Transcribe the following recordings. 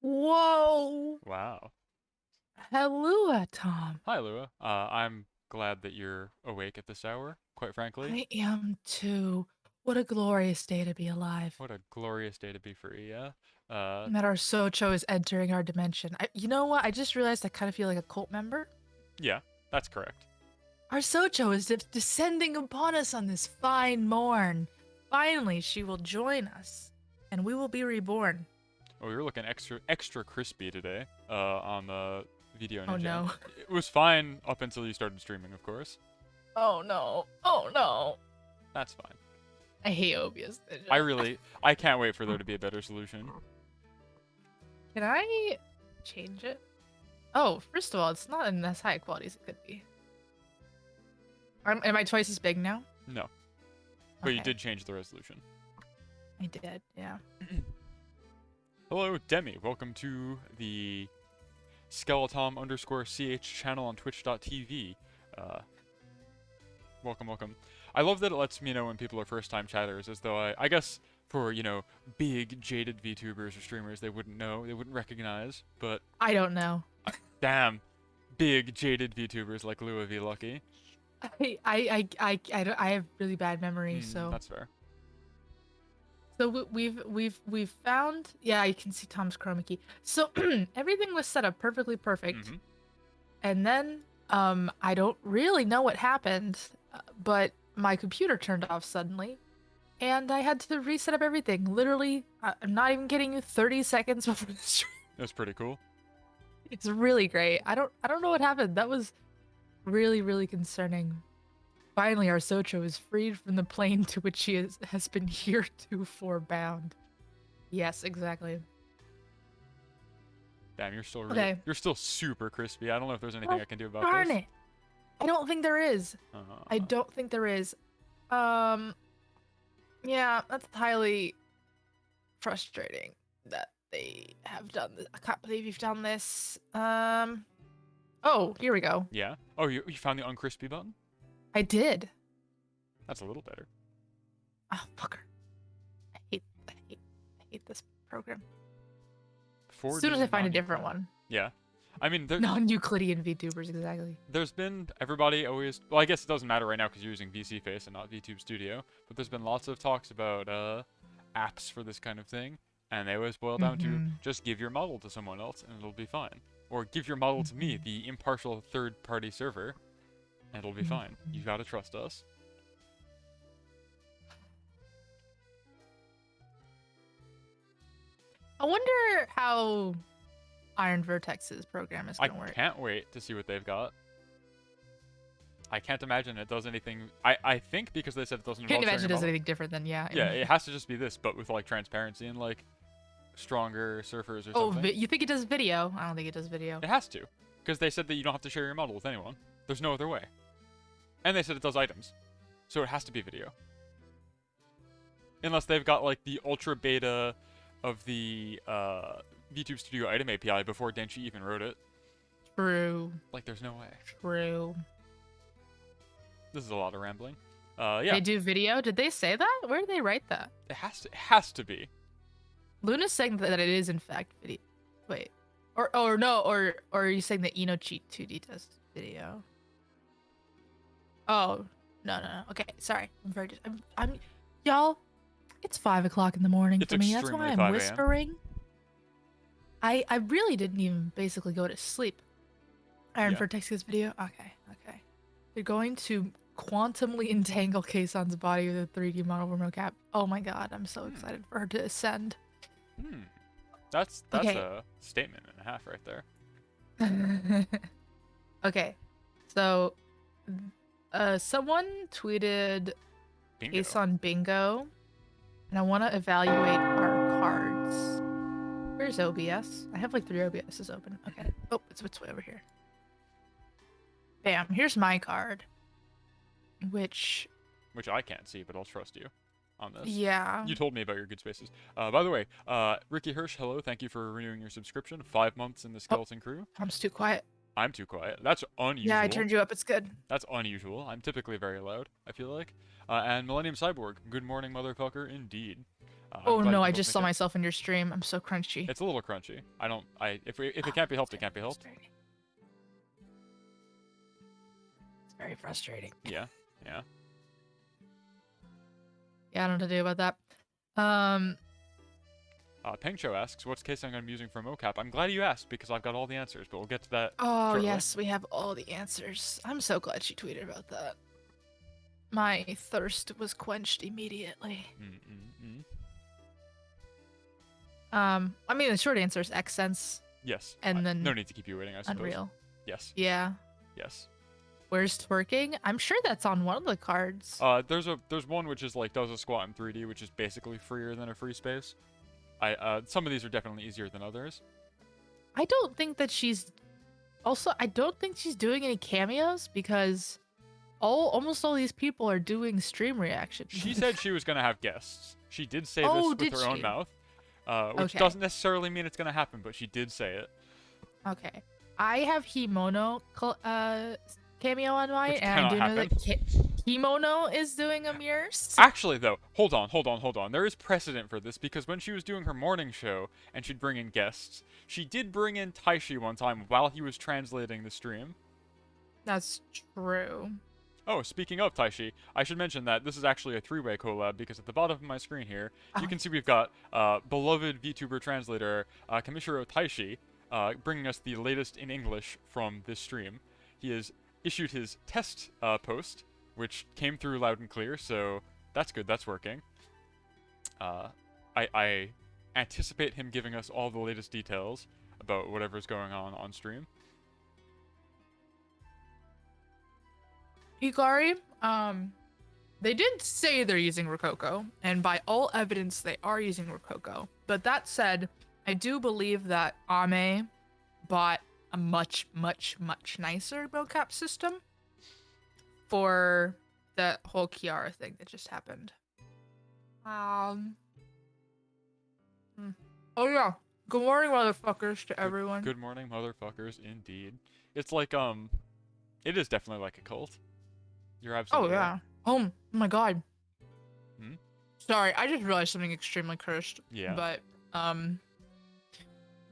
Whoa! Wow. Hello, Tom. Hi, Lua. I'm glad that you're awake at this hour, quite frankly. I am too. What a glorious day to be alive. What a glorious day to be free, yeah? Uh, And that our Socho is entering our dimension. You know what? I just realized I kind of feel like a cult member. yeah, that's correct. Our Socho is descending upon us on this fine morn. Finally, she will join us, and we will be reborn. Well, we were looking extra crispy today, on the video Oh ninja. no. It was fine up until you started streaming, of course. Oh no. Oh no. That's fine. I hate OBS Ninja. I can't wait for there to be a better solution. Can I change it? Oh, first of all, it's not in as high quality as it could be. Am I twice as big now? No, but you Okay, did change the resolution. I did, yeah. Hello, Demi. Welcome to the Skeletom _ch channel on twitch.tv. Uh, welcome. I love that it lets me know when people are first-time chatters, as though I guess for, big, jaded VTubers or streamers, they wouldn't know, they wouldn't recognize, but I don't know. damn, big, jaded VTubers like Lua Lucky. I have really bad memory, so That's fair. we've found, yeah, you can see Tom's chroma key. So everything was set up perfect, Mm-hmm. and then I don't really know what happened, but my computer turned off suddenly, and I had to reset up everything. Literally, I'm not even kidding you, 30 seconds before the stream. That's pretty cool. It's really great. I don't know what happened. That was really concerning. Finally, our Socho is freed from the plane to which he has been heretofore bound. Yes, exactly. Damn, Okay. you're still super crispy. I don't know if there's anything Oh, I can do about darn this. it. I don't think there is. I Uh, don't think there is. Um, yeah, that's highly frustrating that they have done this. I can't believe you've done this. Oh, here we go. yeah. Oh, you found the uncrispy button? I did. That's a little better. Ah, fucker. I hate this program. As soon as I For find a different one. Yeah. I mean, Non-Euclidean VTubers, exactly. there's been everybody always. Well, I guess it doesn't matter right now because you're using VC Face and not VTube Studio. But there's been lots of talks about apps for this kind of thing, and they always boil down to Mm-hmm. just give your model to someone else and it'll be fine, or give your model to me, the impartial third-party server, and it'll be fine. You gotta trust us. I wonder how Iron Vertex's program is I going to work. can't wait to see what they've got. I can't imagine it does anything. I think because they said it doesn't Can't involve sharing imagine your it does model. anything different than, yeah. Yeah, it has to just be this, but with like transparency and like stronger surfers or Oh, something. you think it does video? I don't think it does video. It has to, because they said that you don't have to share your model with anyone. There's no other way. And they said it does items, so it has to be video. Unless they've got like the ultra beta of the VTube Studio item API before Denshi even wrote it. True. Like, there's no way. True. This is a lot of rambling. Yeah. They do video? Did they say that? Where did they write that? It has to be. Luna's saying that it is in fact video. Wait. Or no, or are you saying that Eno Cheat 2D does video? Oh, no. Okay, sorry. I'm y'all, it's 5 o'clock in the morning It's for me. That's why extremely I'm 5 a.m. whispering. I really didn't even basically go to sleep. Iron Yeah. Vertex's video? Okay. They're going to quantumly entangle Kson's body with a 3D model for mocap. Oh my god, I'm so excited for her to ascend. That's Okay. a statement and a half right there. Okay, so someone tweeted Bingo. Kson bingo, and I want to evaluate our cards. Where's OBS? I have like 3 OBSs open. Okay. Oh, it's way over here. Bam. Here's my card. Which I can't see, but I'll trust you on this. yeah. You told me about your good spaces. By the way, Ricky Hirsch, hello. Thank you for renewing your subscription. 5 months in the Skeleton crew. Tom's too quiet. I'm too quiet. That's unusual. Yeah, I turned you up. It's good. That's unusual. I'm typically very loud, I feel like. And Millennium Cyborg, good morning, motherfucker, indeed. I'm Oh glad no, you I both just make saw it. myself in your stream. I'm so crunchy. It's a little crunchy. If it can't be helped, it can't be helped. It's very frustrating. Yeah, yeah. Yeah, I don't know what to do about that. Pengcho asks, what's kson I'm using for mocap? I'm glad you asked because I've got all the answers, but we'll get to that Oh shortly. yes, we have all the answers. I'm so glad she tweeted about that. My thirst was quenched immediately. I mean, the short answer is Xsens. Yes. And then no need to keep you waiting, I suppose. Unreal. Yes. Yeah. Yes. Where's twerking? I'm sure that's on one of the cards. There's one which is like does a squat in 3D, which is basically freer than a free space. Some of these are definitely easier than others. I don't think that she's. Also, I don't think she's doing any cameos because almost all these people are doing stream reactions. She said she was gonna have guests. She did say Oh, this with did her own she? mouth, which Okay. doesn't necessarily mean it's gonna happen, but she did say it. Okay. I have Himono cameo on mine, Which and I do cannot know that Himono is doing a mirror. Actually, though, hold on. There is precedent for this because when she was doing her morning show and she'd bring in guests, she did bring in Taishi one time while he was translating the stream. That's true. Oh, speaking of Taishi, I should mention that this is actually a three-way collab because at the bottom of my screen here, you can see we've got beloved VTuber translator Kamishiro Taishi bringing us the latest in English from this stream. He has issued his test post, which came through loud and clear, so that's good, that's working. I anticipate him giving us all the latest details about whatever's going on stream. Hikari, they did say they're using Rococo, and by all evidence, they are using Rococo. But that said, I do believe that Ame bought a much nicer mocap system for that whole Kiara thing that just happened. Oh yeah. Good morning, motherfuckers, to everyone. Good morning, motherfuckers, indeed. It's like, it is definitely like a cult. You're absolutely Oh, yeah. right. Oh my god. Hmm? Sorry, I just realized something extremely cursed. Yeah. But,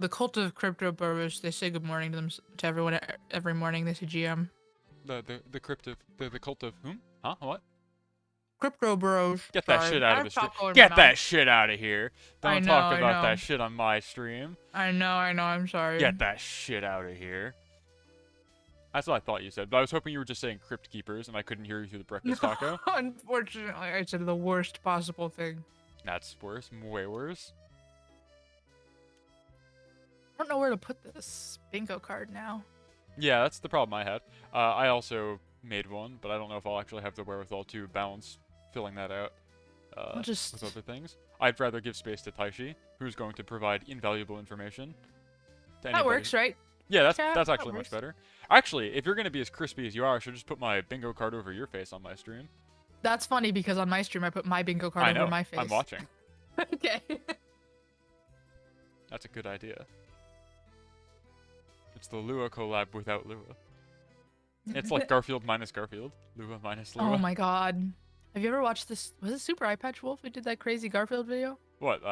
the cult of crypto bros, they say good morning to everyone every morning. They say GM. The cult of whom? Huh? What? Crypto bros. Get that Sorry. shit I out have of the stream. taco in my Get that mouth. shit out of here. Don't talk about that shit on my stream. I know, I'm sorry. Get that shit out of here. That's what I thought you said, but I was hoping you were just saying Crypt Keepers and I couldn't hear you through the breakfast taco. Unfortunately, I said the worst possible thing. That's worse. Way worse. I don't know where to put this bingo card now. Yeah, that's the problem I had. I also made one, but I don't know if I'll actually have the wherewithal to balance filling that out with other things. I'd rather give space to Taishi, who's going to provide invaluable information to anybody. That works, right? Yeah, that's Yeah, actually much better. Actually, if you're going to be as crispy as you are, I should just put my bingo card over your face on my stream. That's funny because on my stream I put my bingo card over my face. I'm watching. Okay. That's a good idea. It's the Lua collab without Lua. It's like Garfield minus Garfield. Lua minus Lua. Oh my god. Have you ever watched this? Was it Super Eye Patch Wolf who did that crazy Garfield video? What?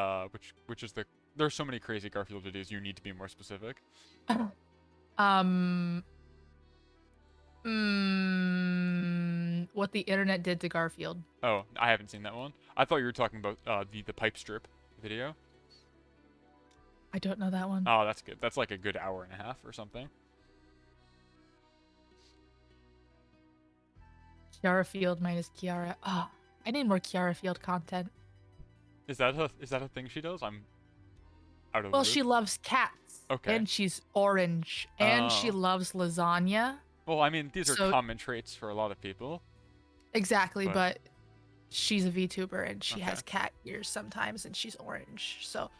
Which is the... There's so many crazy Garfield videos, you need to be more specific. What the internet did to Garfield. Oh, I haven't seen that one. I thought you were talking about the pipe strip video. I don't know that one. Oh, that's good. That's like a good hour and a half or something. Kiara Field minus Kiara. Oh, I need more Kiara Field content. Is that a thing she does? I'm out of the Well, loop. she loves cats. Okay. And she's orange. And she loves lasagna. Well, I mean, these are common traits for a lot of people. Exactly, but she's a VTuber and she Okay. has cat ears sometimes and she's orange. So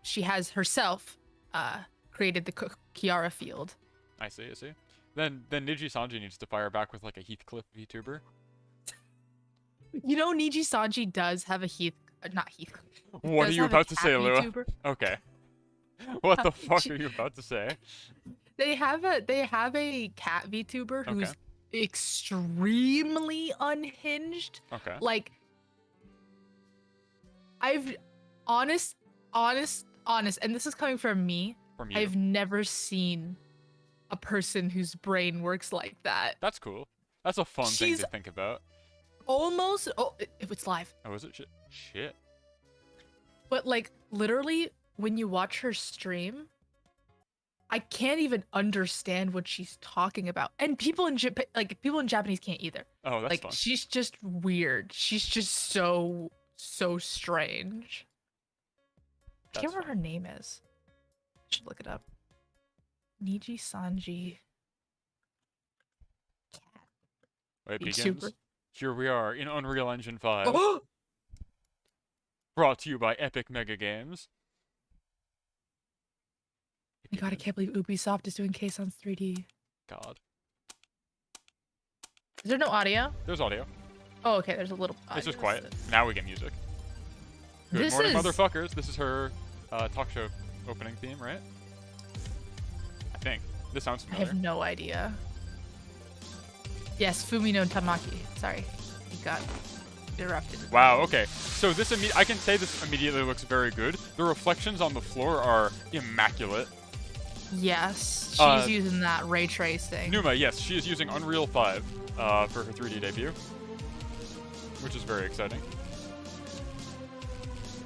she has herself created the Kiara Field. I see. Then Niji Sanji needs to fire back with like a Heathcliff VTuber. You know, Niji Sanji does have a not Heathcliff. What are you about to say, Lua? VTuber. Okay. What the fuck are you about to say? They have a cat VTuber who's extremely unhinged. Okay. Like I've honest, and this is coming from me. From you. I've never seen a person whose brain works like that. That's cool. That's a fun thing She's to think about. Almost. Oh, if it's live. Oh, is it? Shit. But like literally, when you watch her stream, I can't even understand what she's talking about, and people in Japanese can't either. Oh, that's like fun. she's just weird. She's just so strange. I can't remember what her name is. I should look it up. Niji Sanji. It begins. VTuber. Here we are in Unreal Engine 5. Oh! Brought to you by Epic Mega Games. My God, I can't believe Ubisoft is doing Kson's 3D. God. Is there no audio? There's audio. Oh, okay. There's a little. It's just quiet. Now we get music. Good This morning, is- motherfuckers. This is her talk show opening theme, right? I think. This sounds I familiar. have no idea. Yes, Fumino Tamaki. Sorry, he got interrupted. Wow, okay. So this I can say this immediately looks very good. The reflections on the floor are immaculate. Yes, she's using that ray tracing. Numa, yes, she is using Unreal 5 for her 3D debut, which is very exciting.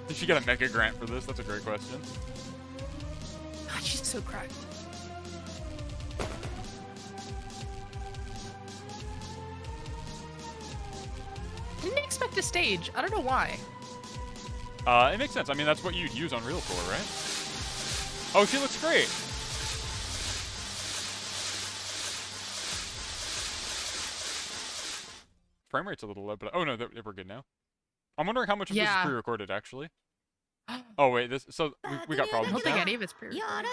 Did she get a mega grant for this? That's a great question. God, she's so cracked. Didn't expect a stage. I don't know why. It makes sense. I mean, that's what you'd use Unreal for, right? Oh, she looks great. Frame rate's a little low, but oh no, we're good now. I'm wondering how much of this is pre-recorded actually. Oh wait, we got I problems don't think now. any of it's pre-recorded.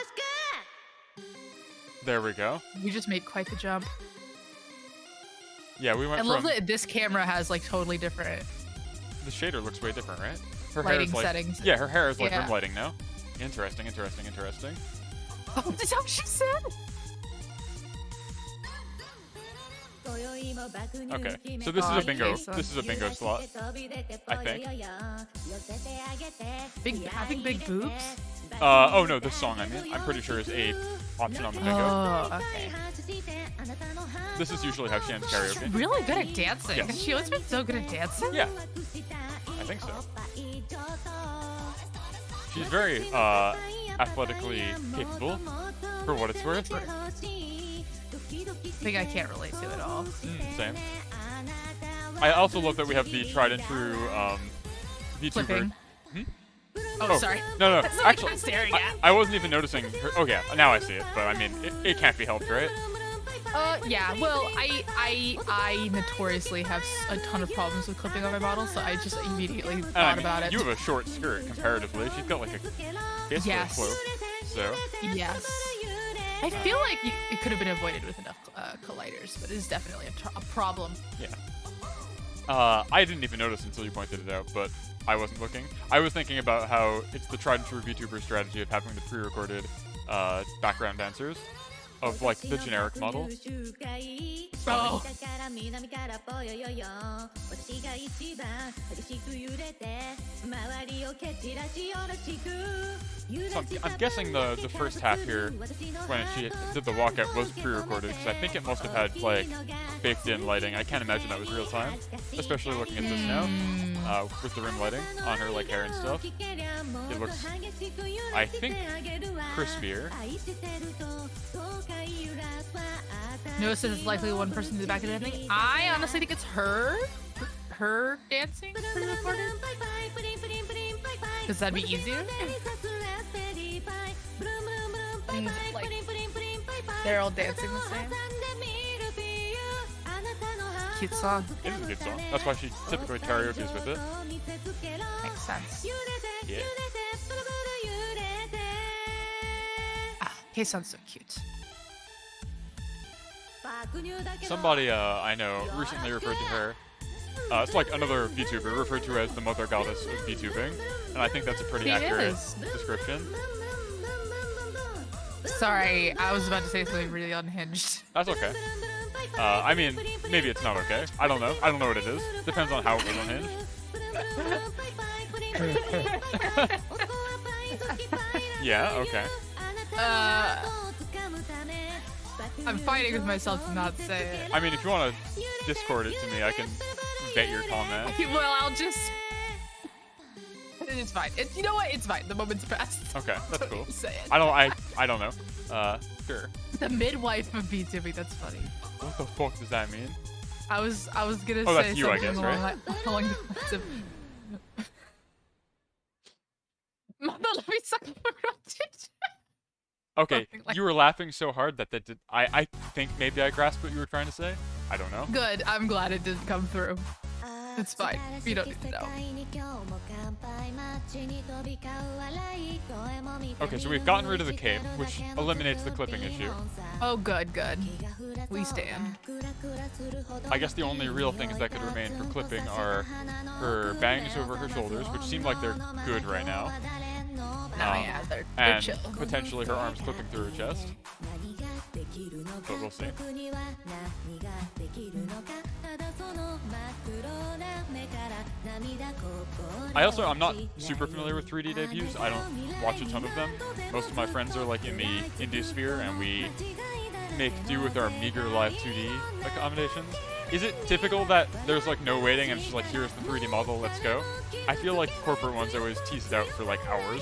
There we go. We just made quite the jump. Yeah, we went I from love that this camera has like totally different the shader looks way different, right? Her hair lighting is like, settings. yeah, her hair is like Yeah. rim lighting now. Interesting. Oh, that's how she said. Okay, so this is a bingo. Okay, so- This is a bingo slot, I think. Having big boobs. Oh no, this song I'm pretty sure is a option on the bingo. Oh, okay. This is usually how she ends She's karaoke. really good at dancing. Yes. She always been so good at dancing. Yeah, I think so. She's very athletically capable, for what it's worth. Thing I can't relate to at all. Same. I also love that we have the tried and true VTuber. Flipping. Hmm? Oh, sorry. No, That's not actually, what I'm staring at. I wasn't even noticing her. Oh yeah, now I see it. But I mean, it can't be helped, right? Yeah. Well, I notoriously have a ton of problems with clipping on my model, so I just immediately And I thought mean, about it. You have a short skirt comparatively. She's got like a basically Yes. a cloak. So Yes. I feel like it could have been avoided with enough colliders, but it is definitely a problem. yeah. I didn't even notice until you pointed it out, but I wasn't looking. I was thinking about how it's the tried and true VTuber strategy of having the pre-recorded background dancers of like the generic model. Oh. So I'm guessing the first half here, when she did the walkout, was pre-recorded because I think it must have had like baked-in lighting. I can't imagine that was real time, especially looking at this now with the rim lighting on her like hair and stuff. It looks, I think, crispier. Noah says it's likely one person in the back of the thing. I honestly think it's her dancing pre-recorded. Because that'd be easier. And, like, they're all dancing the same. Cute song. It is a good song. That's why she typically karaoke's with it. Makes sense. Yeah. K-Sun's so cute. Somebody I know recently referred to her. It's like another VTuber referred to as the mother goddess of VTubing, and I think that's a pretty She accurate is. description. Sorry, I was about to say something really unhinged. That's okay. I mean, maybe it's not okay. I don't know. I don't know what it is. Depends on how it was unhinged. Yeah, okay. I'm fighting with myself to not say it. I mean, if you want to Discord it to me, I can vet your comment. Well, I'll just... It's fine. You know what? It's fine. The moment's passed. Okay, that's cool. Say it. I don't know. Sure. The midwife of VTubing. That's funny. What the fuck does that mean? I was gonna Oh, say that's you, I something guess, right? along the lines of... Mother, let me suck my rotate. Okay, Something like you were laughing so hard that did. I think maybe I grasped what you were trying to say. I don't know. Good. I'm glad it didn't come through. It's fine. You don't need to know. Okay, so we've gotten rid of the cape, which eliminates the clipping issue. Oh, good, good. We stand. I guess the only real things that could remain for clipping are her bangs over her shoulders, which seem like they're good right now. Yeah, they're And chill. potentially her arms clipping through her chest. But we'll see. I'm not super familiar with 3D debuts. I don't watch a ton of them. Most of my friends are like in the indie sphere, and we make do with our meager live 2D accommodations. Is it typical that there's like no waiting and it's just like, here's the 3D model, let's go? I feel like corporate ones always tease it out for like hours.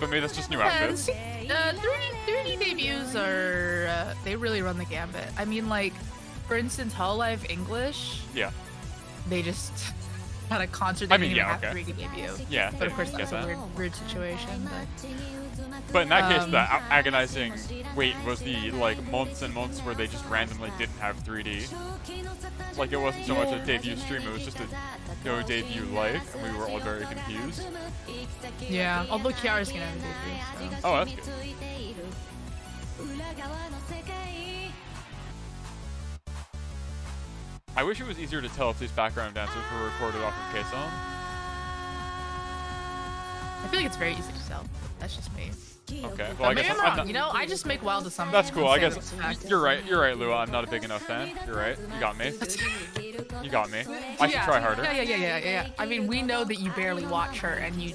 But maybe that's just new outfits. 3D debuts are, they really run the gambit. I mean, like, for instance, Hololive English, Yeah. they just had a concert I that mean, didn't yeah, even have okay. 3D debut. Yeah, But of course, get that's a that. weird situation. But in that case, the agonizing wait was the like months and months where they just randomly didn't have 3D. Like it wasn't so much a debut stream; it was just a no debut life, and we were all very confused. Yeah, although Kiara's gonna have a debut, so. Oh, that's good. I wish it was easier to tell if these background dancers were recorded off of kson. I feel like it's very easy to tell. That's just me. Okay, well But I maybe guess I'm wrong. not. You know, I just make wild assumptions. That's cool. I guess Fact. you're right. You're right, Lua. I'm not a big enough fan. You're right. You got me. You got me. I should try harder. Yeah. I mean, we know that you barely watch her, and you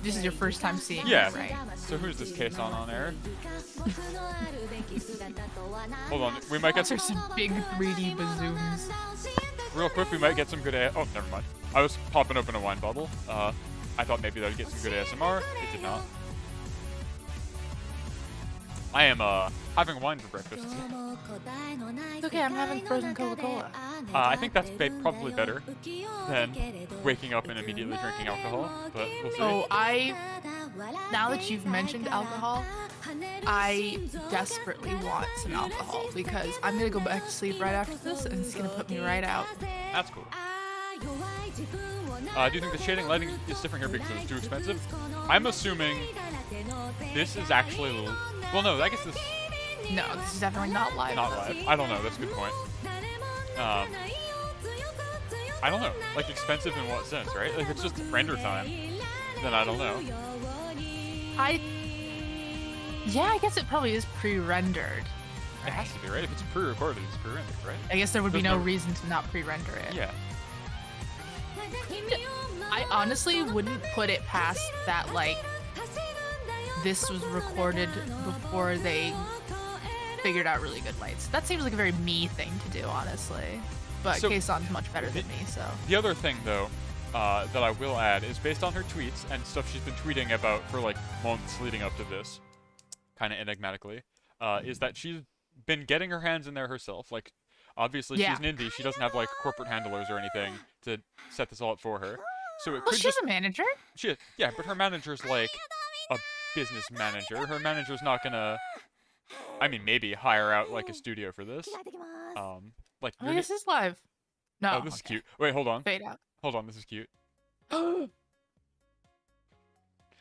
this is your first time seeing Yeah. her, right? So who's this kson on air? Hold on. We might get There's some big 3D bazooms. real quick. We might get some good. Oh, never mind. I was popping open a wine bottle. I thought maybe that would get some good ASMR. It did not. I am having wine for breakfast. It's okay, I'm having frozen Coca-Cola. I think that's probably better than waking up and immediately drinking alcohol, but we'll see. Oh, now that you've mentioned alcohol, I desperately want some alcohol because I'm gonna go back to sleep right after this, and it's gonna put me right out. That's cool. Do you think the shading lighting is different here because it's too expensive? I'm assuming this is actually... Well, no, I guess this... No, this is definitely not live. Not live. I don't know. That's a good point. I don't know. Like, expensive in what sense, right? Like, if it's just render time, then I don't know. Yeah, I guess it probably is pre-rendered. It has to be, right? If it's pre-recorded, it's pre-rendered, right? I guess there would be There's no no- reason to not pre-render it. Yeah. I honestly wouldn't put it past that, like, this was recorded before they figured out really good lights. That seems like a very me thing to do, honestly. But So- Kson's much better than me, so. The other thing, though, that I will add is based on her tweets and stuff she's been tweeting about for, like, months leading up to this, kind of enigmatically, is that she's been getting her hands in there herself. Like, obviously, Yeah. she's an indie. She doesn't have, like, corporate handlers or anything to set this all up for her. So it Well, could she's just... a manager. Yeah, but her manager's, like, a business manager. Her manager's not gonna... I mean, maybe hire out, like, a studio for this. Like, Oh, this is live. No. Oh, this is cute. Wait, hold on. Fade out. Hold on, this is cute.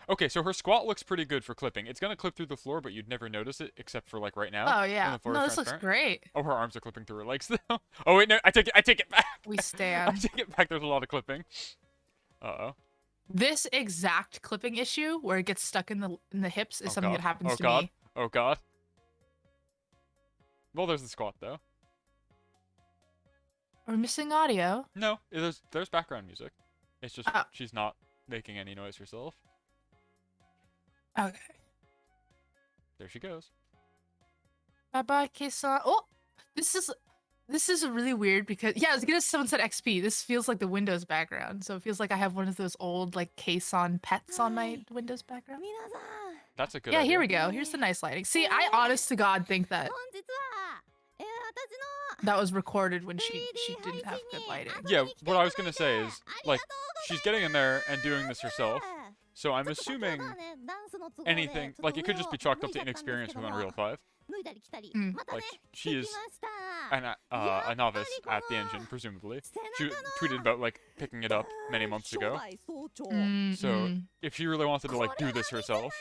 Okay, so her squat looks pretty good for clipping. It's gonna clip through the floor, but you'd never notice it, except for like right now. Oh when yeah. the floor No, is this looks transparent. great. Oh, her arms are clipping through her legs though. Oh wait, no, I take it back. We I stand. take it back. There's a lot of clipping. Uh-oh. This exact clipping issue where it gets stuck in the hips is Oh, something God. that happens Oh, to God. me. Oh god. Well, there's the squat though. We're missing audio. No, there's background music. It's just Oh. she's not making any noise herself. Okay. There she goes. Bye bye, kson. Oh, this is really weird because yeah, I was gonna someone said XP. This feels like the Windows background, so it feels like I have one of those old like kson pets on my Windows background. That's a good Yeah, idea. here we go. Here's the nice lighting. See, I honest to God think that that was recorded when she didn't have good lighting. Yeah, what I was gonna say is, like, she's getting in there and doing this herself, so I'm assuming anything, like, it could just be chalked up to inexperience with Unreal 5. Like, she is a novice at the engine, presumably. She tweeted about, like, picking it up many months ago. So, if she really wanted to, like, do this herself,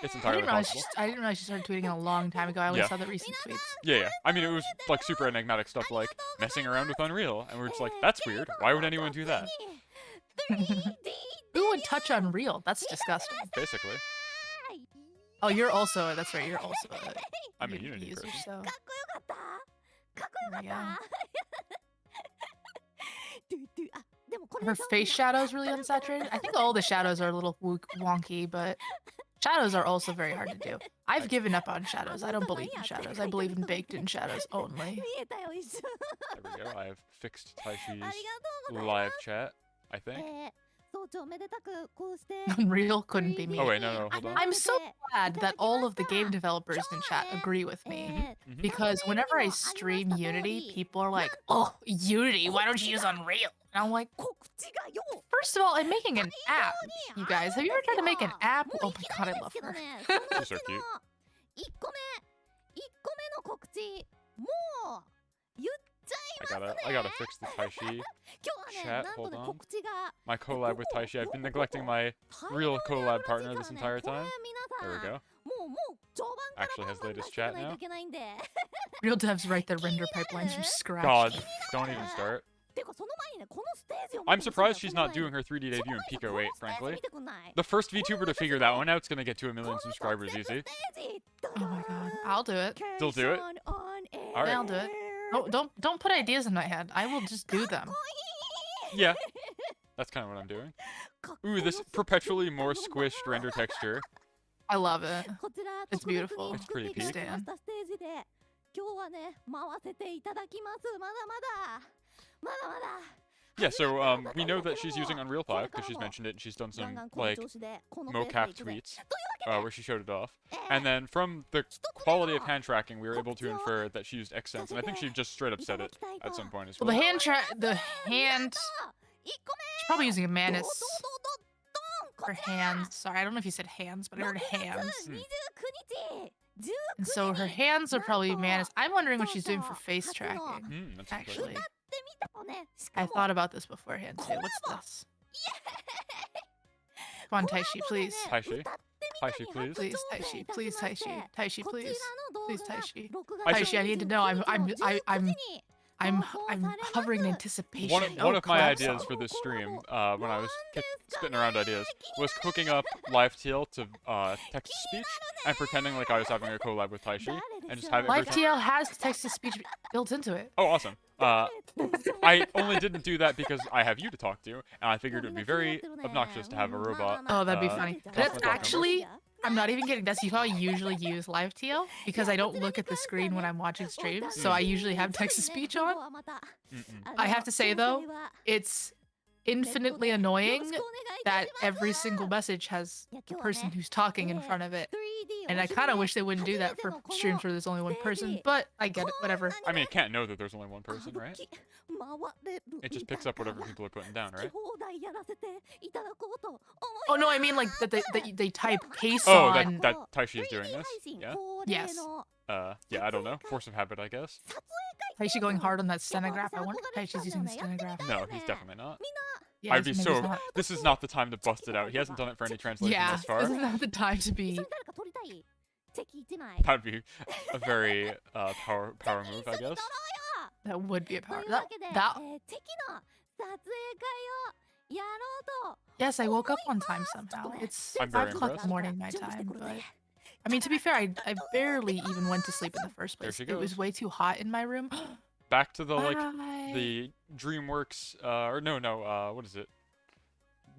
it's entirely possible. I didn't realize she started tweeting it a long time ago. I only Yeah. saw the recent tweets. Yeah. I mean, it was, like, super enigmatic stuff like messing around with Unreal, and we're just like, that's weird. Why would anyone do that? Who would touch Unreal? That's disgusting. Basically. Oh, you're also, that's right, you're also I'm a Unity user, person. so. There we go. Her face shadow is really unsaturated. I think all the shadows are a little wonky, but shadows are also very hard to do. I've given up on shadows. I don't believe in shadows. I believe in baked-in shadows only. There we go. I have fixed Taishi's live chat, I think. Unreal couldn't be me. Oh wait, no, hold on. I'm so glad that all of the game developers in chat agree with me. Because whenever I stream Unity, people are like, oh, Unity, why don't you use Unreal? And I'm like, first of all, I'm making an app, you guys. Have you ever tried to make an app? Oh my god, I love her. She's so cute. I gotta fix the Taishi chat. Hold on. My collab with Taishi. I've been neglecting my real collab partner this entire time. There we go. Actually has latest chat now. Real devs write their render pipelines from scratch. God, don't even start. I'm surprised she's not doing her 3D debut in Pico 8, frankly. The first VTuber to figure that one out is gonna get to 1 million subscribers easy. Oh my god, I'll do it. Still do it? Alright. I'll do it. Oh, don't put ideas in my head. I will just do them. Yeah. That's kind of what I'm doing. Ooh, this perpetually more squished render texture. I love it. It's beautiful. It's pretty peak. Stan. Yeah, so we know that she's using Unreal 5 because she's mentioned it and she's done some like mocap tweets where she showed it off. And then from the quality of hand tracking, we were able to infer that she used Xsens, and I think she just straight up said it at some point as well. Well, she's probably using a Manus for hands. Sorry, I don't know if you said hands, but I heard hands. And so her hands are probably Manus. I'm wondering what she's doing for face tracking. That's Actually, I thought about this beforehand too. What's this? Come on, Taishi, please. Taishi, please. Please, Taishi. Please, Taishi. Taishi, please. Please, Taishi. I Taishi, I need to know. I'm hovering in anticipation. One of my ideas for this stream, when I was spitting around ideas, was hooking up LiveTL to text-to-speech and pretending like I was having a collab with Taishi, and just having LiveTL has text-to-speech built into it. Oh, awesome. I only didn't do that because I have you to talk to, and I figured it would be very obnoxious to have a robot. Oh, that'd be funny. That's talk actually, I'm not even kidding. That's how I usually use LiveTL because I don't look at the screen when I'm watching streams, so I usually have text-to-speech on. I have to say though, it's infinitely annoying that every single message has the person who's talking in front of it. And I kind of wish they wouldn't do that for streams where there's only one person, but I get it, whatever. I mean, it can't know that there's only one person, right? It just picks up whatever people are putting down, right? Oh no, I mean like that they type kson. Oh, that Taishi is doing this? Yeah? Yes. Yeah, I don't know. Force of habit, I guess. Taishi going hard on that stenograph. I wonder if Taishi's using the stenograph. No, he's definitely not. Yeah, I'd be maybe so... he's not. This is not the time to bust it out. He hasn't done it for any translation thus far. This is not the time to be. That'd be a very power move, I guess. That would be a power. Yes, I woke up on time somehow. It's I'm very 5 o'clock in impressed. the morning my time, but I mean to be fair, I barely even went to sleep in the first There place. she It was goes. way too hot in my room. Back to the, like, Bye. the DreamWorks, or no, what is it?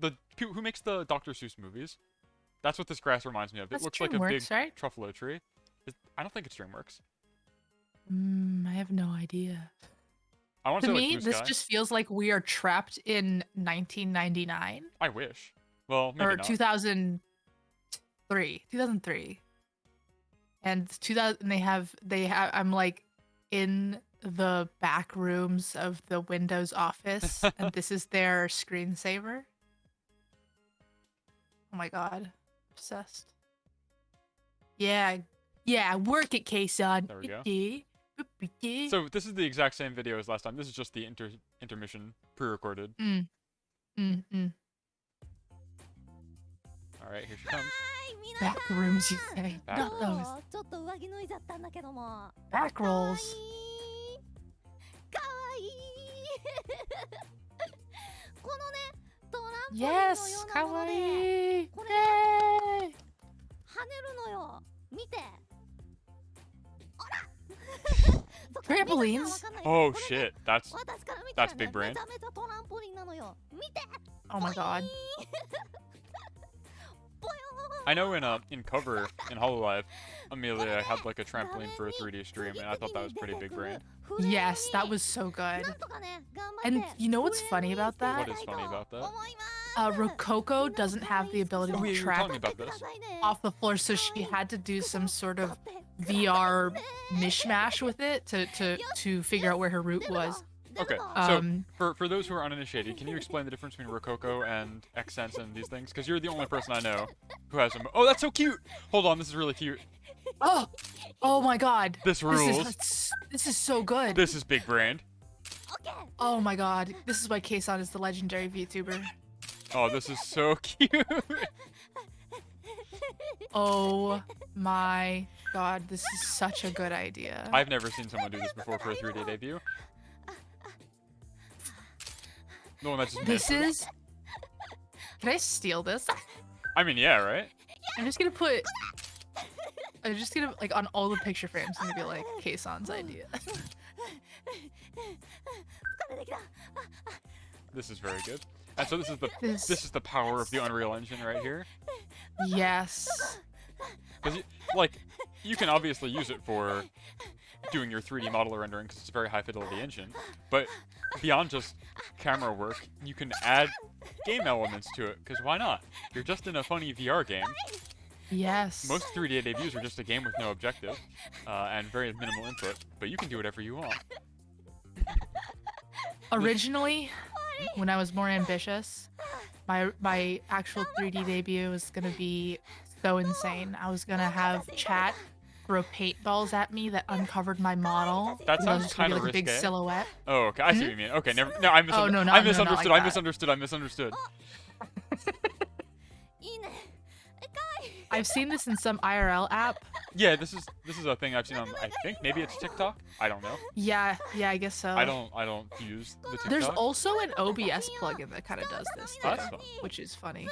the people who makes the Dr. Seuss movies. That's what this grass reminds me of. It That's looks like a big DreamWorks, right? truffalo tree. I don't think it's DreamWorks. I have no idea. I want To to say me, like Blue this Sky. just feels like we are trapped in 1999 I wish. Well, maybe or not. 2003. 2003. And 2000 they have I'm like in the back rooms of the Windows office and this is their screensaver. Oh my god. Obsessed. Yeah. Yeah, work it, kson. There we go. go. So this is the exact same video as last time. This is just the intermission pre-recorded. All right, here she comes. Back rooms, you say? Back Not those. ちょっと上着脱いじゃったんだけども Back かわい rolls. いかわいいこのねトランポリンのよ Yes, うなもので kawaii. これ Yay. 跳ねるのよ見てほら Trampolines? そっか見たかわかんないけど Oh これね shit, that's 私から見たら that's ね big brain. めちゃめちゃトランポリンなのよ見て Oh my god. ぽよ I know in cover in Hololive, Amelia had like a trampoline for a 3D stream, and I thought that was pretty big brain. Yes, that was so good. なんとかね頑張って And you know what's funny about that? What is funny about that? 思います Rococo doesn't have the ability Oh, to yeah, you were track telling me about this. off the floor, so she had to do some sort of VR mishmash with it to figure out where her route was. Okay, Um, so for those who are uninitiated, can you explain the difference between Rococo and Xsens and these things? Because you're the only person I know who has them. Oh, that's so cute! Hold on, this is really cute. Oh my god. This rules. This is so good. This is big brain. Oh my god. This is why kson is the legendary VTuber. Oh, this is so cute. Oh my god. This is such a good idea. I've never seen someone do this before for a 3D debut. No one that's just This missed. is... Can I steal this? I mean, yeah, right? I'm just gonna like on all the picture frames and be like Kayson's idea. This is very good. And so this is the This- this is the power of the Unreal Engine right here. Yes. Because you can obviously use it for doing your 3D model rendering because it's a very high fidelity engine, but beyond just camera work, you can add game elements to it. Because why not? You're just in a funny VR game. Yes. Most 3D debuts are just a game with no objective and very minimal input, but you can do whatever you want. Originally, when I was more ambitious, my actual 3D debut was gonna be so insane. I was gonna have chat throw paintballs at me that uncovered my model. That because I was sounds just gonna be kinda like a big risque. silhouette. Oh, okay. I see what you mean. Okay, never. No, I misunderstood. no, I no, not misunderstood. like I that. misunderstood. I misunderstood. いいねかわいい I've seen this in some IRL app. Yeah, this is a thing I've seen on. I think maybe it's TikTok. I don't know. Yeah, I guess so. I don't use the TikTok. There's also an OBS plugin that kind of does this too, Oh, that's fun. which is funny.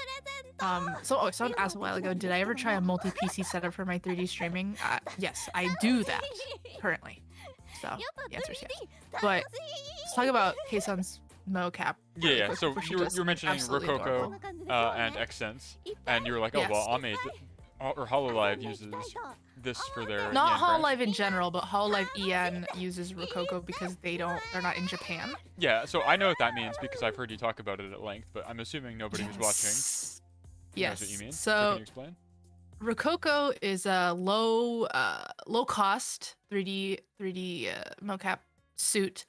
Someone asked a while ago, did I ever try a multi-PC setup for my 3D streaming? Yes, I do that currently. So the answer is yes. But let's talk about Kayson's mocap. Yeah, really yeah. quick So before she you were does mentioning absolutely Rococo adorable. and Xsens, and you were like, oh Yes. well, or Hololive uses this for their Not EN brand. Hololive in general, but Hololive EN uses Rococo because they're not in Japan. Yeah, so I know what that means because I've heard you talk about it at length, but I'm assuming nobody who's watching knows Yes. what you mean. So can you explain? Rococo is a low cost 3D mocap suit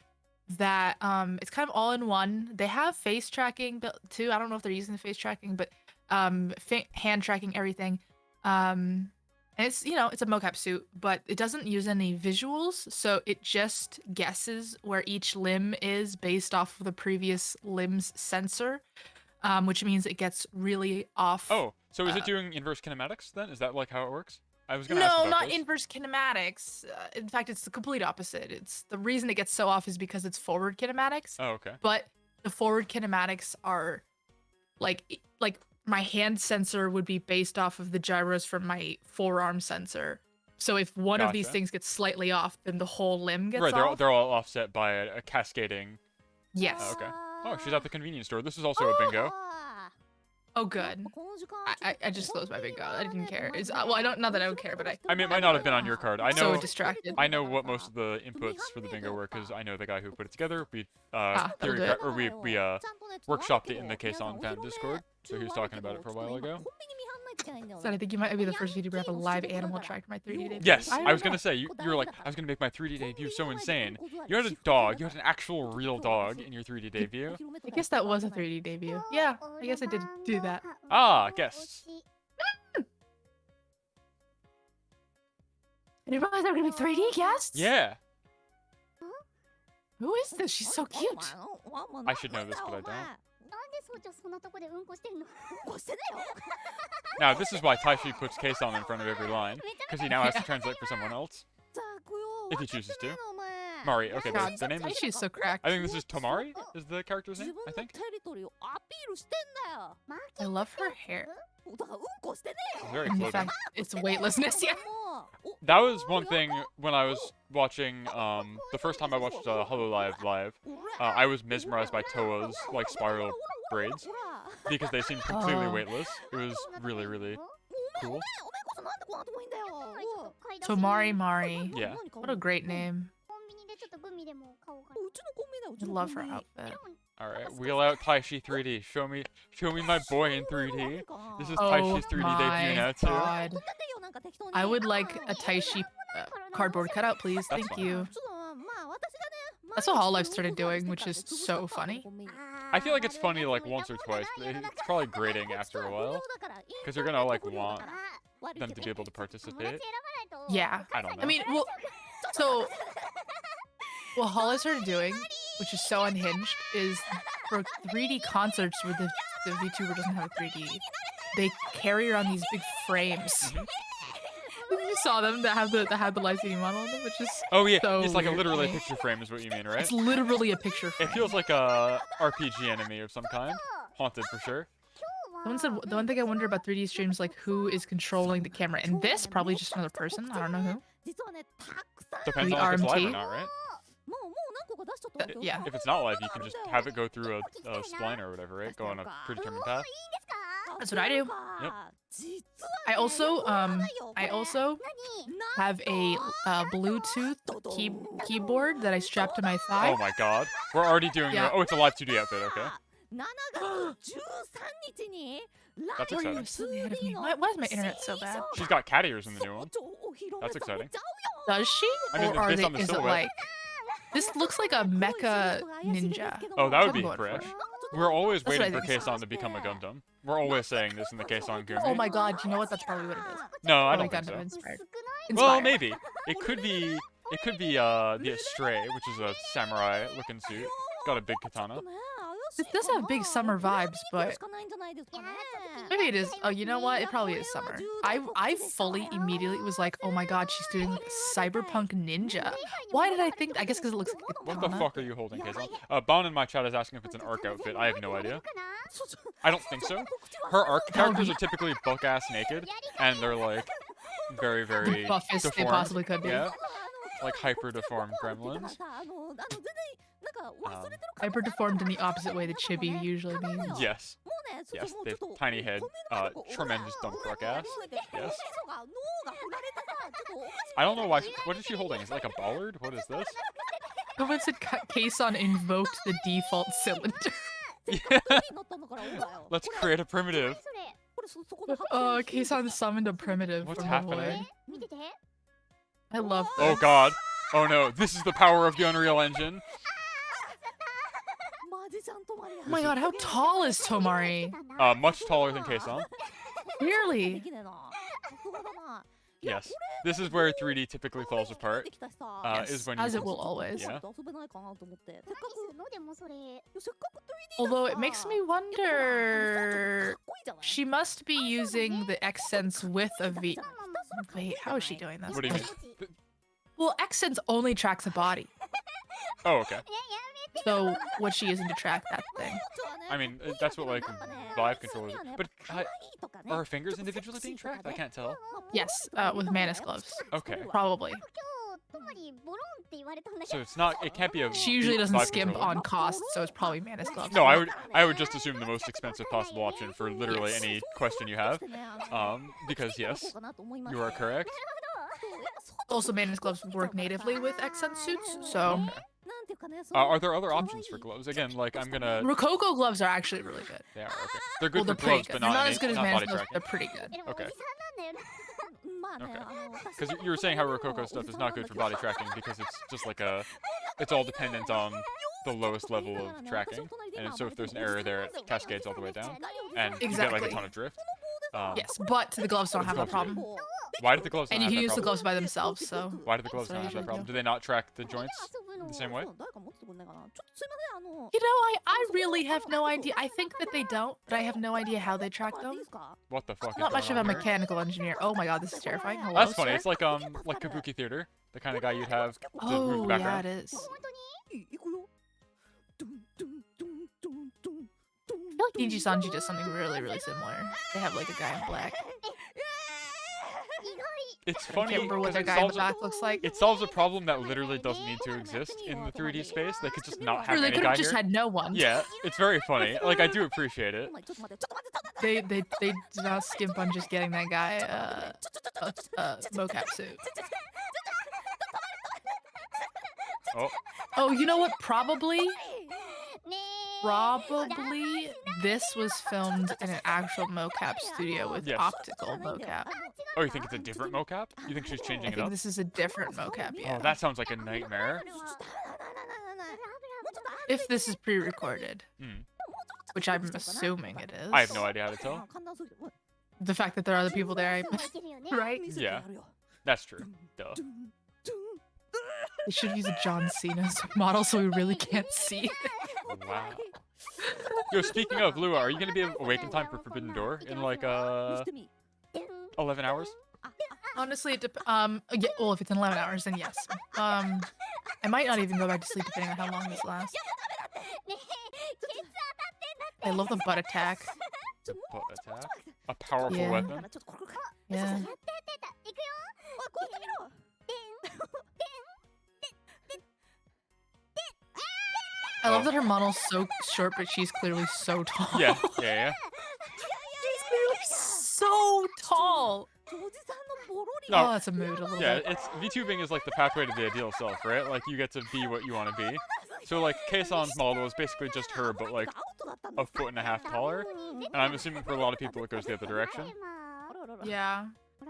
that it's kind of all in one. They have face tracking built too. I don't know if they're using the face tracking, but hand tracking everything. And it's it's a mocap suit, but it doesn't use any visuals, so it just guesses where each limb is based off of the previous limb's sensor, which means it gets really off. Oh, so is it doing inverse kinematics then? Is that like how it works? I was gonna ask No, about not this. inverse kinematics. In fact, it's the complete opposite. It's the reason it gets so off is because it's forward kinematics. Oh, okay. But the forward kinematics are like my hand sensor would be based off of the gyros from my forearm sensor. So if one of these Gotcha. things gets slightly off, then the whole limb gets Right, off. they're all offset by a cascading. Yes. Okay. Oh, she's at the convenience store. This is also a bingo. Oh, good. I just closed my bingo. I didn't care. Well, I don't. Not that I don't care, but I mean, it might not have been on your card. I so know. distracted. I know what most of the inputs for the bingo were because I know the guy who put it together. We that'll theory do it. workshopped it in the kson fan Discord, so he was talking about it for a while ago. So I think you might be the first VTuber to have a live animal track for my 3D debut. Yes, I was don't know. gonna say you were like I was gonna make my 3D debut so insane. You had a dog. You had an actual real dog in your 3D debut. I guess that was a 3D debut. Yeah, I guess I did do that. Ah, guests. I didn't realize there were gonna be 3D guests. Yeah. Who is this? She's so cute. I should know this, but I don't. なんで総長そんなとこでうんこしてんの？ Now this is why Taishi puts kson in front of every line because he now has to translate for someone else if he chooses to. Mari, okay, God, the name is. She's so cracked. I think this is Tomari. Is the character's name? I think. I love her hair. It's very And the floating. fact it's weightlessness. Yeah. That was one thing when I was watching. The first time I watched Hololive live, I was mesmerized by Toa's like spiral braids because they seemed completely Oh. weightless. It was really, really cool. Tomari Mari. Yeah. What a great name. コンビニでちょっとグミでも買おうかな。 I love her outfit. All right, wheel out Taishi 3D. Show me my boy in 3D. This is Oh Taishi's 3D debut now my too. god. I would like a Taishi cardboard cutout, please. That's Thank fine. you. That's what Hololive started doing, which is so funny. I feel like it's funny like once or twice, but it's probably grating after a while because you're gonna like want them to be able to participate. Yeah. I don't know. I mean, well, so what Hololive started doing, which is so unhinged, is for 3D concerts where the VTuber doesn't have a 3D, they carry around these big frames. You saw them that have the live CD model on them, which is Oh yeah, so it's like a weird to literally me. picture frame is what you mean, right? It's literally a picture frame. It feels like a RPG enemy of some kind. Haunted for sure. Someone said the one thing I wonder about 3D streams, like who is controlling the camera, and this probably just another person. I don't know who. Depends The on if it's live or RMT? not, right? Yeah. If it's not live, you can just have it go through a spline or whatever, right? Go on a predetermined path. That's what I do. Yep. I also have a Bluetooth keyboard that I strap to my thigh. Oh my god. We're already doing Yeah. oh, it's a live 2D outfit, okay. That's Why are you exciting. so ahead of me? Why is my internet so bad? She's got cat ears in the new one. That's exciting. Does she? I mean, Or are based they, on the is it silhouette. like... This looks like a mecha ninja. Oh, that would I'm be going for fresh. it. We're always That's what waiting I for think. Kson to become a Gundam. We're always saying this in the Kson Gumi. Oh my god, you know what? That's probably what it is. No, I Probably don't think Gundam so. inspired. Well, Inspired. maybe. It could be the Astray, which is a samurai looking suit. Got a big katana. This does have big summer vibes, but maybe it is. Oh, you know what? It probably is summer. I fully immediately was like, oh my god, she's doing like a cyberpunk ninja. Why did I think? I guess because it looks like a What the katana. fuck are you holding, Kson? Bon in my chat is asking if it's an arc outfit. I have no idea. I don't think so. Her arc characters are typically buck-ass naked, and they're like very, very The buffest they deformed. possibly could be. Yeah, like hyper-deformed gremlins. Hyper deformed in the opposite way that chibi usually means. Yes. Yes, they have tiny head, tremendous dump truck ass. Yes. I don't know why. What is she holding? Is it like a bollard? What is this? Someone said Kson invoked the default cylinder. Let's create a primitive. Oh, Kson summoned a primitive. What's from happening? Ahoy. I love this. Oh god. Oh no. This is the power of the Unreal Engine. Oh my god, how tall is Tomari? Much taller than Kson. Really? Yes. This is where 3D typically falls apart. Yes, Is when as you it will always. Yeah. Although it makes me wonder, she must be using the Xsens with a V. Wait, how is she doing this? What do you mean? Well, Xsens only tracks a body, Oh, okay. so what's she using to track that thing? I mean, that's what like Vive controllers. But are her fingers individually being tracked? I can't tell. Yes, with Manus gloves, Okay. probably. So it's not. It can't be a. She usually doesn't Vive skimp controller. on cost, so it's probably Manus gloves. No, I would just assume the most expensive possible option for literally any question you have. Because yes, you are correct. Also, Manus gloves work natively with Xsens suits, so Are there other options for gloves? Again, like I'm gonna. Rococo gloves are actually really good. They are okay. They're good Well, they're for pretty gloves, good. but They're not not as good as not Manus body gloves, tracking. they're pretty good. Okay. Because you were saying how Rococo stuff is not good for body tracking because it's just like a. It's all dependent on the lowest level of tracking, and so if there's an error there, it cascades all the way down, and you get like a ton of drift. Yes, but the gloves don't have that problem. Why did the gloves not And you have can that use the problem? gloves by themselves, so. Why do the gloves That's what not I have that usually problem? do. Do they not track the joints the same way? You know, I really have no idea. I think that they don't, but I have no idea how they track them. What the fuck? Not is much of going a on here? mechanical engineer. Oh my god, this is terrifying. Hello, That's funny. sir? It's like Kabuki theater, the kind of guy you'd have to move the Oh, yeah, background. it is. I feel like Ninji Sanji does something really, really similar. They have like a guy in black. It's I funny can't remember what because their guy in the back looks like. it solves a problem that literally doesn't need to exist in the 3D space. They could just not have Or they any could guy have just here. had no one. Yeah, it's very funny. Like I do appreciate it. They do not skimp on just getting that guy a mocap suit. Oh, Oh, you know what? Probably this was filmed in an actual mocap studio with Yes. optical mocap. oh, you think it's a different mocap? You think she's changing I it think up? this is a different mocap, yeah. Oh, that sounds like a nightmare. If this is pre-recorded, Hmm. which I'm assuming it is. I have no idea how to tell. The fact that there are other people there, right? Yeah, that's true. Duh. They should use a John Cena model so we really can't see. Wow. Yo, speaking of Lua, are you gonna be awake in time for Forbidden Door in like 11 hours? Honestly, yeah, well, if it's in 11 hours, then yes. I might not even go back to sleep depending on how long this lasts. I love the butt attack. The butt attack? A powerful Yeah. weapon? Yeah. I love that her model's so short, but she's clearly so tall. Yeah, yeah. She's clearly so tall. No, Oh, that's a mood a little yeah, bit. it's VTubing is like the pathway to the ideal self, right? Like you get to be what you want to be. So like Kson's model is basically just her, but like a foot and a half taller. And I'm assuming for a lot of people it goes the other direction. Yeah. I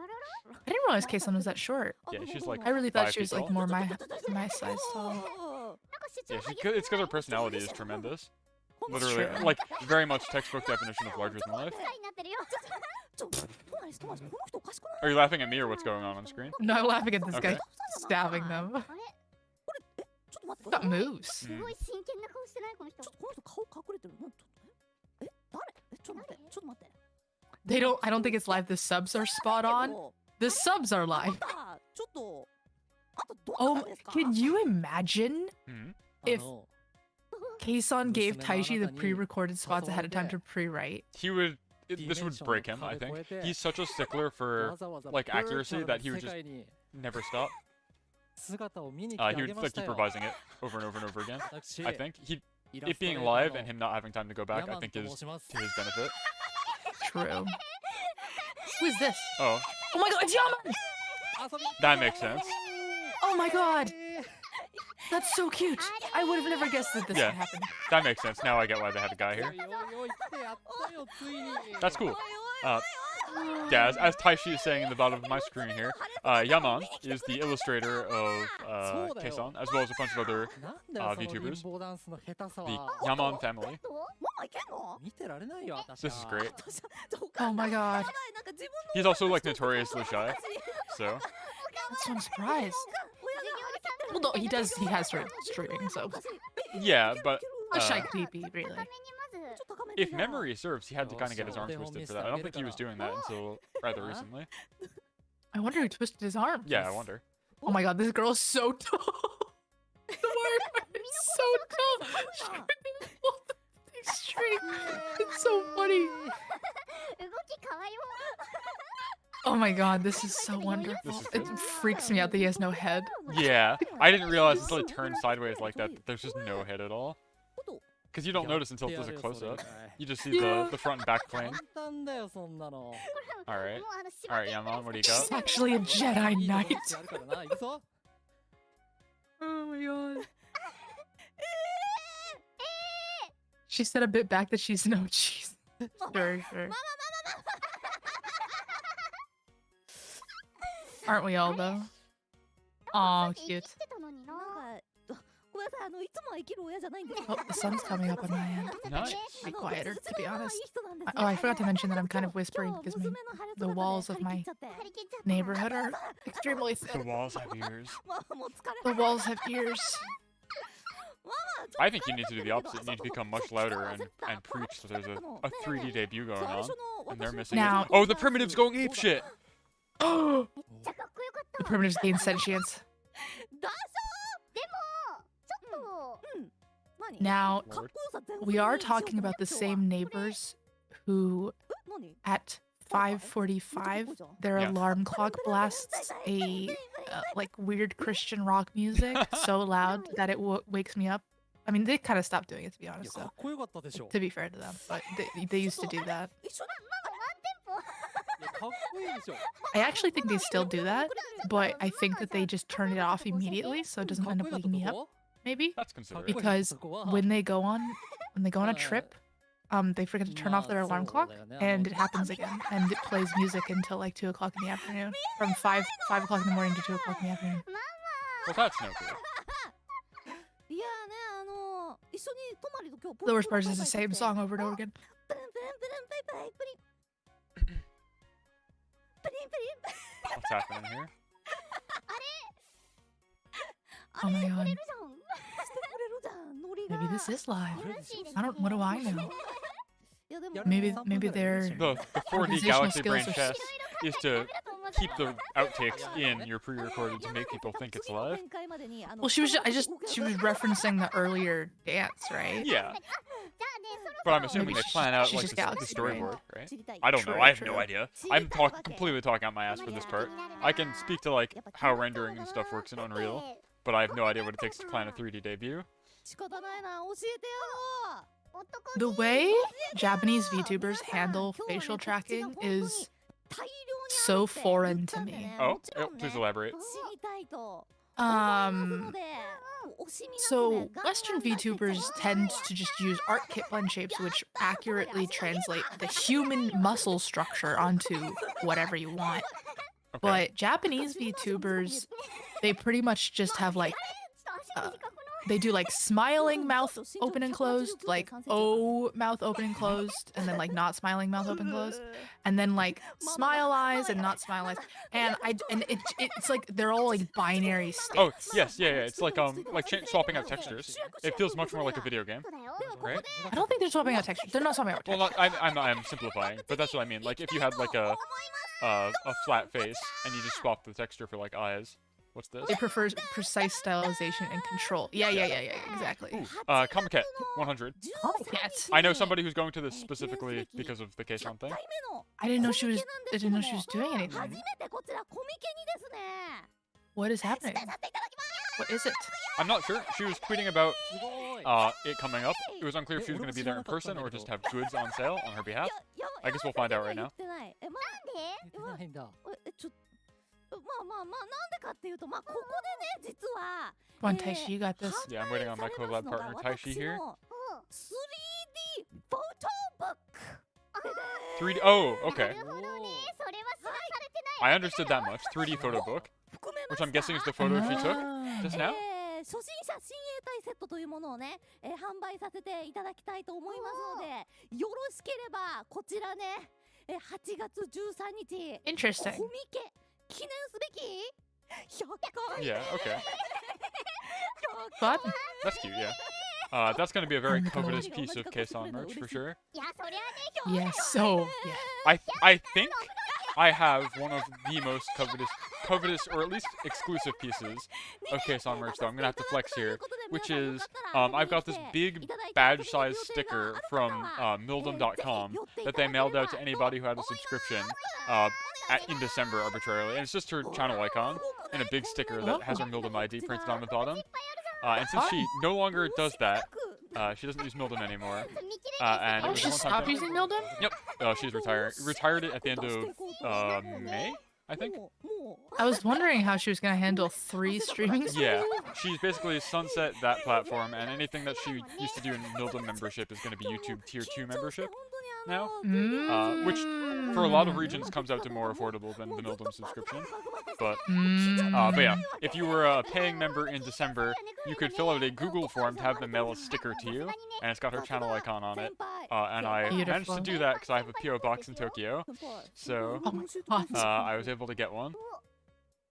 didn't realize Kson was that short. Yeah, she's like I really thought 5 she was feet like tall. more my size tall. Yeah, it's because her personality is tremendous. That's Literally, true. like very much textbook definition of larger than life. Are you laughing at me or what's going on screen? No, I'm laughing at this Okay. guy stabbing them. Got moves. Mm. I don't think it's live. The subs are spot on. The subs are live. Oh, can you imagine Hmm. if Kson gave Taishi the pre-recorded spots ahead of time to pre-write? He would. This would break him, I think. He's such a stickler for like accuracy that he would just never stop. He would like keep revising it over and over and over again. I think it being live and him not having time to go back, I think is to his benefit. True. Who is this? Oh, Oh my god, it's Yaman! that makes sense. Oh my god! That's so cute! I would have never guessed that this Yeah. would happen. That makes sense. Now I get why they had a guy here. That's cool. Yeah, as Taishi is saying in the bottom of my screen here, Yaman is the illustrator of Kson, as well as a bunch of other VTubers. The Yaman family. This is great. Oh my god. He's also like notoriously shy, so That's so I'm surprised. Well, no, he has started streaming, so. yeah. But A shy creepy, really. if memory serves, he had to kind of get his arms twisted for that. I don't think he was doing that until rather recently. I wonder who twisted his arm. Yeah, I wonder. Oh my god, this girl is so tall. The word is so tall. She couldn't even hold the thing straight. It's so funny. Oh my god, this is so wonderful. This is It good. freaks me out that he has no head. Yeah, I didn't realize until it turned sideways like that there's just no head at all. Because you don't notice until it does a close-up. You just see the front and back plane. Alright. Alright, Yaman, what do you got? She's actually a Jedi Knight. Oh my god. She said a bit back that she's no cheese. Sure, sure. Aren't we all though? Aw, cute. ごめんなさい、いつもは生きる親じゃないんです。 Oh, the sun's coming up on my end. Nice. Be quieter, to be honest. Oh, I forgot to mention that I'm kind of whispering because the walls of my neighborhood are extremely The thin. walls have ears. The walls have ears. I think you need to do the opposite. You need to become much louder and preach that there's a 3D debut going on. And they're missing Now- it. Oh, the primitive's going apeshit! Oh, the primitives gain sentience. Now, we are talking about the same neighbors who, at 5:45, their Yeah. alarm clock blasts a like weird Christian rock music so loud that it wakes me up. I mean, they kind of stopped doing it, to be honest. So, to be fair to them, but they used to do that. I actually think they still do that, but I think that they just turn it off immediately so it doesn't end up waking me up. Maybe That's considerate. because when they go on a trip, they forget to turn off their alarm clock, and it happens again, and it plays music until like 2 o'clock in the afternoon, from 5 o'clock in the morning to 2 o'clock in the afternoon. Well, that's no good. The worst part is it's the same song over and over again. What's happening here? Oh my god. Maybe this is live. What do I know? Maybe they're The 4D Organizational Galaxy skills Brain are chess is to keep the outtakes in your pre-recorded to make people think it's live. well, she was referencing the earlier dance, right? Yeah, but I'm assuming Maybe they plan out she's like just the Galaxy Brain. storyboard, right? I don't know. True, I have true. no idea. I'm completely talking out my ass for this part. I can speak to like how rendering and stuff works in Unreal, but I have no idea what it takes to plan a 3D debut. The way Japanese VTubers handle facial tracking is so foreign to me. Oh, please elaborate. So Western VTubers tend to just use art kit blend shapes, which accurately translate the human muscle structure onto whatever you want. Okay. But Japanese VTubers, they pretty much just have like, they do like smiling mouth open and closed, like O mouth open and closed, and then like not smiling mouth open and closed, and then like smile eyes and not smile eyes, and it's like they're all like binary states. Oh yes, yeah. It's like swapping out textures. It feels much more like a video game, right? I don't think they're swapping out textures. They're not swapping out Well, textures. I'm simplifying, but that's what I mean. Like if you had like a flat face and you just swap the texture for like eyes. What's this? It prefers precise stylization and control. Yeah, exactly. Comiket 100. Yes. I know somebody who's going to this specifically because of the kson thing. I didn't know she was doing anything. What is happening? What is it? I'm not sure. She was tweeting about it coming up. It was unclear if she was going to be there in person or just have goods on sale on her behalf. I guess we'll find out right now. Come on, Taishi, you got this. Yeah, I'm waiting on my collab partner Taishi here. 3D. Oh, okay. I understood that much. 3D photo book, which I'm guessing is the photo she took just now. 初心者親衛隊セットというものをね、販売させていただきたいと思いますので、よろしければこちらね、8月13日 Interesting. コミケ記念すべき100回 Yeah, okay. Fun. That's cute, yeah. That's going to be a very covetous piece of kson merch for sure. Yes. So yeah. I think I have one of the most covetous or at least exclusive pieces of kson merch, though, I'm gonna have to flex here, which is I've got this big badge-sized sticker from Mildom.com that they mailed out to anybody who had a subscription in December arbitrarily, and it's just her channel icon and a big sticker that has her Mildom ID printed on the bottom. And since she no longer does that, she doesn't use Mildom anymore. And it was She a one-time stopped thing. using Mildom? Yep. She's retired it at the end of May, I think. I was wondering how she was gonna handle 3 streaming Yeah, she's basically sunset that platform, and anything that she used to do in Mildom membership is going to be YouTube Tier 2 membership now, which for a lot of regions comes out to more affordable than the Mildom subscription. But yeah, if you were a paying member in December, you could fill out a Google form to have them mail a sticker to you, and it's got her channel icon on it. And I managed to do that because I have a PO box in Tokyo, so Oh my god. I was able to get one.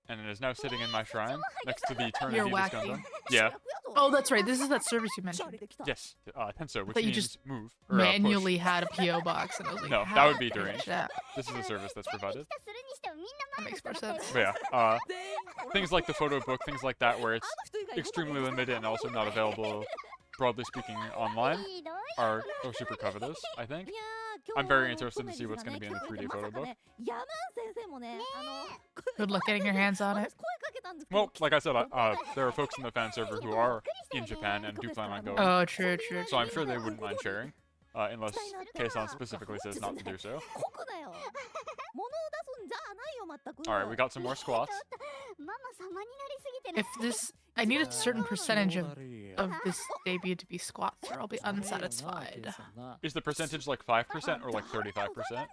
And it is now sitting in my shrine next to the Turn You're of wacky. Gundam. Yeah. Oh, that's right. This is that service you mentioned. Yes. Tenso, which thought you means just move. Or, Manually had a PO box, and I was like, No, that how would be did I deranged. do that? This is a service that's provided. That makes more sense. But yeah, things like the photo book, things like that, where it's extremely limited and also not available, broadly speaking, online, are super covetous, I think. I'm very interested to see what's going to be in the 3D photo book. Good luck getting your hands on it. Well, like I said, there are folks in the fan server who are in Japan and do plan on going. Oh, true. So I'm sure they wouldn't mind sharing, unless kson specifically says not to do so. Alright, we got some more squats. If this, I need a certain percentage of this debut to be squats, or I'll be unsatisfied. Is the percentage like 5% or like 35%?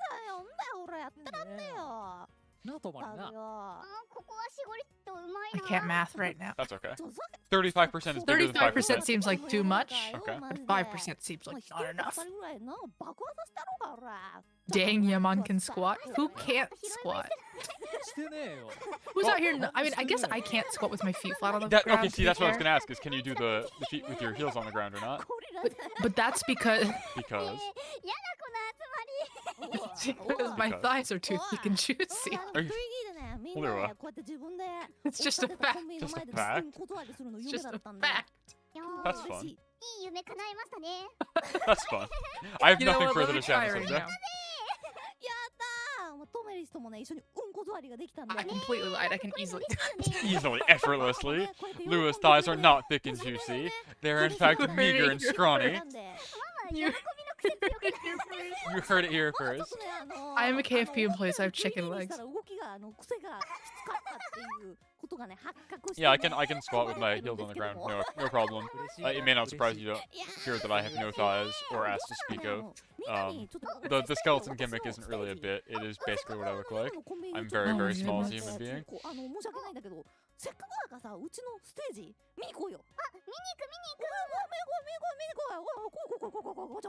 I can't math right now. That's okay. 35% is bigger than 5%. 35% seems like too much. Okay. But 5% seems like not enough. Dang, Yaman can squat. Who can't squat? Who's out here? I mean, I guess I can't squat with my feet flat on the ground. Okay, to see, be that's what I was fair. gonna ask, is can you do the feet with your heels on the ground or not? But that's because Because... my thighs are too thick and juicy. Are you... It's just a fact. Just a fact? It's just a fact. That's fun. That's fun. I have You know nothing what? Let further me to say on try the right subject. now. I completely lied. I can easily. Easily, effortlessly. Lua's thighs are not thick and juicy. They're in fact meager and scrawny. You You heard it here first. I am a KFP employee, so I have chicken legs. Yeah, I can squat with my heels on the ground. No problem. It may not surprise you to hear that I have no thighs or ass to speak of. The skeleton gimmick isn't really a bit. It is basically what I look like. I'm very, very small as a human being.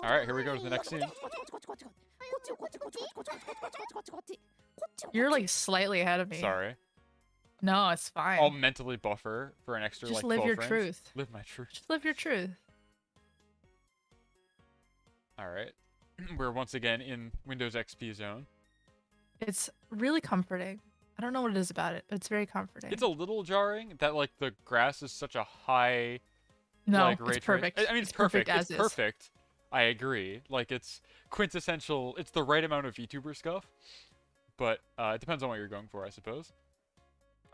Alright, here we go to the next scene. You're like slightly ahead of me. Sorry. No, it's fine. I'll mentally buffer for an extra Just like live 12 your frames. truth. Live my truth. Just live your truth. Alright. We're once again in Windows XP zone. It's really comforting. I don't know what it is about it, but it's very comforting. It's a little jarring that like the grass is such a high no, like ray it's perfect. trace. I mean it's perfect. as It's perfect. I agree. Like it's quintessential. It's the right amount of VTuber stuff. But it depends on what you're going for, I suppose.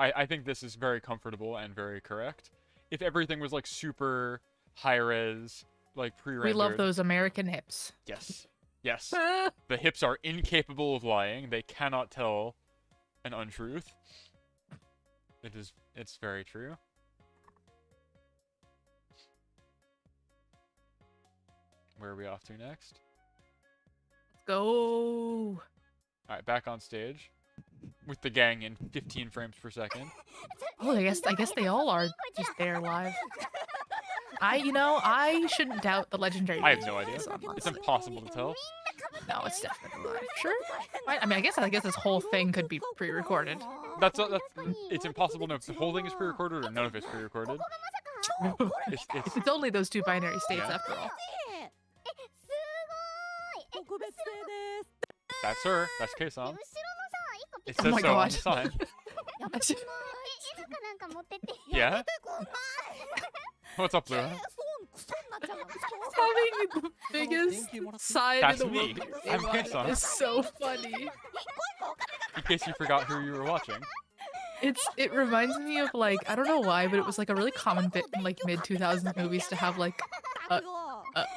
I think this is very comfortable and very correct. If everything was like super high res, like pre-rendered. We love those American hips. Yes. Yes. The hips are incapable of lying. They cannot tell an untruth. It's very true. Where are we off to next? Let's go. Alright, back on stage. With the gang in 15 frames per second. Oh, I guess they all are just there live. I shouldn't doubt the legendary. I have no idea. videos online. It's impossible to tell. No, it's definitely live. Sure. I mean, I guess this whole thing could be pre-recorded. It's impossible to know if the whole thing is pre-recorded or none of it's pre-recorded. It's only those two binary states Yeah. after all. That's her. That's kson. It Oh says my so on God. the sign. やめてくんない Yeah? What's up, Lua? クソになっちゃうのクソ Having the biggest sign That's in the me. world I'm kson. is so funny. In case you forgot who you were watching. It reminds me of like, I don't know why, but it was like a really common bit in like mid 2000s movies to have like a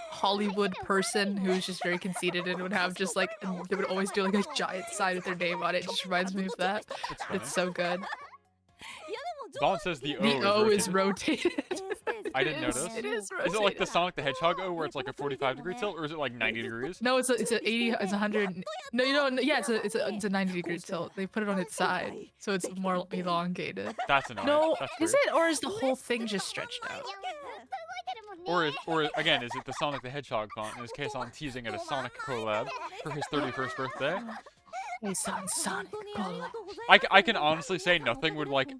Hollywood person who's just very conceited and would have just like, and they would always do like a giant sign with their name on it. It just reminds me of that. It's funny. It's so good. Vaughn says the The O is rotated. rotated. I didn't It is- notice. It is rotated. Is it like the Sonic the Hedgehog O where it's like a 45-degree tilt, or is it like 90 degrees? No, it's a 80, it's 100. No, you know, yeah, it's a 90-degree tilt. They put it on its side, so it's more elongated. That's annoying. No, That's is weird. it, or is the whole thing just stretched out? Or again, is it the Sonic the Hedgehog font? And is Kson teasing at a Sonic collab for his 31st birthday? It's on Sonic collab. I can honestly say nothing would like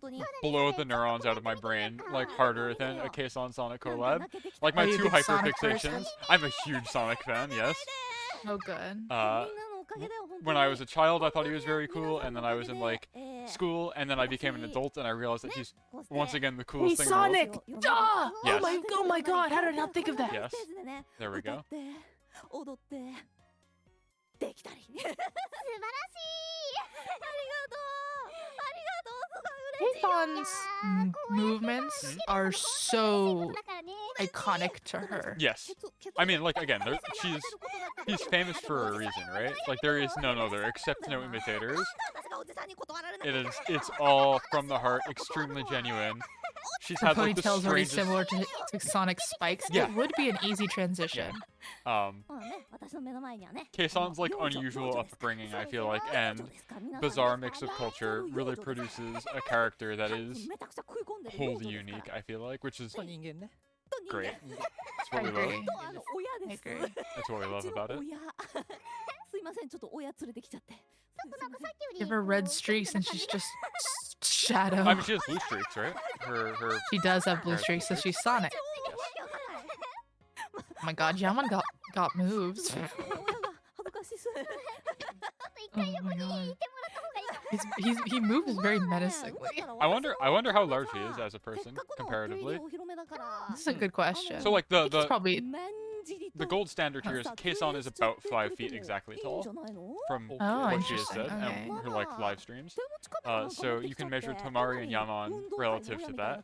blow the neurons out of my brain like harder than a Kson Sonic collab. Like my Are you a two big hyper Sonic fixations. person? I'm a huge Sonic fan. Yes. Oh, good. When I was a child, I thought he was very cool, and then I was in like school, and then I became an adult, and I realized that he's once again the Hey, coolest thing in the world. Sonic! Duh! Yes. Oh my god, how did I not think of that? Yes. There we go. 踊ってできたり素晴らしいありがとうすごい嬉しい Kayfon's movements are so iconic to her. Yes. I mean, like again, he's famous for a reason, right? Like there is none other except no imitators. It's all from the heart, extremely genuine. She's Her had like the ponytail's very strangest. similar to Sonic Spikes. Yeah. It would be an easy transition. Kayson's like unusual upbringing, I feel like, and bizarre mix of culture really produces a character that is wholly unique, I feel like, which is great. That's I what we love. agree. I agree. That's what we love about it. すいませんちょっと親連れてきちゃって Give her red streaks and she's just shadow. I mean, she has blue streaks, right? Her She does have blue streaks, so she's Sonic. Oh my god, Yaman got moves. Oh my god. He moves very menacingly. I wonder how large he is as a person comparatively. This is a good question. So like He's the probably gold standard here is Kson is about 5 feet exactly tall from Oh, what she has interesting. said Okay. and her like live streams. So you can measure Tamari and Yaman relative to that.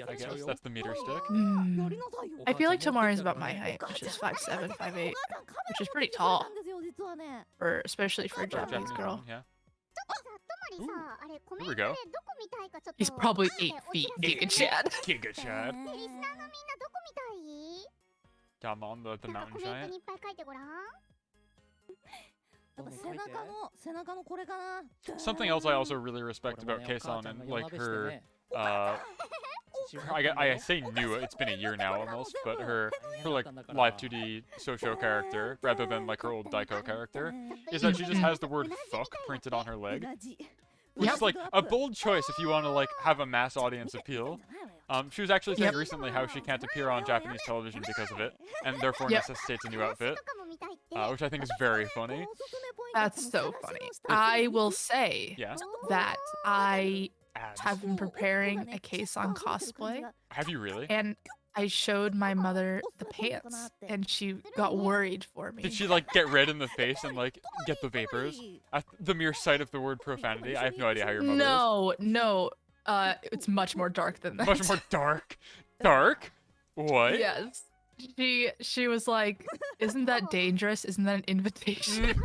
I guess that's the meter stick. Hmm. I feel like Tamari is about my height, which is 5'7", 5'8", which is pretty tall, especially for a Japanese girl. woman, yeah. Here we go. He's probably 8 feet, Giga Chad. Giga Chad. Yaman, the mountain giant. 背中のこれかな Something else I also really respect about Kson and like her I say new, it's been a year now almost, but her like live 2D Socho character, rather than like her old Daiko character, is that she just has the word fuck printed on her leg. Which is like a bold choice if you want to like have a mass audience appeal. She was actually saying recently how she can't appear on Japanese television because of it, and therefore necessitates a new outfit, which I think is very funny. That's so funny. I will say that I have been preparing a Kson cosplay, Have you really? and I showed my mother the pants, and she got worried for me. Did she like get red in the face and like get the vapors at the mere sight of the word profanity? I have no idea how your mother No, it's much more dark than that. is. Much more dark. Dark? What? Yes. She was like, "Isn't that dangerous? Isn't that an invitation?"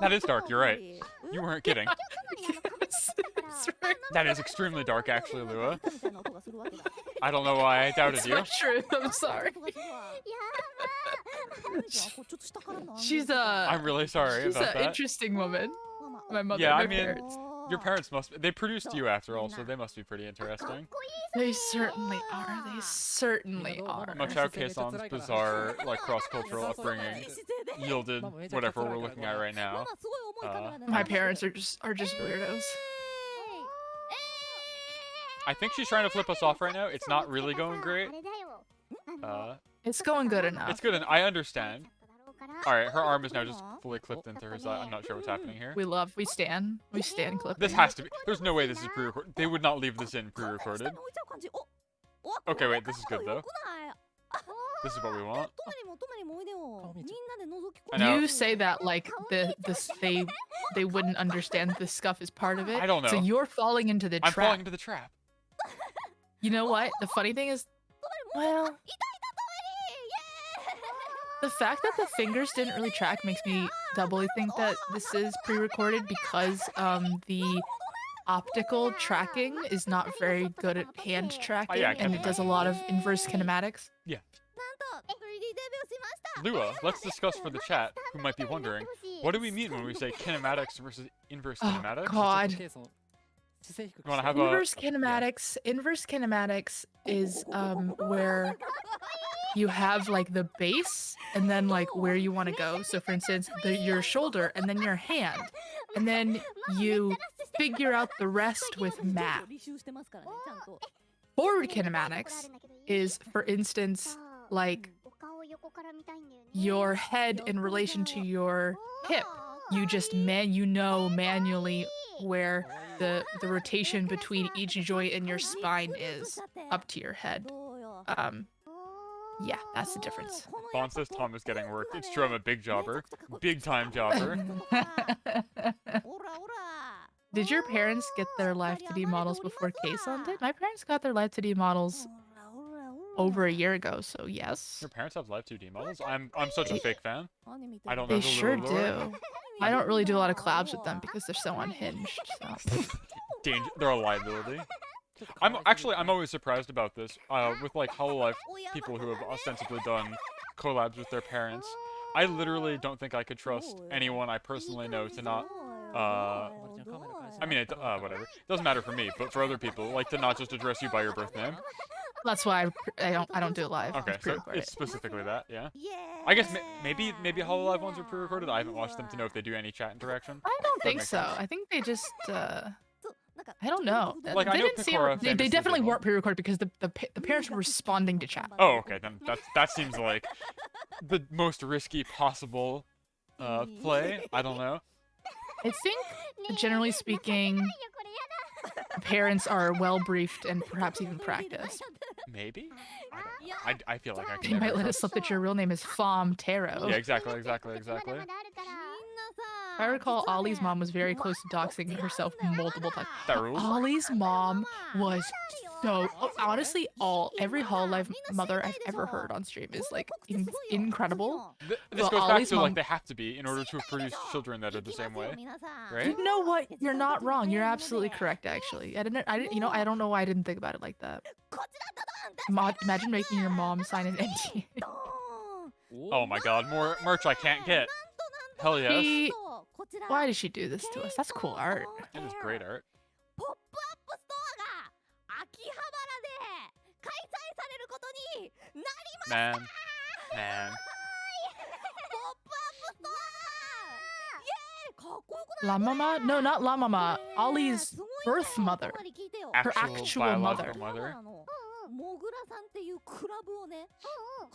That is dark, you're right. You weren't kidding. It's right. That is extremely dark, actually, Lua. I don't know why I doubted It's you. not true. I'm sorry. She's I'm really sorry she's about an that. interesting woman. My mother. Yeah, and I my mean, parents. your parents they produced you after all, so they must be pretty interesting. They certainly are. They certainly are. Much how Kayson's bizarre, like, cross-cultural upbringing yielded whatever we're looking at right now. My parents are just weirdos. I think she's trying to flip us off right now. It's not really going great. It's going good enough. It's good, and I understand. Alright, her arm is now just fully clipped into her side. I'm not sure what's happening here. We stand clipping. This has to be. There's no way this is pre-recorded. They would not leave this in pre-recorded. Okay, wait, this is good though. This is what we want. I know. You say that like they wouldn't understand the scuff is part of it. I don't know. So you're falling into the I'm trap. falling into the trap. You know what? The funny thing is, well, the fact that the fingers didn't really track makes me doubly think that this is pre-recorded because the optical tracking is not very good at hand tracking, yeah, and it does a lot of inverse kinematics. Yeah. Lua, let's discuss for the chat, who might be wondering, what do we mean when we say kinematics versus inverse kinematics? Oh God. You wanna have Inverse kinematics is where you have like the base and then like where you want to go. So for instance, your shoulder and then your hand, and then you figure out the rest with math. Forward kinematics is, for instance, like your head in relation to your hip. You just manually where the rotation between each joint in your spine is up to your head. Yeah, that's the difference. Bond says Tom is getting work. It's true, I'm a big jobber. Big time jobber. Did your parents get their Live 2D models before kson did? My parents got their Live 2D models over a year ago, so yes. Your parents have live 2D models? I'm such a fake fan. I don't know They the sure lore. do. I don't really do a lot of collabs with them because they're so unhinged. So. They're a liability. I'm always surprised about this. With like Hololive people who have ostensibly done collabs with their parents. I literally don't think I could trust anyone I personally know to not I mean, whatever. It doesn't matter for me, but for other people, like to not just address you by your birth name. That's why I don't do it live. Okay, so it's specifically that, yeah. I guess maybe Hololive ones are pre-recorded. I haven't watched them to know if they do any chat interaction. I don't think so. Sense. I think they just I don't know. Like, I know Picora they famously definitely did weren't pre-recorded because the parents were responding to chat. Oh, okay, then that seems like the most risky possible play. I don't know. I think, generally speaking, parents are well briefed and perhaps even practiced. Maybe? I feel like I can They might never let us slip that your real name is Fom Taro. Yeah, exactly. If I recall, Ollie's mom was very close to doxing herself multiple times. That rules. Ollie's mom was so honestly, every Hololive mother I've ever heard on stream is like incredible. This goes back to like they have to be in order to produce children that are the same way, right? You know what? You're not wrong. You're absolutely correct. Actually, I didn't. You know, I don't know why I didn't think about it like that. Imagine making your mom sign an NDA. Oh my God, more merch I can't get. Hell yes. Why did she do this to us? That's cool art. It is great art. Man. La Mama? No, not La Mama. Ollie's birth mother. Her actual mother.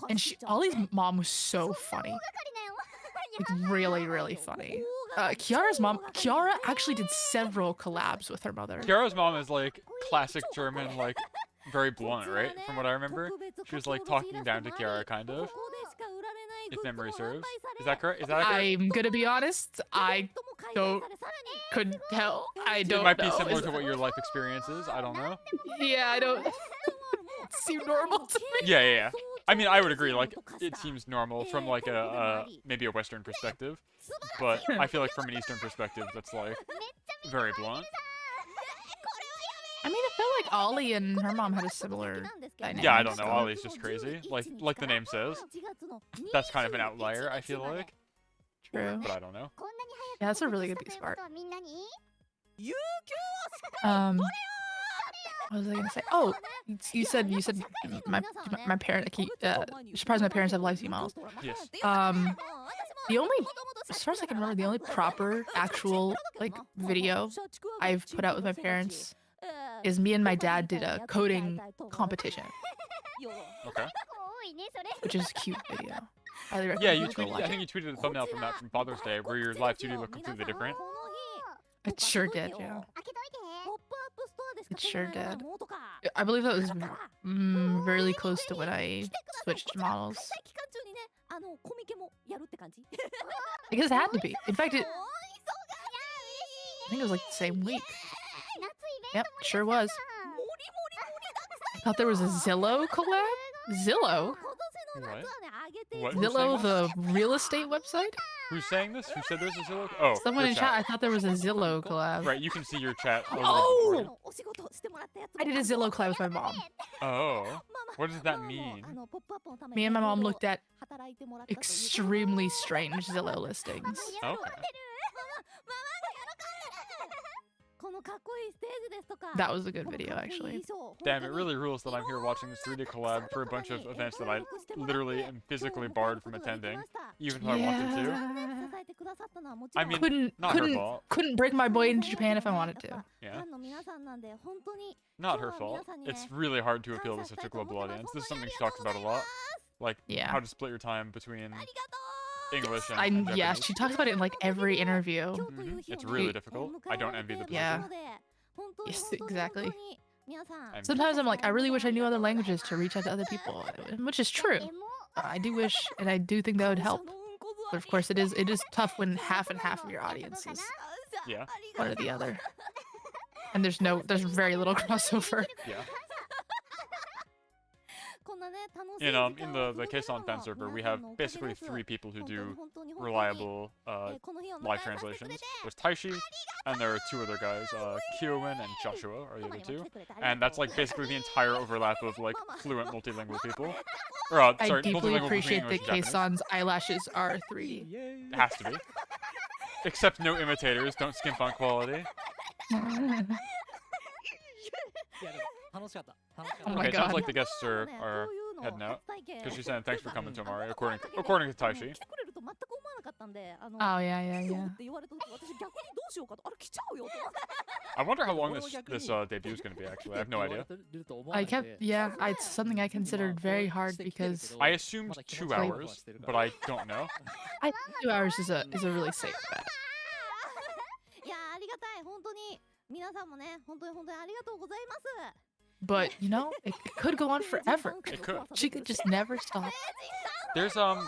And Ollie's mom was so funny. Like, really, really funny. Kiara actually did several collabs with her mother. Kiara's mom is like classic German, like very blunt, right? From what I remember, she was like talking down to Kiara, kind of. If memory serves, is that correct? Is that correct? I'm gonna be honest. Couldn't tell. I don't know. It might be similar to what your life experience is. I don't know. Yeah, I don't. It seemed normal to me. Yeah. I mean, I would agree. Like, it seems normal from like maybe a Western perspective, but I feel like from an Eastern perspective, that's like very blunt. I mean, I feel like Ollie and her mom had a similar dynamic. Yeah, I don't know. Ollie's just crazy. Like the name says. That's kind of an outlier, I feel like. True. But I don't know. Yeah, that's a really good piece of art. What was I gonna say? Oh, you said my parent. Surprised my parents have live stream models. Yes. The only, as far as I can remember, the only proper actual like video I've put out with my parents is me and my dad did a coding competition. Okay. Which is a cute video. Highly recommend Yeah, you people go tweeted. watch I think you tweeted the thumbnail from that from Father's Day, where your live 2D looked completely different. It sure did, yeah. It sure did. I believe that was really close to when I switched models. I guess it had to be. In fact, I think it was like the same week. Yep, sure was. I thought there was a Zillow collab? Zillow? What? Zillow, the real estate website? Who's saying this? Who said there's a Zillow? Oh, Someone your in chat. I thought there was a Zillow collab. Right, you can see your chat. Oh! I did a Zillow collab with my mom. Oh, what does that mean? Me and my mom looked at extremely strange Zillow listings. Okay. That was a good video, actually. Damn, it really rules that I'm here watching this 3D collab for a bunch of events that I literally am physically barred from attending, even if I wanted to. I mean, not her fault. Couldn't bring my boy into Japan if I wanted to. Yeah. Not her fault. It's really hard to appeal to such a global audience. This is something she talks about a lot. Like, how to split your time between English and Japanese. Yeah, she talks about it in like every interview. It's really difficult. I don't envy the position. Yeah. Yes, exactly. Sometimes I'm like, I really wish I knew other languages to reach out to other people, which is true. I do wish, and I do think that would help. But of course, it is tough when half and half of your audience is one or the other, and there's very little crossover. Yeah. In the kson fan server, we have basically 3 people who do reliable live translations. There's Taishi, and there are 2 other guys, Kyowen and Joshua are the other 2, and that's like basically the entire overlap of like fluent multilingual people. Or I deeply appreciate that Kson's eyelashes are 3D. It has to be. Except no imitators, don't skimp on quality. Oh my okay, god. sounds like the guests are heading out. Because she's saying thanks for coming to Amari, according to Taishi. Oh yeah. I wonder how long this debut is going to be, actually. I have no idea. It's something I considered very hard because I assumed 2 hours, but I don't know. I think 2 hours is a really safe bet. But, you know, it could go on forever. It could. She could just never stop. There's, a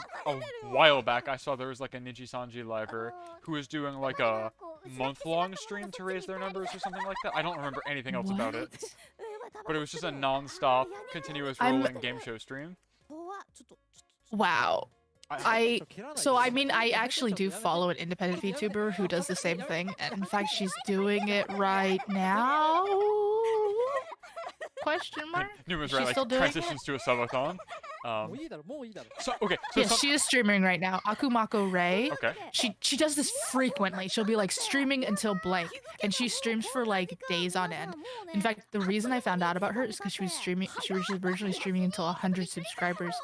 while back, I saw there was, like, a Niji-sanji liver who was doing, like, a month-long stream to raise their numbers or something like that. I don't remember anything else about it. But it was just a non-stop, continuous rolling game show stream. Wow. I actually do follow an independent VTuber who does the same thing. And in fact, she's doing it right now. Question mark? Numa's right, like, transitions to a subathon. She is streaming right now. Akumako Ray. Okay. She does this frequently. She'll be like streaming until blank, and she streams for like days on end. In fact, the reason I found out about her is because she was originally streaming until 100 subscribers,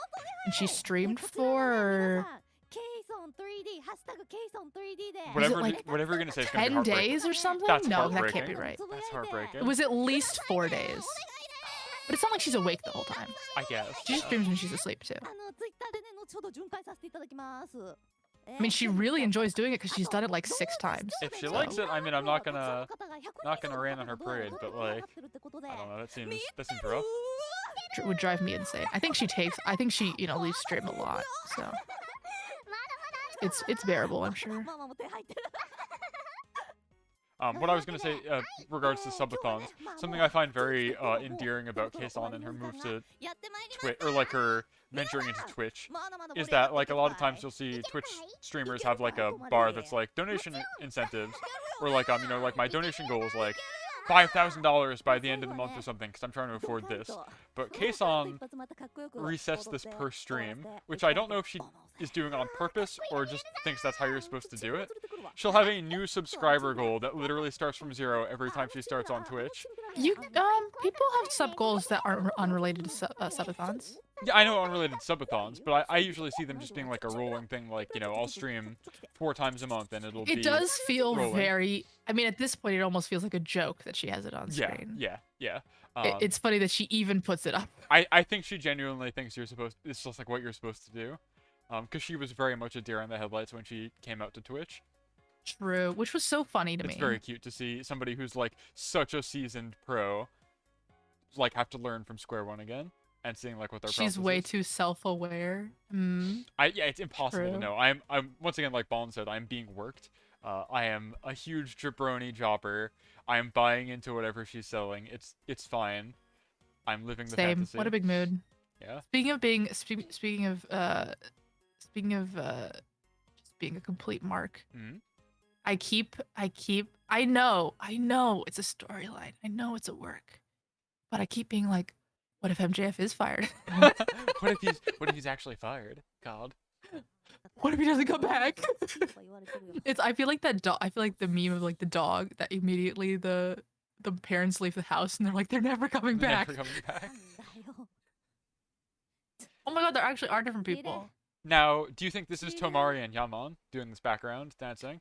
and she streamed for whatever you're gonna say is gonna be 10 days or something. No, that can't be right. That's heartbreaking. It was at least 4 days. But it's not like she's awake the whole time. I guess. She just streams when she's asleep too. I mean, she really enjoys doing it because she's done it like 6 times. If she likes it, I mean, I'm not gonna rain on her parade, but like, I don't know. That seems rough. It would drive me insane. I think she leaves stream a lot, so it's bearable, I'm sure. What I was gonna say, regards to subathons, something I find very endearing about Kson and her move to Twitch, or like her venturing into Twitch, is that like a lot of times you'll see Twitch streamers have like a bar that's like donation incentives, or like like my donation goal is like $5,000 by the end of the month or something, because I'm trying to afford this. But Kson resets this per stream, which I don't know if she is doing on purpose or just thinks that's how you're supposed to do it. She'll have a new subscriber goal that literally starts from 0 every time she starts on Twitch. People have sub goals that aren't unrelated to subathons. Yeah, I know unrelated subathons, but I usually see them just being like a rolling thing, like, you know, I'll stream 4 times a month and it'll be It does feel rolling. very... I mean, at this point, it almost feels like a joke that she has it on screen. Yeah. It's funny that she even puts it up. I think she genuinely thinks it's just like what you're supposed to do. because she was very much a deer in the headlights when she came out to Twitch. True, which was so funny to me. It's very cute to see somebody who's like such a seasoned pro, like have to learn from square one again, and seeing like what their process She's way is. too self-aware. Mm. Yeah, it's impossible to True. know. I'm once again, like Bond said, I'm being worked. I am a huge jabroni jobber. I am buying into whatever she's selling. It's fine. I'm living the Same. fantasy. What a big mood. Yeah. Speaking of just being a complete mark. Mhm. I know it's a storyline. I know it's a work. But I keep being like, what if MJF is fired? What if he's actually fired? God. What if he doesn't come back? I feel like I feel like the meme of like the dog that immediately the parents leave the house and they're like, they're never coming back. Never coming back. Oh my god, there actually are different people. Now, do you think this is Tomari and Yaman doing this background dancing?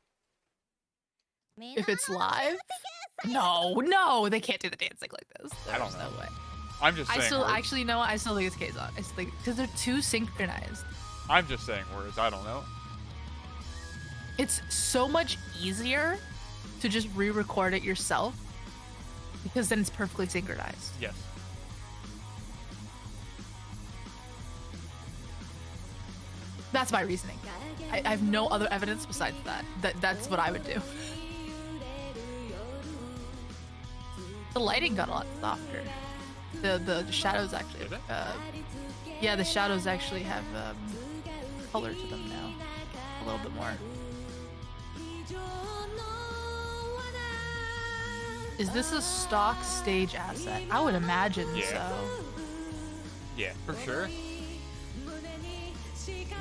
If it's live? No, they can't do the dancing like this. I don't There's know. no way. I'm just saying words. Actually, you know what? I still think it's kson. I still think because they're too synchronized. I'm just saying words. I don't know. It's so much easier to just re-record it yourself because then it's perfectly synchronized. Yes. That's my reasoning. I have no other evidence besides that. That's what I would do. The lighting got a lot softer. The shadows actually. Did it? Yeah, the shadows actually have color to them now, a little bit more. Is this a stock stage asset? I would imagine Yeah. so. Yeah, for sure.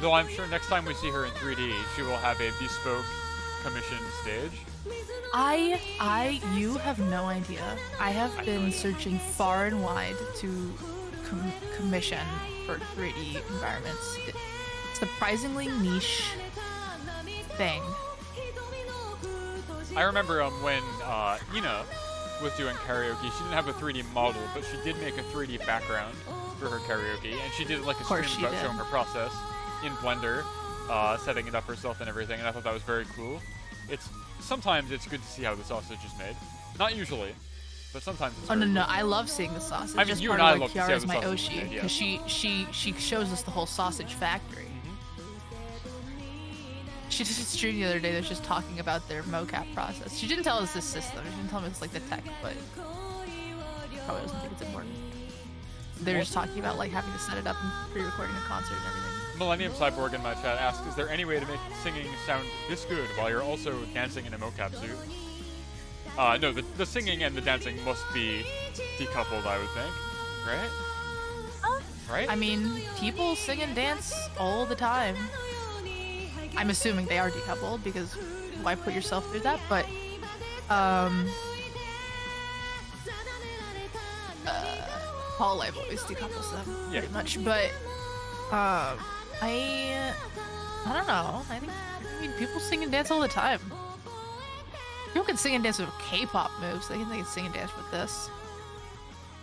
Though I'm sure next time we see her in 3D, she will have a bespoke commissioned stage. You have no idea. I have been searching far and wide to commission for 3D environments. It's a surprisingly niche thing. I remember when Ina was doing karaoke, she didn't have a 3D model, but she did make a 3D background for her karaoke, and she did like a stream she about did. showing her process in Blender, setting it up herself and everything, and I thought that was very cool. Sometimes it's good to see how the sausage is made. Not usually, but sometimes it's Oh very no, cool. I love seeing the sausage. I mean, Just you part and I of, love like, to see how Kiara's the my sausage is Oshi made, yeah. because she shows us the whole sausage factory. She did a stream the other day that was just talking about their mocap process. She didn't tell us the system. She didn't tell me it's like the tech, but probably doesn't think it's important. They're just talking about like having to set it up and pre-recording a concert and everything. Millennium Cyborg in my chat asks, is there any way to make singing sound this good while you're also dancing in a mocap suit? No, the singing and the dancing must be decoupled, I would think. Right? Right? I mean, people sing and dance all the time. I'm assuming they are decoupled because why put yourself through that? But Paul Live always decouples them pretty much. But I don't know. I mean, people sing and dance all the time. People can sing and dance with K-pop moves. They can sing and dance with this.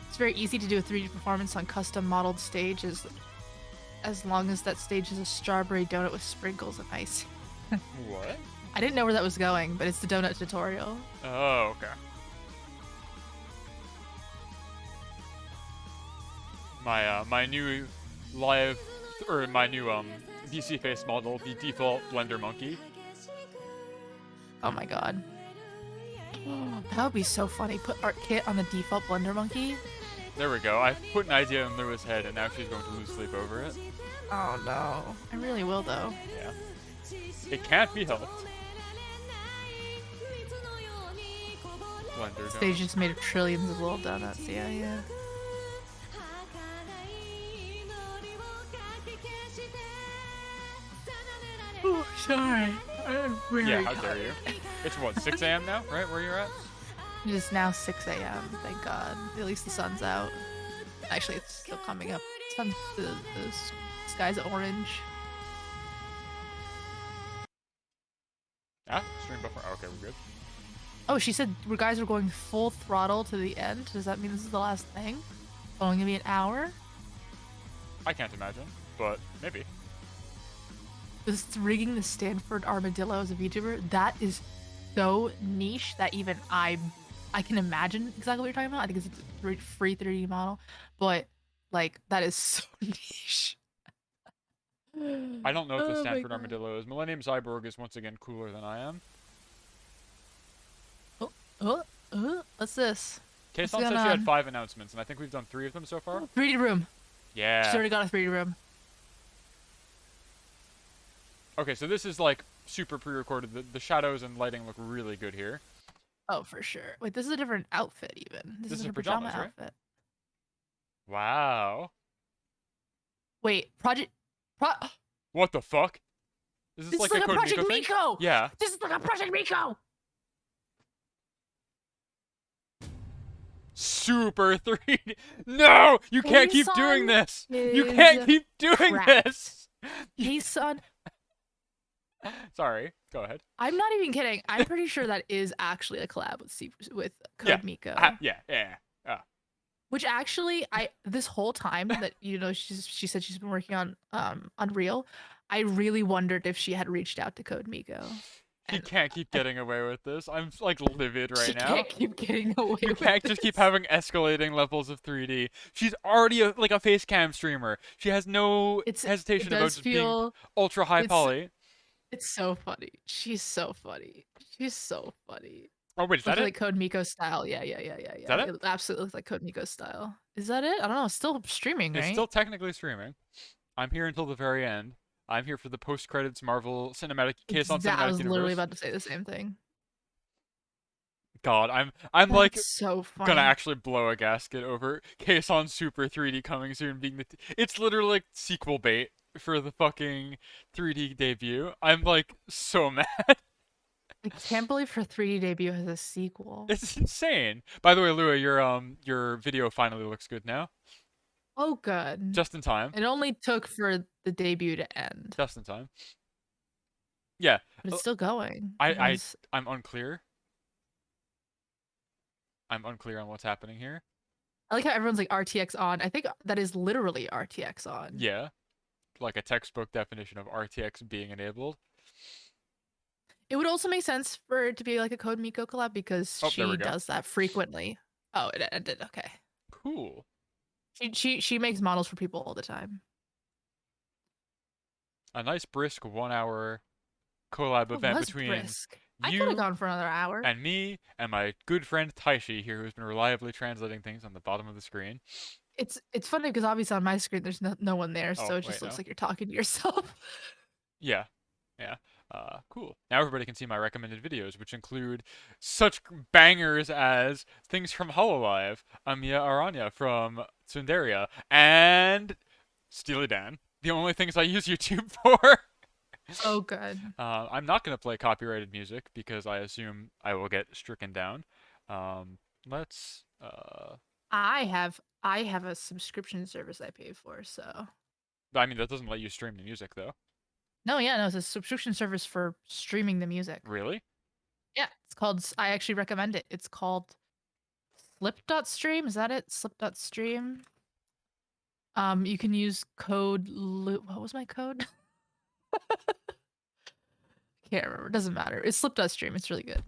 It's very easy to do a 3D performance on custom modeled stages, as long as that stage is a strawberry donut with sprinkles and ice. What? I didn't know where that was going, but it's the donut tutorial. Oh, okay. My new live, or my new DC face model, the default Blender monkey. Oh my god. That would be so funny. Put Art Kit on the default Blender monkey. There we go. I put an idea in Lua's head, and now she's going to lose sleep over it. Oh no. I really will though. Yeah. It can't be helped. Blender Stage donut. just made of trillions of little donuts. Yeah. Oh, sorry. I'm very Yeah, how dare you? It's what, 6 a.m. now, right? Where you're at? It is now 6 a.m. Thank God. At least the sun's out. Actually, it's still coming up. The sky's orange. Ah, stream buffer. Okay, we're good. Oh, she said we guys are going full throttle to the end. Does that mean this is the last thing? Only gonna be an hour? I can't imagine, but maybe. this rigging the Stanford armadillo as a VTuber, that is so niche that even I can imagine exactly what you're talking about. I think it's a free 3D model, but like that is so niche. I don't know if the Oh my Stanford God. Armadillo is. Millennium Cyborg is once again cooler than I am. What's this? Kson What's said going she had on? 5 announcements, and I think we've done 3 of them so far. 3D room. She's Yeah. already got a 3D room. Okay, so this is like super pre-recorded. The shadows and lighting look really good here. Oh, for sure. Wait, this is a different outfit even. This is are her pajama pajamas, right? outfit. Wow. Wait, What the fuck? Is This like is like a Code Project Miko thing? Miko! Yeah. This is like a Project Miko! Super 3D. No! You can't keep doing this! You can't keep doing this! Kson, Sorry. Go ahead. I'm not even kidding. I'm pretty sure that is actually a collab with Code Miko. Yeah. Which actually, this whole time that she said she's been working on Unreal, I really wondered if she had reached out to Code Miko. She can't keep getting away with this. I'm like livid right now. She can't keep getting away You with can't just keep having escalating levels of 3D. She's already like a face cam streamer. She has no hesitation about just being ultra high poly. It's so funny. She's so funny. She's so funny. Oh wait, is that it? Like Code Miko style. Yeah. Is that it? It absolutely looks like Code Miko style. Is that it? I don't know. It's still streaming, right? It's still technically streaming. I'm here until the very end. I'm here for the post-credits Marvel Cinematic Kson Cinematic I was Universe. literally about to say the same thing. God, I'm like so funny. Gonna actually blow a gasket over Kson Super 3D coming soon being it's literally like sequel bait for the fucking 3D debut. I'm like so mad. I can't believe her 3D debut has a sequel. It's insane. By the way, Lua, your video finally looks good now. Oh, good. Just in time. It only took for the debut to end. Just in time. Yeah. But it's still going. I'm unclear. I'm unclear on what's happening here. I like how everyone's like RTX on. I think that is literally RTX on. Yeah. Like a textbook definition of RTX being enabled. It would also make sense for it to be like a Code Miko collab because she does that frequently. Oh, it ended. Okay. Cool. She makes models for people all the time. A nice brisk 1 hour collab event between I could have gone for another hour. And me and my good friend Taishi here, who's been reliably translating things on the bottom of the screen. It's funny because obviously on my screen there's no one there, so it just looks like you're talking to yourself. Yeah. Cool. Now everybody can see my recommended videos, which include such bangers as things from Hololive, Amiya Aranya from Tsunderia, and Steely Dan. The only things I use YouTube for. Oh, good. I'm not going to play copyrighted music because I assume I will get stricken down. Let's. I have a subscription service I pay for, so. I mean, that doesn't let you stream the music, though. No, it's a subscription service for streaming the music. Really? Yeah, it's called. I actually recommend it. It's called Slip.stream. Is that it? Slip.stream. You can use code. What was my code? Can't remember. It doesn't matter. It's Slip.stream. It's really good.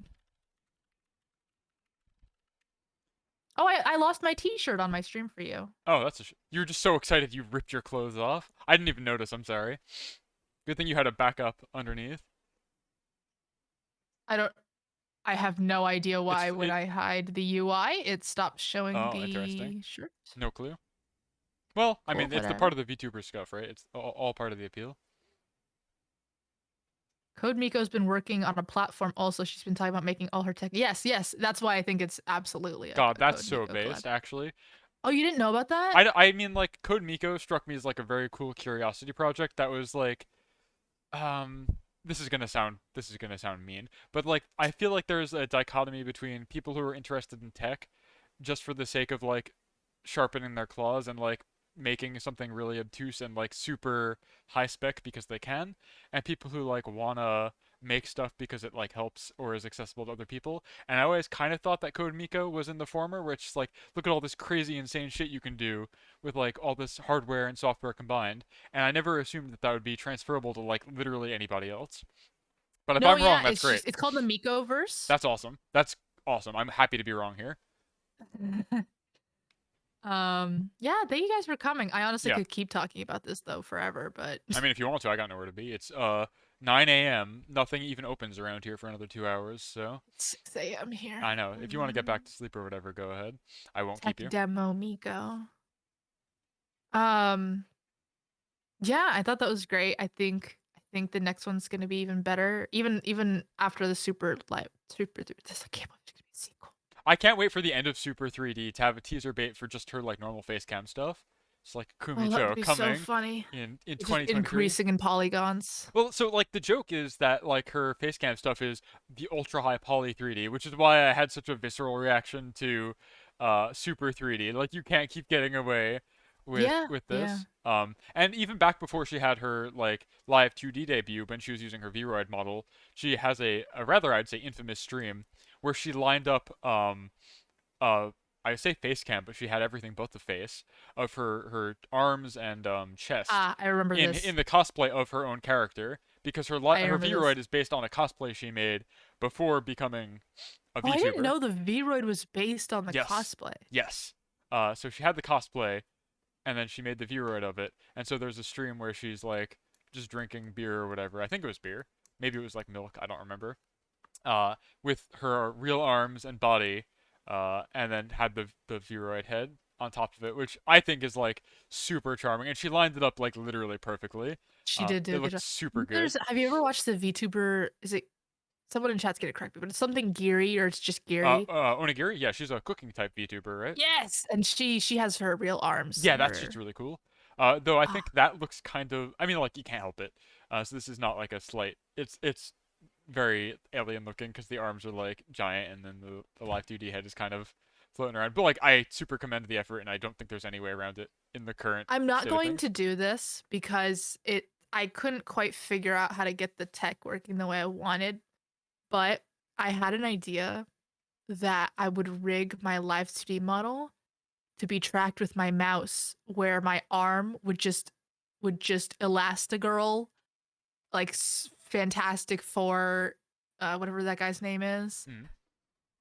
Oh, I lost my T-shirt on my stream for you. Oh, that's you were just so excited you ripped your clothes off. I didn't even notice. I'm sorry. Good thing you had a backup underneath. I have no idea why when I hide the UI, it stops showing the shirt. No clue. Well, I mean, whatever. It's the part of the VTuber stuff, right? It's all part of the appeal. Code Miko's been working on a platform also. She's been talking about making all her tech. Yes. That's why I think it's absolutely God, that's so based, actually. Oh, you didn't know about that? I mean, like, Code Miko struck me as, like, a very cool curiosity project that was, like, this is gonna sound mean, but, like, I feel like there's a dichotomy between people who are interested in tech just for the sake of, like, sharpening their claws and, like, making something really obtuse and, like, super high spec because they can, and people who, like, wanna make stuff because it like helps or is accessible to other people. And I always kind of thought that Code Miko was in the former, where it's like, look at all this crazy, insane shit you can do with like all this hardware and software combined. And I never assumed that that would be transferable to like literally anybody else. But if No, I'm wrong, yeah, that's it's great. just it's called the Miko verse. That's awesome. That's awesome. I'm happy to be wrong here. Yeah, thank you guys for coming. I honestly Yeah. could keep talking about this though forever, but I mean, if you want to, I got nowhere to be. It's 9 a.m. Nothing even opens around here for another 2 hours, so 6 a.m. here. I know. If you want to get back to sleep or whatever, go ahead. I won't keep you. Demo Miko. Um, yeah, I thought that was great. I think the next one's gonna be even better. Even after the super this I can't believe it's gonna be a sequel. I can't wait for the end of Super 3D to have a teaser bait for just her like normal face cam stuff. It's like Oh, that would Kumicho be so coming funny. in It's just 2023. increasing in polygons. Well, so like the joke is that like her face cam stuff is the ultra high poly 3D, which is why I had such a visceral reaction to Super 3D. Like you can't keep getting away Yeah, with yeah. this. And even back before she had her like live 2D debut when she was using her Vroid model, she has a rather I'd say infamous stream where she lined up uh I say face cam, but she had everything but the face of her arms and chest Ah, I remember this. in the cosplay of her own character because her I her remember Vroid this. is based on a cosplay she made before becoming a Oh, I didn't VTuber. know the Vroid was based on the Yes. cosplay. Yes. So she had the cosplay, and then she made the Vroid of it, and so there's a stream where she's like just drinking beer or whatever. I think it was beer. Maybe it was like milk. I don't remember. With her real arms and body, and then had the Vroid head on top of it, which I think is like super charming, and she lined it up like literally perfectly. She did do It a good looked job. super good. Have you ever watched the VTuber? Is it someone in chat's gonna correct me, but it's something Geary or it's just Geary? Onigiri, yeah, she's a cooking type VTuber, right? Yes, and she has her real arms. Yeah, And that's her... just really cool. Though I Ah, think that looks kind of, I mean, like you can't help it. So this is not like a slight. It's very alien looking because the arms are like giant, and then the live 2D head is kind of floating around. But like, I super commend the effort, and I don't think there's any way around it in the current. I'm not state of going things. to do this because I couldn't quite figure out how to get the tech working the way I wanted, but I had an idea that I would rig my live 2D model to be tracked with my mouse, where my arm would just Elastigirl, like Fantastic Four, whatever that guy's name is, Mm.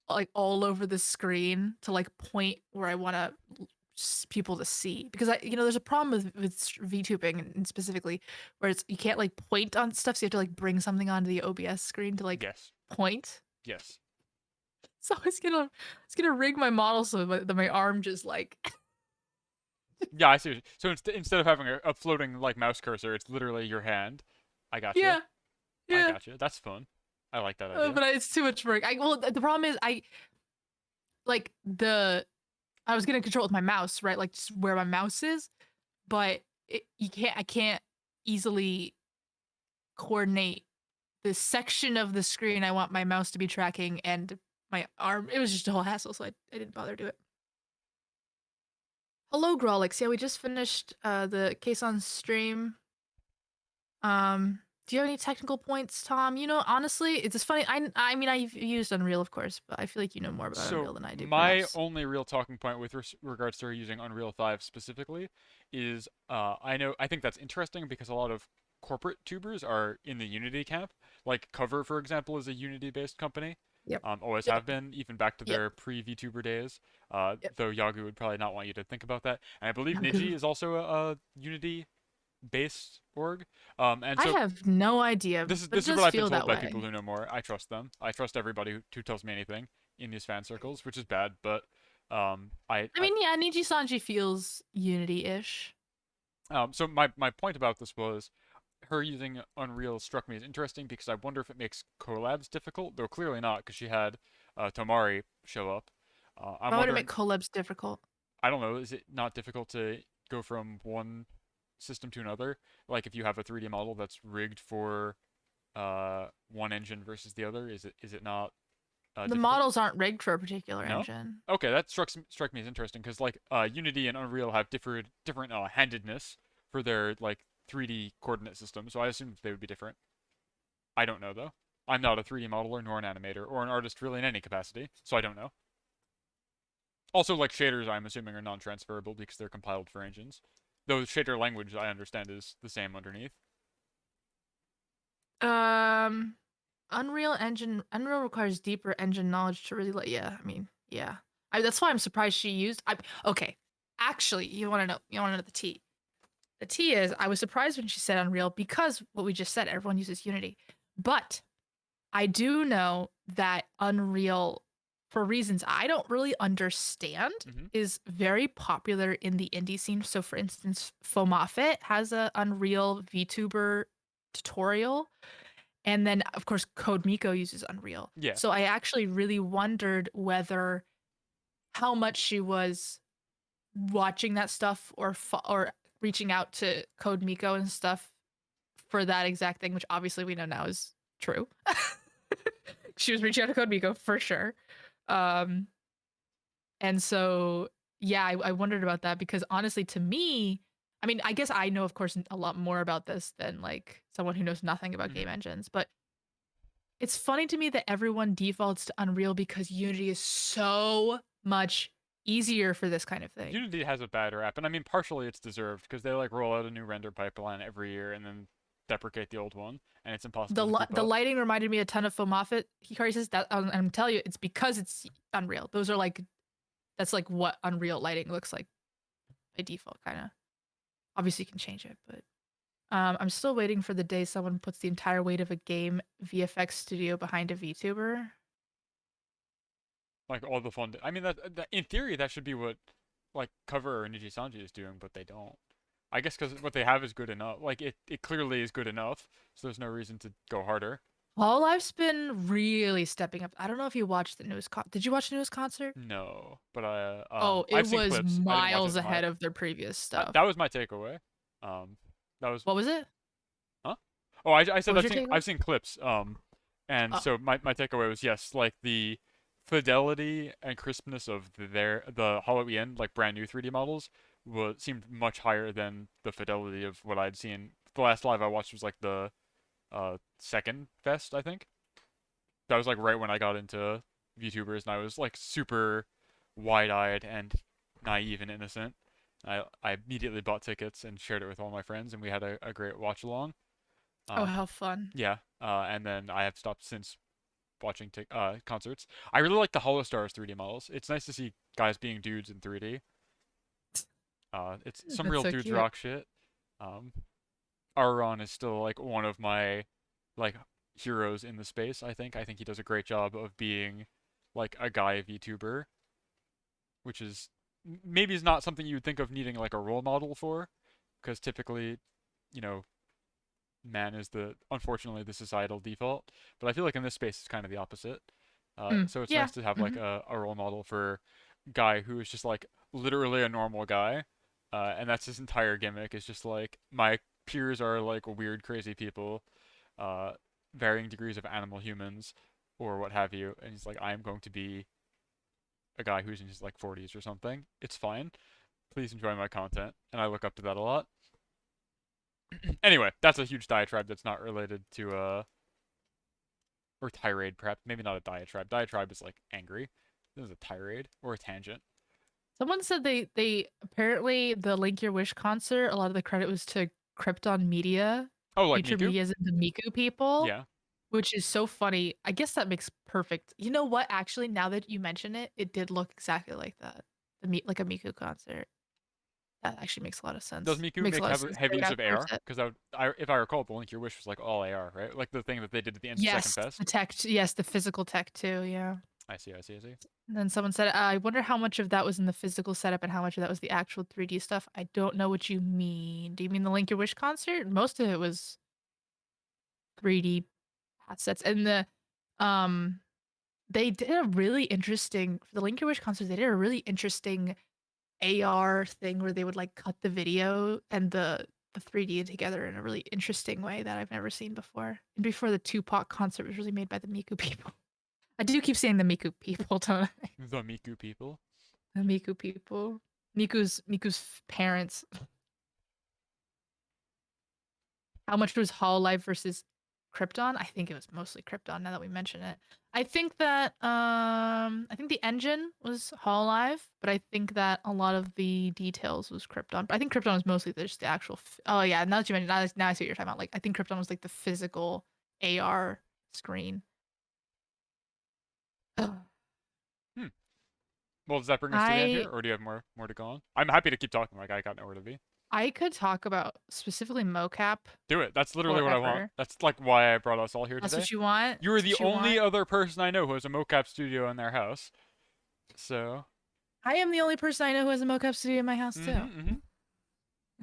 like all over the screen to like point where I want to people to see. Because there's a problem with VTubing and specifically where it's you can't like point on stuff, so you have to like bring something onto the OBS screen to like Yes. point. Yes. So I was gonna rig my model so that my arm just like Yeah, I see. So instead of having a floating like mouse cursor, it's literally your hand. I gotcha. yeah I yeah. gotcha. That's fun. I like that idea. But it's too much work. Well, the problem is like I was gonna control it with my mouse, right? Like just where my mouse is, but I can't easily coordinate the section of the screen I want my mouse to be tracking and my arm. It was just a whole hassle, so I didn't bother to do it. Hello, Grolix. Yeah, we just finished the kson stream. Do you have any technical points, Tom? Honestly, it's just funny. I mean, I've used Unreal, of course, but I feel like you know more about Unreal So than I do. my Perhaps. only real talking point with regards to using Unreal 5 specifically is I think that's interesting because a lot of corporate tubers are in the Unity camp. Like Cover, for example, is a Unity-based company. Yep. Always Yep. have been, even back to Yep. their pre-VTuber days. Yep. Though Yagu would probably not want you to think about that. And I believe Yagu. Niji is also a Unity-based org. And I so have no idea. this is but this it is does what I've been feel told that by way. people who know more. I trust them. I trust everybody who tells me anything in these fan circles, which is bad, but I mean, yeah, Niji Sanji feels Unity-ish. so my point about this was her using Unreal struck me as interesting because I wonder if it makes collabs difficult, though clearly not because she had Tomari show up. I'm Why would it wondering, make collabs difficult? I don't know, is it not difficult to go from one system to another? Like if you have a 3D model that's rigged for one engine versus the other, is it not The difficult? models aren't rigged for a particular No? engine. Okay, that struck me as interesting because like Unity and Unreal have different handedness for their like 3D coordinate system, so I assumed they would be different. I don't know though. I'm not a 3D modeler nor an animator or an artist really in any capacity, so I don't know. Also, like shaders, I'm assuming are non-transferable because they're compiled for engines. Though shader language, I understand, is the same underneath. Um, Unreal requires deeper engine knowledge to really let. Yeah, I mean, yeah. That's why I'm surprised she used. Okay, actually, you want to know? You want to know the T? The T is I was surprised when she said Unreal because what we just said, everyone uses Unity, but I do know that Unreal, for reasons I don't really understand, Mm-hmm. is very popular in the indie scene. So, for instance, Fomafit has a Unreal VTuber tutorial, and then of course CodeMiko uses Unreal. Yeah. So I actually really wondered whether how much she was watching that stuff or reaching out to CodeMiko and stuff for that exact thing, which obviously we know now is true. She was reaching out to CodeMiko for sure. Um, and so yeah, I wondered about that because honestly, to me, I mean, I guess I know, of course, a lot more about this than like someone who knows nothing about game Mm-hmm. engines, but it's funny to me that everyone defaults to Unreal because Unity is so much easier for this kind of thing. Unity has a bad rap, and I mean partially it's deserved because they like roll out a new render pipeline every year and then deprecate the old one, and it's impossible to keep The up. lighting reminded me a ton of Fomafit. Hikari says that I'm telling you, it's because it's Unreal. Those are like that's like what Unreal lighting looks like by default, kind of. Obviously, you can change it, but I'm still waiting for the day someone puts the entire weight of a game VFX studio behind a VTuber. Like all the fun. I mean, that in theory that should be what like Cover or Niji Sanji is doing, but they don't. I guess because what they have is good enough. Like it clearly is good enough, so there's no reason to go harder. Hololife's been really stepping up. I don't know if you watched the newest Did you watch the newest concert? No, but Oh, it I've seen was clips. I didn't watch it. miles ahead of their previous stuff. That was my takeaway. Um, that was What was it? huh? Oh, I What said was your takeaway? I've seen clips. And Oh, so my takeaway was yes, like the fidelity and crispness of the Halloween like brand new 3D models seemed much higher than the fidelity of what I'd seen. The last live I watched was like the second fest, I think. That was like right when I got into VTubers and I was like super wide-eyed and naive and innocent. I immediately bought tickets and shared it with all my friends and we had a great watch along. oh, Um, how fun! yeah, and then I have stopped since watching concerts. I really like the Hollow Stars 3D models. It's nice to see guys being dudes in 3D. It's some That's real so dudes cute. rock shit. Um, Aron is still like one of my like heroes in the space. I think he does a great job of being like a guy VTuber, which is maybe is not something you would think of needing like a role model for, because typically, you know, man is the unfortunately the societal default. But I feel like in this space it's kind of the opposite. So it's Yeah. nice to have like Hmm. a role model for guy who is just like literally a normal guy, and that's his entire gimmick. Is just like my peers are like weird, crazy people, uh, varying degrees of animal humans or what have you, and he's like, I am going to be a guy who's in his like 40s or something. It's fine. Please enjoy my content, and I look up to that a lot. Anyway, that's a huge diatribe that's not related to or tirade perhaps. Maybe not a diatribe. Diatribe is like angry. This is a tirade or a tangent. Someone said they apparently the Link Your Wish concert. A lot of the credit was to Krypton Media, Oh, like Future Miku? Media's and the Miku people, Yeah, which is so funny. I guess that makes perfect. You know what? Actually, now that you mention it, it did look exactly like that. Like a Miku concert. That actually makes a lot of does sense. Miku Makes a make lot of sense. heavy Great use of outdoor AR? set. Because if I recall, Blink Your Wish was like all AR, right? Like the thing that they did at the end of Second Yes, Fest. the tech. Yes, the physical tech too. Yeah. I see, I see, I see. And then someone said, I wonder how much of that was in the physical setup and how much of that was the actual 3D stuff. I don't know what you mean. Do you mean the Link Your Wish concert? Most of it was 3D assets. And um they did a really interesting for the Link Your Wish concert, they did a really interesting AR thing where they would like cut the video and the 3D together in a really interesting way that I've never seen before. And before the Tupac concert was really made by the Miku people. I do keep saying the Miku people, don't I? The Miku people. The Miku people. Miku's parents. How much was Hololive versus Krypton. I think it was mostly Krypton now that we mention it. I think that I think the engine was Hololive, but I think that a lot of the details was Krypton. But I think Krypton was mostly just the actual oh yeah, now that you mentioned now I see what you're talking about. Like I think Krypton was like the physical AR screen. Hmm. Well, does that bring us to the end here, I or do you have more to go on? I'm happy to keep talking. Like I got nowhere to be. I could talk about specifically mocap Do it. That's literally what I want. forever. That's like why I brought us all here That's today. what you want? You are That's the what you only want? other person I know who has a mocap studio in their house. So. I am the only person I know who has a mocap studio in my house too.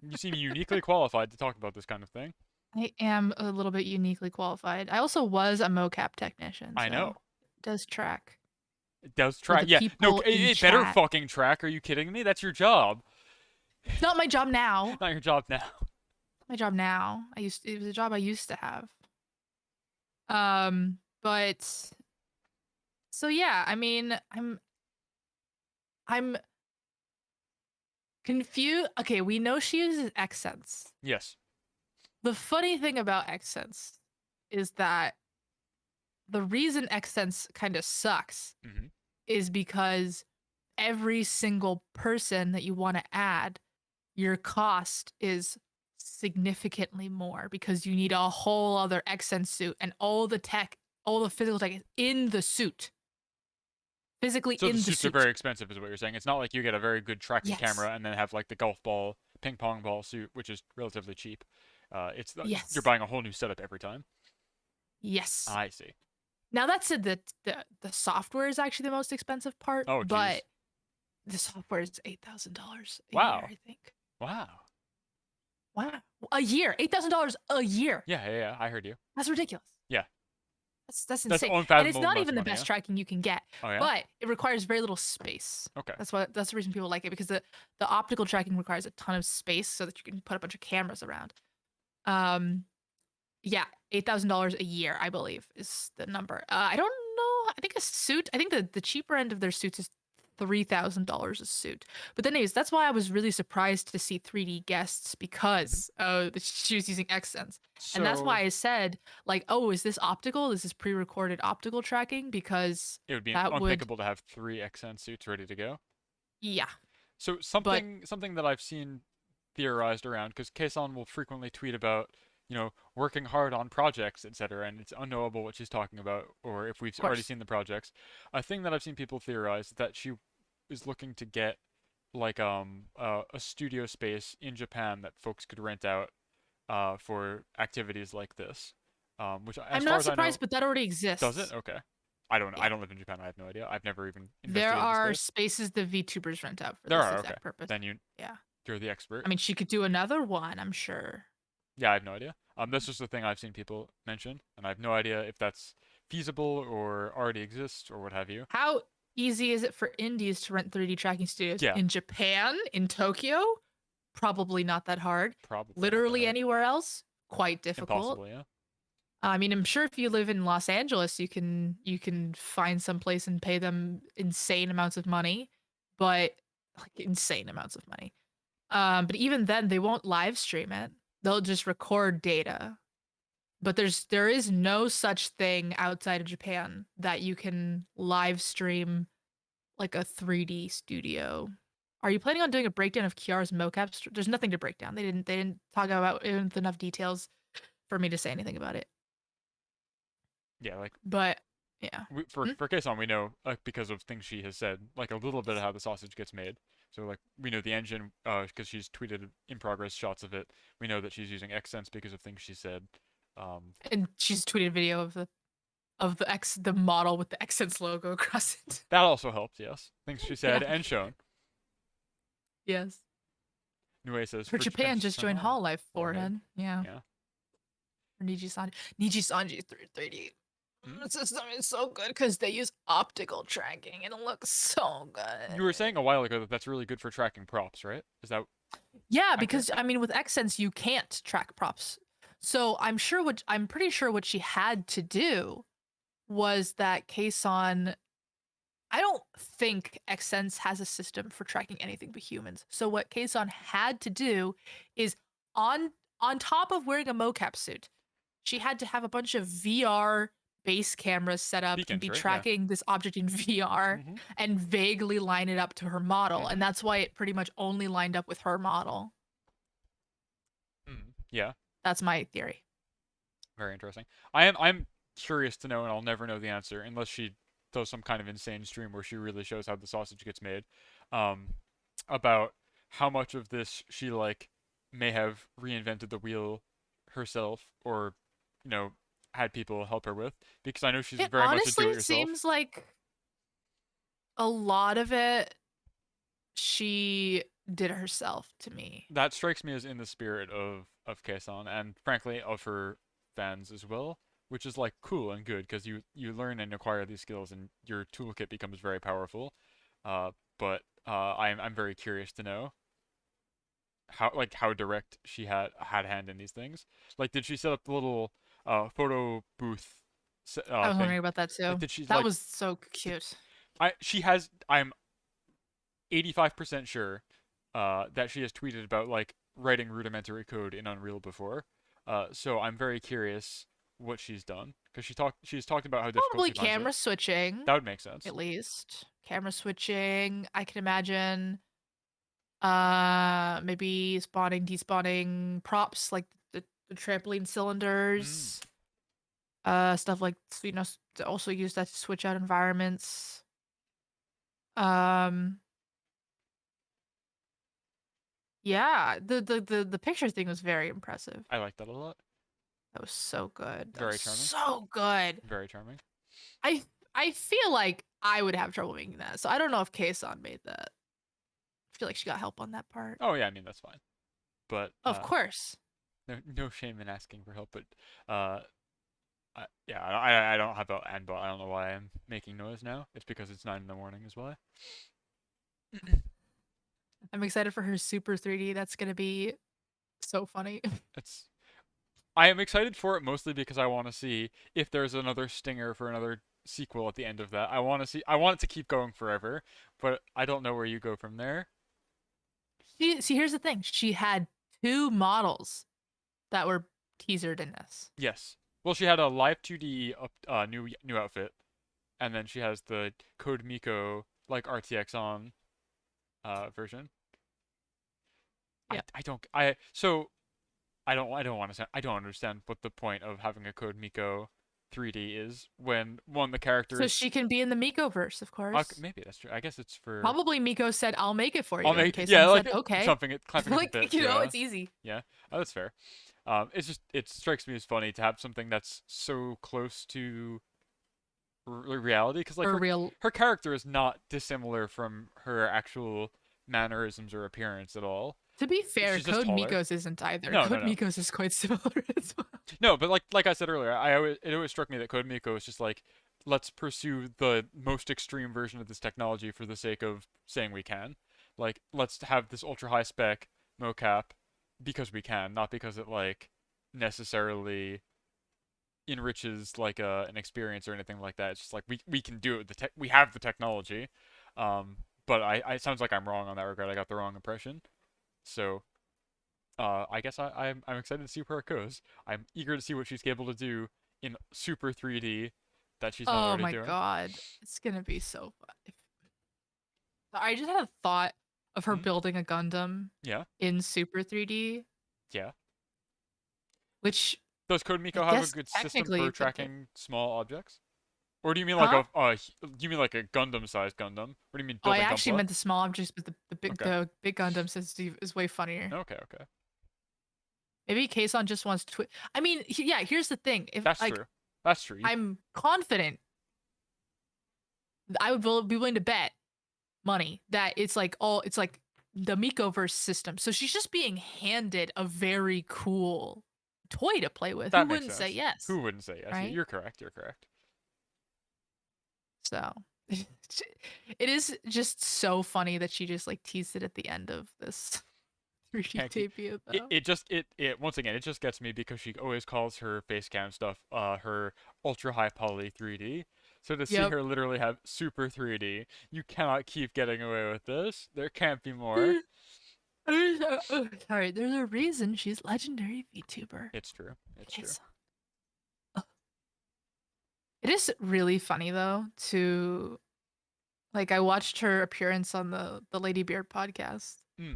You seem uniquely qualified to talk about this kind of thing. I am a little bit uniquely qualified. I also was a mocap technician, I know. so it does track. It does For track. the Yeah. No, people in it better chat. fucking track. Are you kidding me? That's your job. It's not my job now. Not your job now. My job now. It was a job I used to have. But so yeah, I mean, I'm confused. Okay, we know she uses Xsens. Yes. The funny thing about Xsens is that the reason Xsens kind of sucks is because every single person that you want to add, your cost is significantly more because you need a whole other Xsens suit and all the tech, all the physical tech is in the suit. Physically So in the the suits suit. are very expensive, is what you're saying. It's not like you get a very good tracking Yes. camera and then have like the golf ball, ping pong ball suit, which is relatively cheap. Yes. You're buying a whole new setup every time. Yes. I see. Now that said, the software is actually the most expensive part. Oh, geez. But the software is $8,000 a Wow. year, I think. Wow. Wow. A year. $8,000 a year. Yeah. I heard you. That's ridiculous. Yeah. That's That's insane. And it's unfathomable not amounts even of the money, best yeah? tracking you can get. Oh, yeah? But it requires very little space. Okay. That's the reason people like it, because the optical tracking requires a ton of space so that you can put a bunch of cameras around. Yeah, $8,000 a year, I believe, is the number. I don't know. I think a suit. I think the cheaper end of their suits is $3,000 a suit. But anyways, that's why I was really surprised to see 3D guests, because she was using Xsens. And that's why I said, like, oh, is this optical? Is this pre-recorded optical tracking? Because it would be that unthinkable to have 3 Xsens suits ready to go. Yeah. So something that I've seen theorized around, because kson will frequently tweet about, working hard on projects, etc., and it's unknowable what she's talking about, or if we've already seen the projects. A thing that I've seen people theorize is that she is looking to get like a studio space in Japan that folks could rent out for activities like this. Which I'm not surprised, but that already exists. Does it? Okay. I don't know. Yeah. I don't live in Japan. I have no idea. I've never even investigated There are the space. spaces the VTubers rent out for there this are, exact okay. purpose. Then you're the expert. I mean, she could do another one, I'm sure. Yeah, I have no idea. That's just the thing I've seen people mention, and I have no idea if that's feasible or already exists or what have you. How easy is it for indies to rent 3D tracking studios? Yeah. In Japan, in Tokyo, probably not that hard. Probably. Literally anywhere else, quite difficult. Impossible, yeah. I mean, I'm sure if you live in Los Angeles, you can find some place and pay them insane amounts of money, but like insane amounts of money. But even then, they won't live stream it. They'll just record data. But there is no such thing outside of Japan that you can live stream like a 3D studio. Are you planning on doing a breakdown of Kiara's mocap? There's nothing to break down. They didn't talk about it with enough details for me to say anything about it. Yeah, but yeah. For kson, we know, because of things she has said, like a little bit of how the sausage gets made. So like we know the engine, because she's tweeted in progress shots of it. We know that she's using Xsens because of things she said. And she's tweeted a video of the model with the Xsens logo across it. That also helped, yes. Things she said and shown. Yes. Nue says for Japan, just join Hololive forehead. Yeah. For Niji Sanji's 3D system is so good because they use optical tracking and it looks so good. You were saying a while ago that that's really good for tracking props, right? Is that? Yeah, because I mean, with Xsens you can't track props. So I'm pretty sure what she had to do was that kson. I don't think Xsens has a system for tracking anything but humans. So what kson had to do is on top of wearing a mocap suit, she had to have a bunch of VR base cameras set up and Beacons, be right? Yeah. tracking this object in VR Mm-hmm. and vaguely line it up to her model. Mhm. And that's why it pretty much only lined up with her model. Yeah. That's my theory. Very interesting. I'm curious to know, and I'll never know the answer unless she does some kind of insane stream where she really shows how the sausage gets made. Um, about how much of this she like may have reinvented the wheel herself, or you know had people help her with, because I know she's It very much a honestly do-it-yourself. seems like a lot of it she did herself to me. That strikes me as in the spirit of kson, and frankly of her fans as well, which is like cool and good because you learn and acquire these skills and your toolkit becomes very powerful. But I'm very curious to know how direct she had hand in these things. Like, did she set up the little photo booth I was thing? wondering about that Like, too. did she That like was so cute. I'm 85% sure that she has tweeted about like writing rudimentary code in Unreal before. So I'm very curious what she's done because she's talked about how difficult Probably she finds it. camera switching, That would make sense. at least. Camera switching. I can imagine maybe spawning, despawning props like the trampoline Mm, cylinders. Stuff like to also use that to switch out environments. Um yeah, the picture thing was very impressive. I like that a lot. That was so good. That was Very charming. so good. Very charming. I I feel like I would have trouble making that. So I don't know if Kson made that. I feel like she got help on that part. Oh yeah, I mean that's fine. But Of course. no shame in asking for help. But yeah, I don't have a and but I don't know why I'm making noise now. It's because it's 9 in the morning is why. I'm excited for her super 3D. That's gonna be so funny. It's I am excited for it mostly because I want to see if there's another stinger for another sequel at the end of that. I want it to keep going forever, but I don't know where you go from there. See, here's the thing. She had two models that were teasered in this. Yes. Well, she had a live 2D new outfit, and then she has the Code Miko like RTX on version. Yeah. I don't I so I don't want to I don't understand what the point of having a Code Miko 3D is when one the character So is she can be in the Miko-verse, of course. maybe that's true. I guess it's for Probably Miko said, "I'll make it for you." I'll And make Kson like said, "Okay." jumping it clamping at the Like, bit. you know, Yeah. it's easy. Yeah. Oh, that's fair. It's just it strikes me as funny to have something that's so close to reality because like For real. her character is not dissimilar from her actual mannerisms or appearance at all. To be fair, She's just Code taller. Miko's isn't either. No, no, Code no. Miko's is quite similar as well. No, but like I said earlier, it always struck me that Code Miko is just like let's pursue the most extreme version of this technology for the sake of saying we can. Like let's have this ultra high spec mocap because we can, not because it like necessarily enriches like an experience or anything like that. It's just like we can do it. We have the technology. But it sounds like I'm wrong on that regard. I got the wrong impression. So I guess I'm excited to see where it goes. I'm eager to see what she's able to do in super 3D that she's not Oh already my doing. god. It's gonna be so fun. I just had a thought of her Mhm. building a Gundam Yeah, in Super 3D, yeah. which Does Code I Miko have a guess good system technically for you could do. tracking small objects? Or do you mean like Huh? you mean like a Gundam-sized Gundam? What do you mean Oh, I building actually Gunpla? meant the small objects, but Okay, the big Gundam is way funnier. okay, okay. Maybe Kson just wants to. I mean, yeah. Here's the thing. If That's like true. That's true. I'm confident, I would be willing to bet money that it's like the Mikoverse system. So she's just being handed a very cool toy to play with. Who That makes wouldn't say sense. yes, Who wouldn't say yes? right? You're correct. You're correct. So it is just so funny that she just like teased it at the end of this 3D Can't keep debut it. though. It just it once again it just gets me because she always calls her face cam stuff her ultra high poly 3D. So to see Yep. her literally have super 3D, you cannot keep getting away with this. There can't be more. Sorry, there's a reason she's legendary VTuber. It's true. It's true. Kson. It is really funny though to like I watched her appearance on the Lady Beard podcast.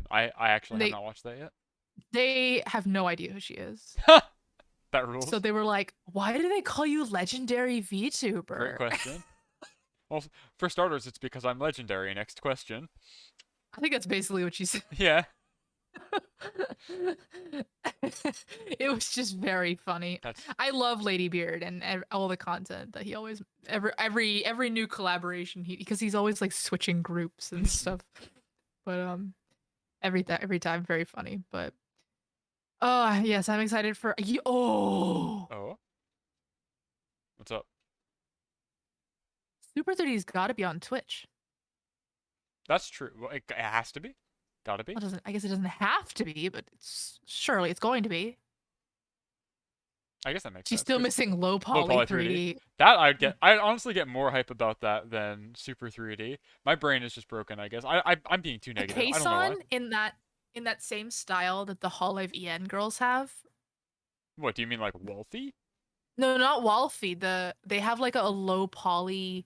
I actually And have not watched that yet. they have no idea who she is. That So rules. they were like, "Why do they call you legendary Great VTuber?" question. Well, for starters, it's because I'm legendary. Next question. I think that's basically what she said. Yeah. It was just very funny. That's I love Lady Beard and all the content that he always every new collaboration because he's always like switching groups and stuff. But every time very funny. But oh yes, I'm excited for oh oh. What's up? Super 30's got to be on Twitch. That's true. Well, it has to be. Gotta be. Well, I guess it doesn't have to be, but surely it's going to be. I guess that makes She's sense. still 'Cause missing low low poly poly 3D. That I'd honestly get more hype about that than Super 3D. My brain is just broken, I guess. I'm being too A negative. I don't know why. kson in that same style that the Hololive EN girls have. What do you mean, like Wolfie? No, not Wolfie. They have like a low poly,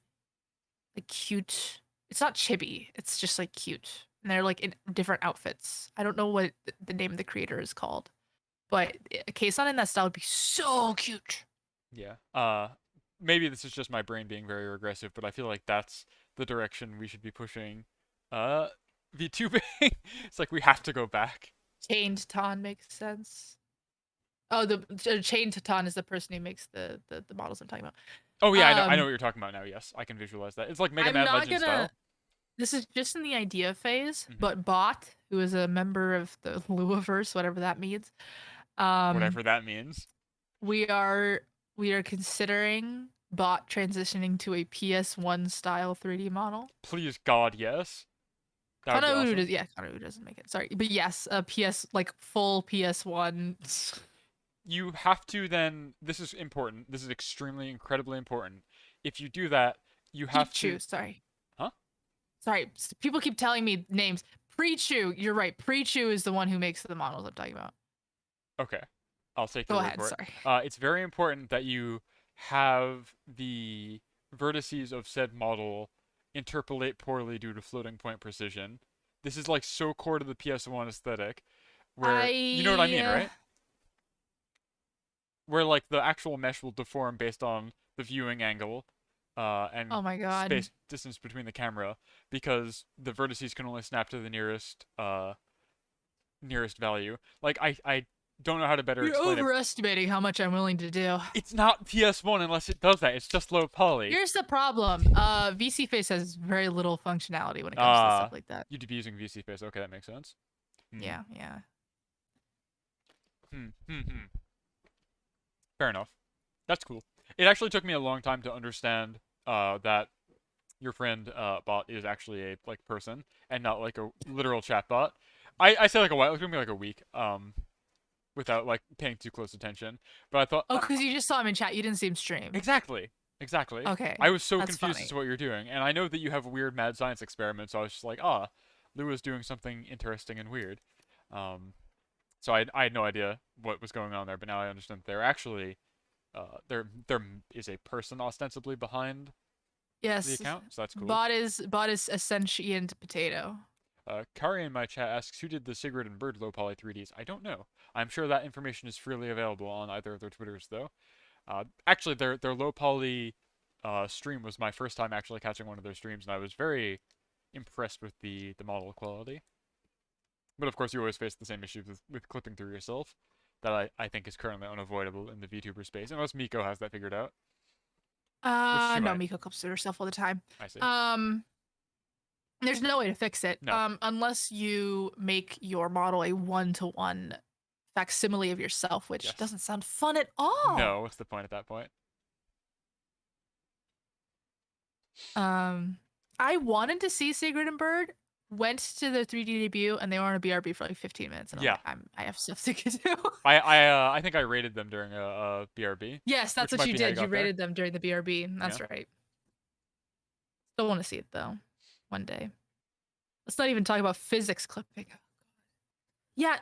like cute. It's not chibi. It's just like cute, and they're like in different outfits. I don't know what the name of the creator is called, but a kson in that style would be so cute. Yeah. Maybe this is just my brain being very regressive, but I feel like that's the direction we should be pushing. VTubing. It's like we have to go back. Chained Ton makes sense. Oh, the Chained Ton is the person who makes the models I'm talking about. Oh yeah, I know what you're talking about now. Yes, I can visualize that. It's like Mega I'm Man not Legends gonna. style. This is just in the idea phase, Mhm. but Bot, who is a member of the Luaverse, whatever that means, Whatever that means. we are considering Bot transitioning to a PS1 style 3D model. Please God, yes. That would be Kanaudu awesome. does, yeah, Kanaudu doesn't make it. Sorry, but yes, a PS like full PS1. You have to then. This is important. This is extremely, incredibly important. If you do that, you have to. Pichu, sorry. Huh? Sorry, people keep telling me names. Prechu, you're right. Prechu is the one who makes the models I'm talking about. Okay, I'll take Go your word ahead, for it. sorry. It's very important that you have the vertices of said model interpolate poorly due to floating point precision. This is like so core to the PS1 aesthetic, where you know what I mean, right? Where like the actual mesh will deform based on the viewing angle, and Oh my god. space distance between the camera, because the vertices can only snap to the nearest value. Like I don't know how to better You're explain it. overestimating how much I'm willing to do. It's not PS1 unless it does that. It's just low poly. Here's the problem. VC Face has very little functionality when it comes to stuff like that. You'd be using VC Face. Okay, that makes sense. Yeah. Fair enough. That's cool. It actually took me a long time to understand that your friend bot is actually a like person and not like a literal chat bot. I say like a while. It took me like a week. Without like paying too close attention. But I thought, Oh, because you just saw him in chat. You didn't see him stream. exactly. Okay. I was so that's confused funny. as to what you're doing, and I know that you have weird mad science experiments. So I was just like, Lua's doing something interesting and weird. So I had no idea what was going on there, but now I understand that they're actually, there is a person ostensibly behind Yes. the account, so that's cool. Bot is a sentient potato. Kari in my chat asks, who did the Sigrid and Bird low poly 3Ds? I don't know. I'm sure that information is freely available on either of their Twitters, though. Actually, their low poly stream was my first time actually catching one of their streams, and I was very impressed with the model quality. But of course, you always face the same issues with clipping through yourself that I think is currently unavoidable in the VTuber space, unless Miko has that figured out. No, might. Miko clips through herself all the time. I see. There's no way to fix it. No. Unless you make your model a one-to-one facsimile of yourself, which Yes. doesn't sound fun at all. No, what's the point at that point? I wanted to see Sigrid and Bird. Went to the 3D debut and they were on a BRB for like 15 minutes. And Yeah. I have stuff to do. I think I rated them during a BRB. Yes, that's Which what might you be how you did. got You there. rated them during the BRB. That's Yeah. right. Still want to see it though. One day. Let's not even talk about physics clipping. Yeah,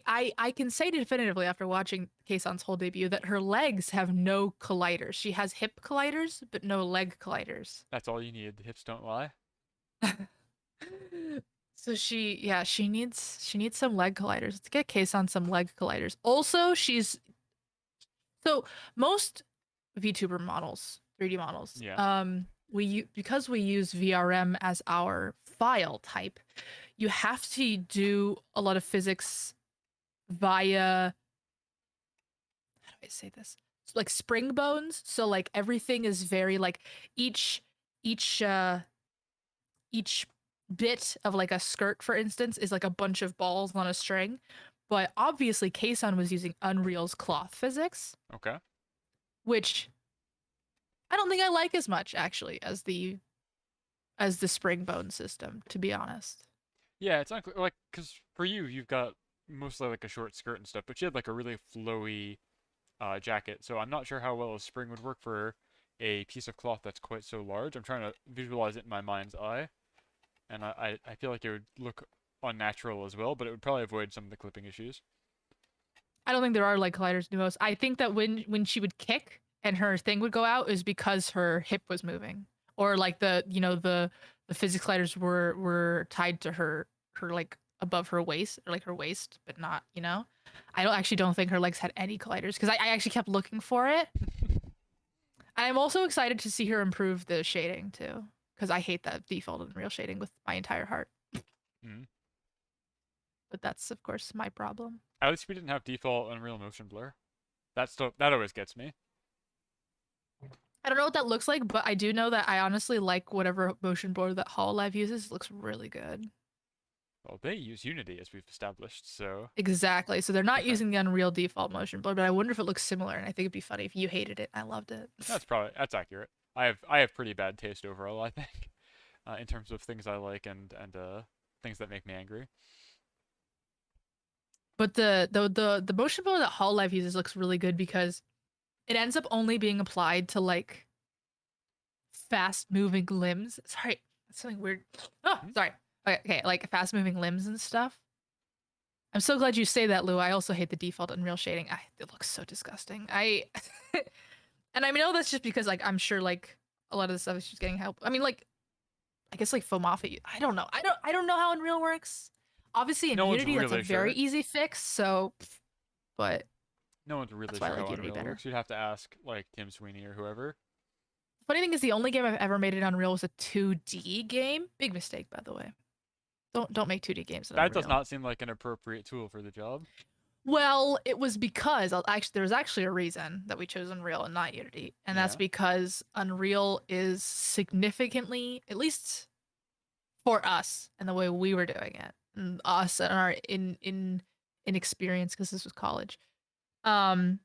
I can say definitively after watching Kayson's whole debut that her legs have no colliders. She has hip colliders, but no leg colliders. That's all you need. The hips don't lie. So she needs some leg colliders. Let's get Kayson some leg colliders. Also, so most VTuber models, 3D models, Yeah. because we use VRM as our file type, you have to do a lot of physics via, how do I say this? Like spring bones. So like everything is very like each each uh each bit of like a skirt, for instance, is like a bunch of balls on a string. But obviously Kayson was using Unreal's cloth physics, Okay. which I don't think I like as much actually as the spring bone system, to be honest. Yeah, it's unclear. Like, cause for you, you've got mostly like a short skirt and stuff, but she had like a really flowy jacket. So I'm not sure how well a spring would work for a piece of cloth that's quite so large. I'm trying to visualize it in my mind's eye, and I feel like it would look unnatural as well, but it would probably avoid some of the clipping issues. I don't think there are like colliders the most. I think that when she would kick and her thing would go out is because her hip was moving, or like the physics colliders were tied to her like above her waist or like her waist, but not. I don't think her legs had any colliders because I actually kept looking for it. I'm also excited to see her improve the shading too, because I hate that default Unreal shading with my entire heart. Mm. But that's of course my problem. At least we didn't have default Unreal Motion blur. That always gets me. I don't know what that looks like, but I do know that I honestly like whatever motion blur that Hololive uses. It looks really good. Well, they use Unity as we've established, so Exactly. So they're not okay. using the Unreal default motion blur, but I wonder if it looks similar. And I think it'd be funny if you hated it. I loved it. That's accurate. I have pretty bad taste overall, I think, in terms of things I like and things that make me angry. But the motion blur that Hololive uses looks really good because it ends up only being applied to like fast moving limbs. Sorry, that's something weird. Oh, Hmm? sorry. Okay, like fast moving limbs and stuff. I'm so glad you say that, Lou. I also hate the default Unreal shading. It looks so disgusting. And I know that's just because like I'm sure like a lot of the stuff is just getting help. I mean, like I guess like Fomafi. I don't know. I don't know how Unreal works. Obviously in No one's Unity that's a really very sure. easy fix. So, but No one's that's really why I sure like how Unity Unreal better. works. You'd have to ask like Tim Sweeney or whoever. Funny thing is, the only game I've ever made in Unreal was a 2D game. Big mistake, by the way. Don't make 2D games in That does Unreal. not seem like an appropriate tool for the job. Well, it was because there was actually a reason that we chose Unreal and not Unity, and that's Yeah. because Unreal is significantly, at least for us and the way we were doing it, and us and our in experience because this was college. Um,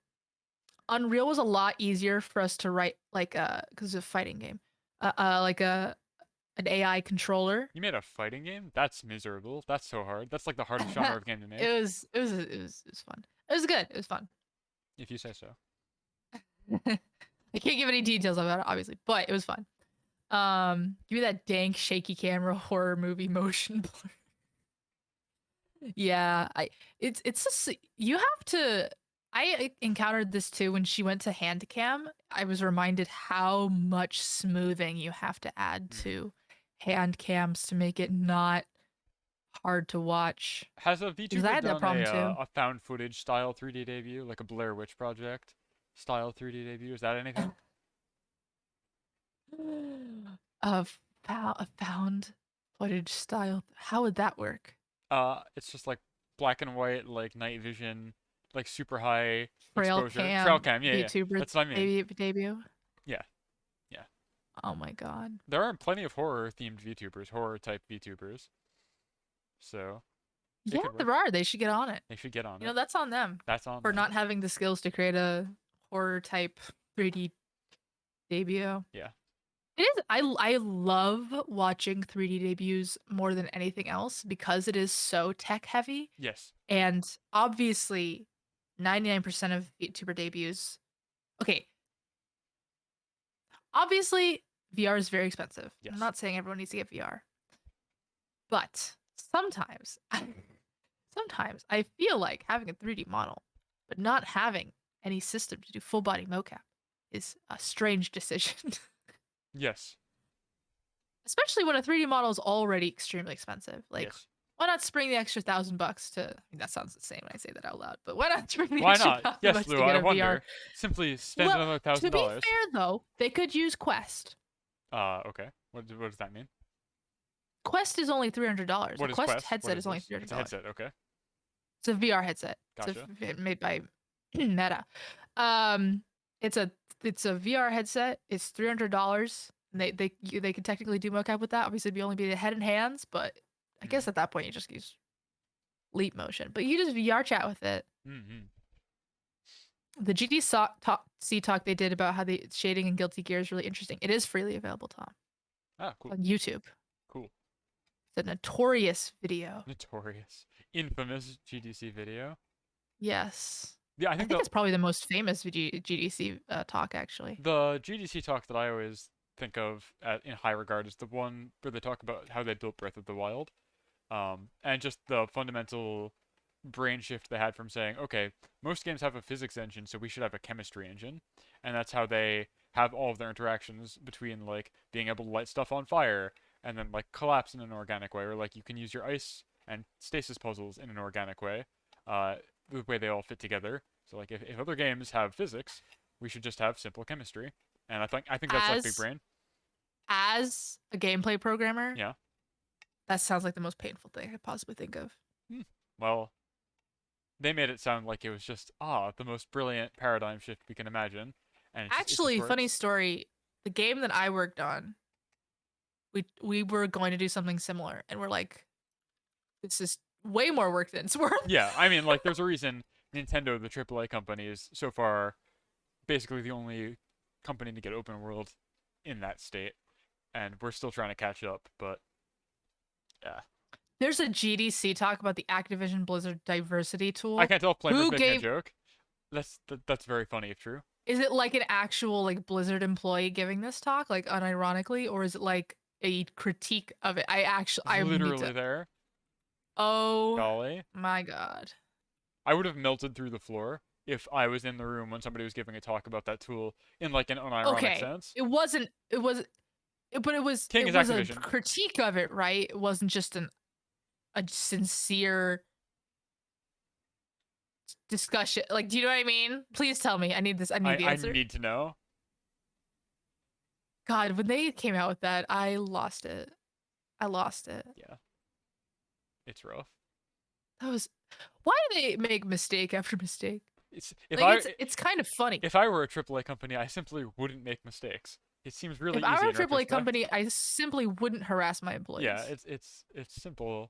Unreal was a lot easier for us to write like because it's a fighting game, like an AI controller. You made a fighting game? That's miserable. That's so hard. That's like the hardest genre of game to it make, was fun. It was good. It was fun. if you say so. I can't give any details about it, obviously, but it was fun. Give me that dank, shaky camera horror movie motion blur. Yeah, it's just you have to. I encountered this too when she went to hand cam. I was reminded how much smoothing you have to add Hmm. to hand cams to make it not hard to watch. Has a Because I VTuber had that done problem too. a found footage style 3D debut, like a Blair Witch Project style 3D debut? Is that anything? A found footage style. How would that work? It's just like black and white, like night vision, like super high Trail exposure. Trail cam cam, yeah, yeah. VTuber That's what I mean. debut. Yeah, yeah. Oh my god. There are plenty of horror themed VTubers, horror type VTubers. So it Yeah, could work. there are. They should get on it. They should get on You know, it. that's on them That's on for them. not having the skills to create a horror type 3D debut. Yeah. It is. I love watching 3D debuts more than anything else because it is so tech heavy. Yes. And obviously, 99% of VTuber debuts. Okay, obviously, VR is very expensive. I'm Yes. not saying everyone needs to get VR, but sometimes sometimes I feel like having a 3D model, but not having any system to do full body mocap is a strange decision. Yes. Especially when a 3D model is already extremely expensive. Like, Yes. why not spring the extra $1,000 to? I mean, that sounds insane when I say that out loud, but why not spring the Why extra not? $1,000 Yes, to Lua, get I a VR? wonder. Simply spend Well, another to be $1,000. fair though, they could use Quest. Okay. What does that mean? Quest is only $300. What A is Quest Quest? headset What is is only this? $300. It's a headset. Okay. It's a VR headset. Gotcha. Made by Meta. Um, it's a VR headset. It's $300. They can technically do mocap with that. Obviously, it'd only be the head and hands, but I guess at that point you just use leap motion. But you just VR chat with it. Mm-hmm. The GDC talk they did about how the shading in Guilty Gear is really interesting. It is freely available, Tom, Ah, cool. on YouTube. Cool. It's a notorious video. Notorious. Infamous GDC video. Yes. Yeah, I I think think it's probably the most famous GDC talk, actually. the GDC talk that I always think of in high regard is the one where they talk about how they built Breath of the Wild, and just the fundamental brain shift they had from saying, okay, most games have a physics engine, so we should have a chemistry engine, and that's how they have all of their interactions between like being able to light stuff on fire and then like collapse in an organic way, or like you can use your ice and stasis puzzles in an organic way, the way they all fit together. So like if other games have physics, we should just have simple chemistry. And I think that's like big brain. As a gameplay programmer, Yeah. that sounds like the most painful thing I could possibly think of. Well, they made it sound like it was just the most brilliant paradigm shift we can imagine. And it Actually, just funny works. story. The game that I worked on, we were going to do something similar, and we're like, this is way more work than it's worth. Yeah, I mean, like, there's a reason Nintendo, the AAA company, is so far basically the only company to get open world in that state, and we're still trying to catch up. But yeah, There's a GDC talk about the Activision Blizzard diversity tool. I can't tell if Flamer's Who making a gave? joke. That's very funny if true. Is it like an actual like Blizzard employee giving this talk, like unironically, or is it like a critique of it? I need Literally to. there. Oh Golly. my god. I would have melted through the floor if I was in the room when somebody was giving a talk about that tool in like an unironic Okay, sense. it wasn't. It was. But it was. King It is was a Activision. critique of it, right? It wasn't just a sincere discussion. Like, do you know what I mean? Please tell me. I need this. I need the I answer. need to know. God, when they came out with that, I lost it. I lost it. Yeah. It's rough. That was. Why do they make mistake after mistake? It's It's kind of funny. if I were a AAA company, I simply wouldn't make mistakes. It seems really If easy I were a in AAA retrospect. company, I simply wouldn't harass my employees. Yeah, it's simple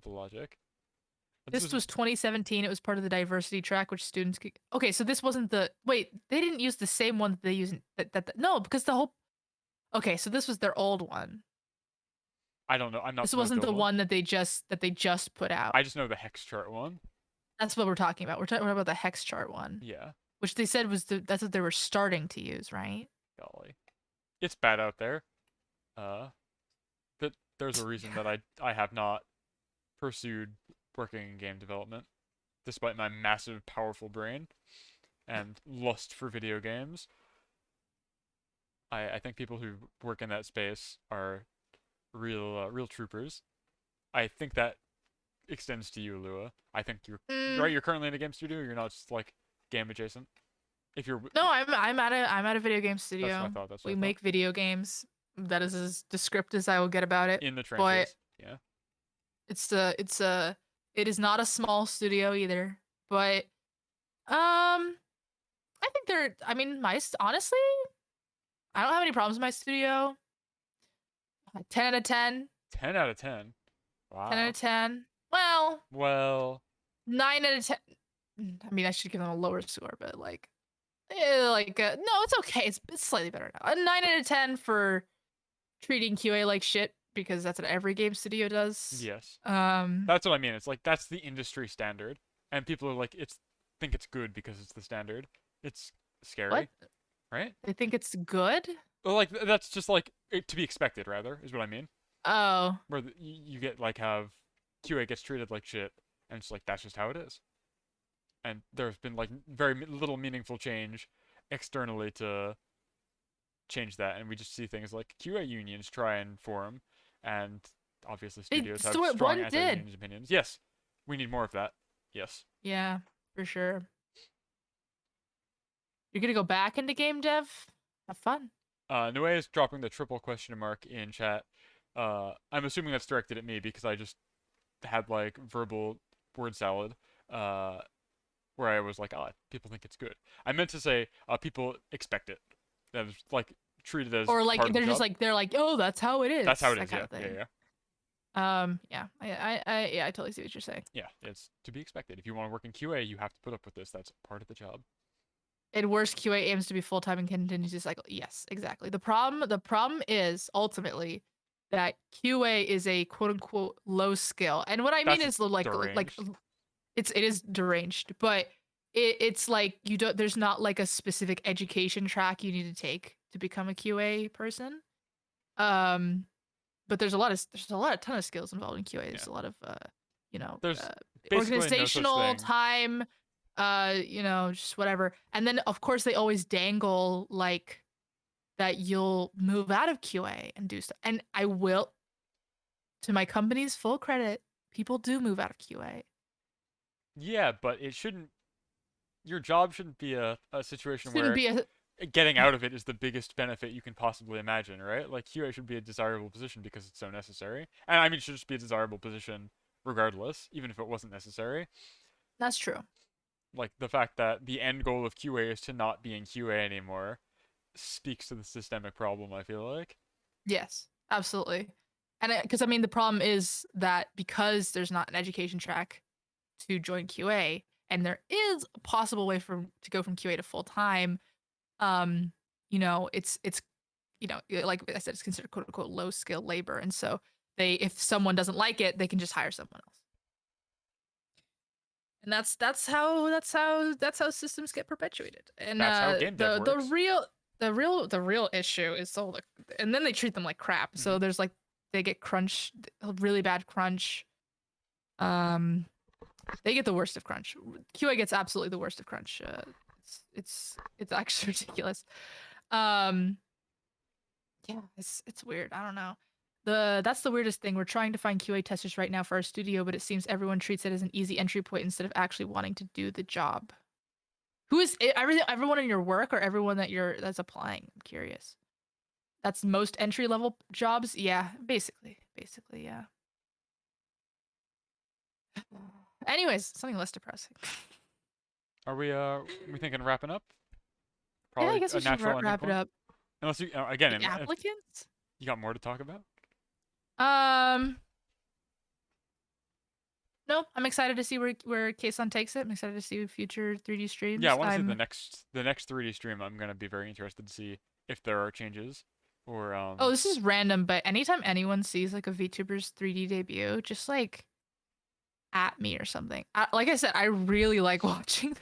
logic. But This was 2017. It was part of the diversity track, which students could. Okay, so this wasn't the. Wait, they didn't use the same one that they use. No, because the whole. Okay, so this was their old one. I don't know. I'm not. This familiar with wasn't the old one that they just put out. I just know the hex chart one. That's what we're talking about. We're talking about the hex chart one, Yeah. which they said was that's what they were starting to use, right? Golly, it's bad out there. That there's a reason that I have not pursued working in game development, despite my massive, powerful brain and lust for video games. I think people who work in that space are real troopers. I think that extends to you, Lua. I think you're right. You're currently in a game studio. You're not just like game adjacent. If you're No, I'm at a video game studio. That's what I thought. That's what We I thought. make video games. That is as descriptive as I will get about it. In the trenches. Yeah. It is not a small studio either, but I think honestly, I don't have any problems with my studio. 10 out of 10. 10 out of 10. Wow. 10 out of 10. Well. 9 out of 10. I mean, I should give them a lower score, but no, it's okay. It's slightly better now. A 9 out of 10 for treating QA like shit, because that's what every game studio does. Yes. Um, That's what I mean. It's like that's the industry standard, and people are like, think it's good because it's the standard. It's scary, what? right? They think it's good? Well, like that's just like to be expected, rather, is what I mean. Oh. Where you get like have QA gets treated like shit, and it's like that's just how it is. And there's been like very little meaningful change externally to change that, and we just see things like QA unions try and form, and obviously studios have strong one anti-union did. opinions. Yes, we need more of that. Yes. Yeah, for sure. You're gonna go back into game dev? Have fun. Nue is dropping the triple question mark in chat. I'm assuming that's directed at me because I just had like verbal word salad. Where I was like, oh, people think it's good. I meant to say, people expect it. That is like treated as Or like part of the they're just job. like oh, that's how it is. That's how it that is. kind Yeah, of thing. yeah, yeah. Yeah, I totally see what you're saying. Yeah, it's to be expected. If you want to work in QA, you have to put up with this. That's part of the job. At worst, QA aims to be full time and continues to cycle. Yes, exactly. The problem is ultimately that QA is a quote unquote low skill, and what I mean That's is like deranged. it is deranged, but it's like you don't. There's not like a specific education track you need to take to become a QA person. But there's a lot of ton of skills involved in QA. There's Yeah. a lot of There's basically no such organizational thing. time, just whatever. And then of course they always dangle like that you'll move out of QA and do stuff. And I will, to my company's full credit, people do move out of QA. Yeah, but it shouldn't. Your job shouldn't be a situation Shouldn't where be a getting out of it is the biggest benefit you can possibly imagine, right? Like QA should be a desirable position because it's so necessary. And I mean, it should just be a desirable position regardless, even if it wasn't necessary. That's true. Like the fact that the end goal of QA is to not be in QA anymore speaks to the systemic problem, I feel like. Yes, absolutely. And because I mean the problem is that because there's not an education track to join QA, and there is a possible way to go from QA to full time. It's like I said, it's considered quote unquote low skill labor, and so if someone doesn't like it, they can just hire someone else. And that's how systems get perpetuated. And That's how game dev the works. real issue is and then they treat them like crap. Mm-hmm. So there's like they get crunch, really bad crunch. They get the worst of crunch. QA gets absolutely the worst of crunch. It's actually ridiculous. Yeah, it's weird. I don't know. That's the weirdest thing. We're trying to find QA testers right now for our studio, but it seems everyone treats it as an easy entry point instead of actually wanting to do the job. Who is everyone in your work or everyone that's applying? I'm curious. That's most entry level jobs. Yeah, basically, yeah. Anyways, something less depressing. Are we thinking wrapping up? Yeah, I guess we should wrap it up. Unless you again, Applicants? You got more to talk about? No, I'm excited to see where kson takes it. I'm excited to see future 3D streams. Yeah, I want to see the next 3D stream. I'm gonna be very interested to see if there are changes or Oh, this is random, but anytime anyone sees like a VTuber's 3D debut, just like at me or something. Like I said, I really like watching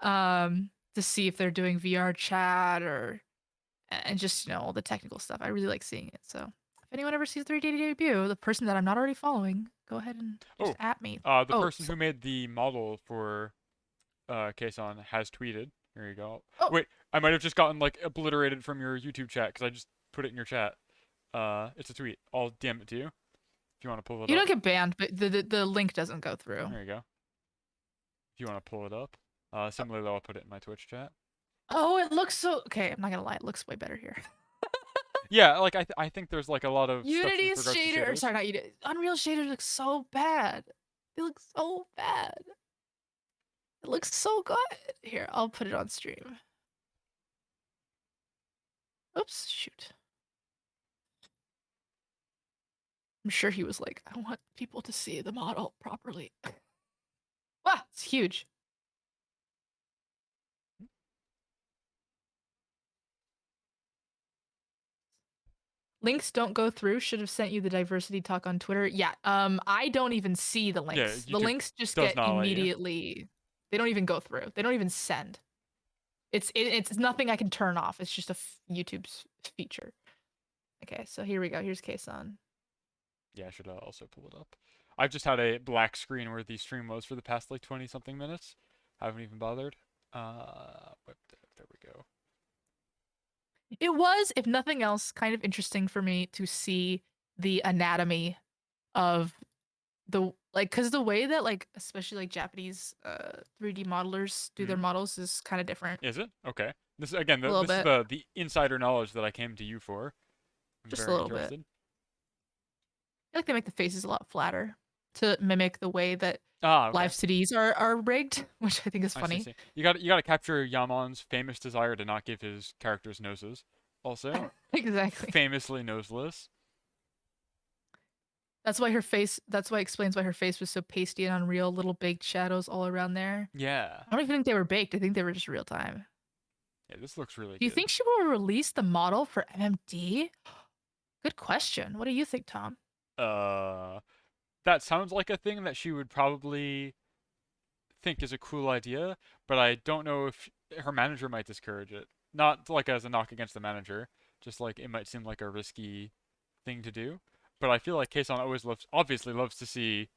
them. To see if they're doing VR chat and just all the technical stuff. I really like seeing it. So if anyone ever sees 3D debut, the person that I'm not already following, go ahead and just at me. The person who made the model for kson has tweeted. Here you go. Oh. Wait, I might have just gotten like obliterated from your YouTube chat because I just put it in your chat. It's a tweet. I'll DM it to you if you want to pull it up. You don't get banned, but the link doesn't go through. There you go. If you want to pull it up. Similarly, I'll put it in my Twitch chat. Oh, it looks so... Okay, I'm not gonna lie. It looks way better here. Yeah, like I think there's like a lot of Unity's shader... Sorry, not Unity. Unreal shaders look so bad. They look so bad. It looks so good. Here, I'll put it on stream. Oops, shoot. I'm sure he was like, I want people to see the model properly. Wow, it's huge. Links don't go through. Should have sent you the diversity talk on Twitter. Yeah, I don't even see the links. Yeah, the links just get immediately. They don't even go through. They don't even send. It's nothing I can turn off. It's just YouTube's feature. Okay, so here we go. Here's kson. Yeah, I should also pull it up. I've just had a black screen where the stream was for the past like 20 something minutes. Haven't even bothered. There we go. It was, if nothing else, kind of interesting for me to see the anatomy of the because the way that especially Japanese 3D modelers do their models is kind of different. Is it? Okay. This is again A little this is bit. the insider knowledge that I came to you for. I'm Just a very little bit. interested. I feel like they make the faces a lot flatter to mimic the way that Okay. live cities are rigged, which I think is funny. See. You got to capture Yamon's famous desire to not give his characters noses. Also, Exactly. famously noseless. That's why it explains why her face was so pasty and unreal, little baked shadows all around there. Yeah. I don't even think they were baked. I think they were just real time. Yeah, this looks really Do you good. think she will release the model for MMD? Good question. What do you think, Tom? That sounds like a thing that she would probably think is a cool idea, but I don't know if her manager might discourage it. Not like as a knock against the manager, just like it might seem like a risky thing to do. But I feel like kson obviously loves to see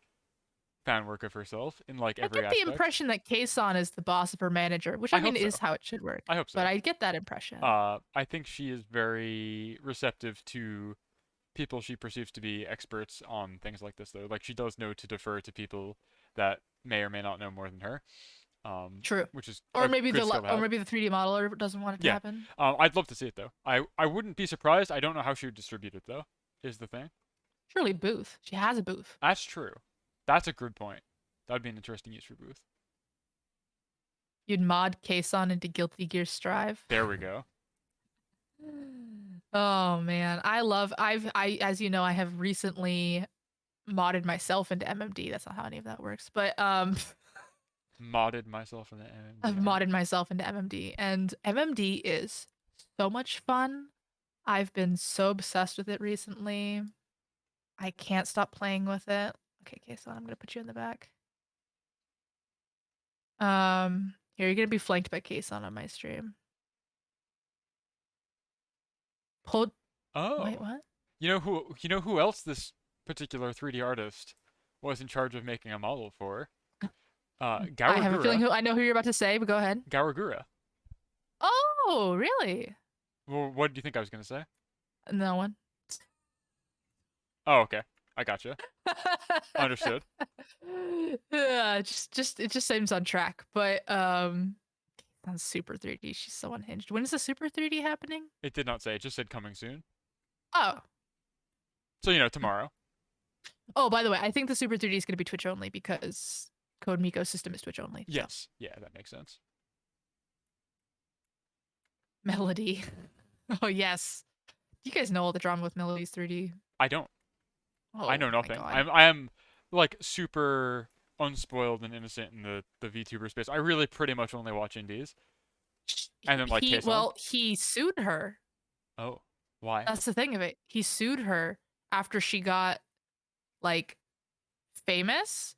fan work of herself in like every I get aspect. the impression that kson is the boss of her manager, which I mean is how it should work. I hope so. But I get that impression. I think she is very receptive to people she perceives to be experts on things like this, though. Like she does know to defer to people that may or may not know more than her. True. Which is or maybe the 3D modeler doesn't want it to happen. I'd love to see it though. I wouldn't be surprised. I don't know how she would distribute it though. Is the thing. Surely booth. She has a booth. That's true. That's a good point. That'd be an interesting use for booth. You'd mod kson into Guilty Gear Strive. There we go. Oh man, I as you know, I have recently modded myself into MMD. That's not how any of that works, but modded myself into MMD. I've modded myself into MMD, and MMD is so much fun. I've been so obsessed with it recently. I can't stop playing with it. Okay, so I'm gonna put you in the back. Here you're gonna be flanked by kson on my stream. Oh. Wait, what? You know who else this particular 3D artist was in charge of making a model for? Gawagura. I have a feeling I know who you're about to say, but go ahead. Gawagura. Oh, really? Well, what did you think I was gonna say? No one. Oh, okay. I gotcha. Understood. It just seems on track, but that's super 3D. She's so unhinged. When is the super 3D happening? It did not say. It just said coming soon. Oh. So tomorrow. Oh, by the way, I think the super 3D is going to be Twitch only because Code Miko system is Twitch only. So. Yes. Yeah, that makes sense. Melody. Oh yes. You guys know all the drama with Melody's 3D. I don't. Oh, I know nothing. I am like super unspoiled and innocent in the VTuber space. I really pretty much only watch indies. And then like kson. Well, he sued her. Oh, why? That's the thing of it. He sued her after she got like famous.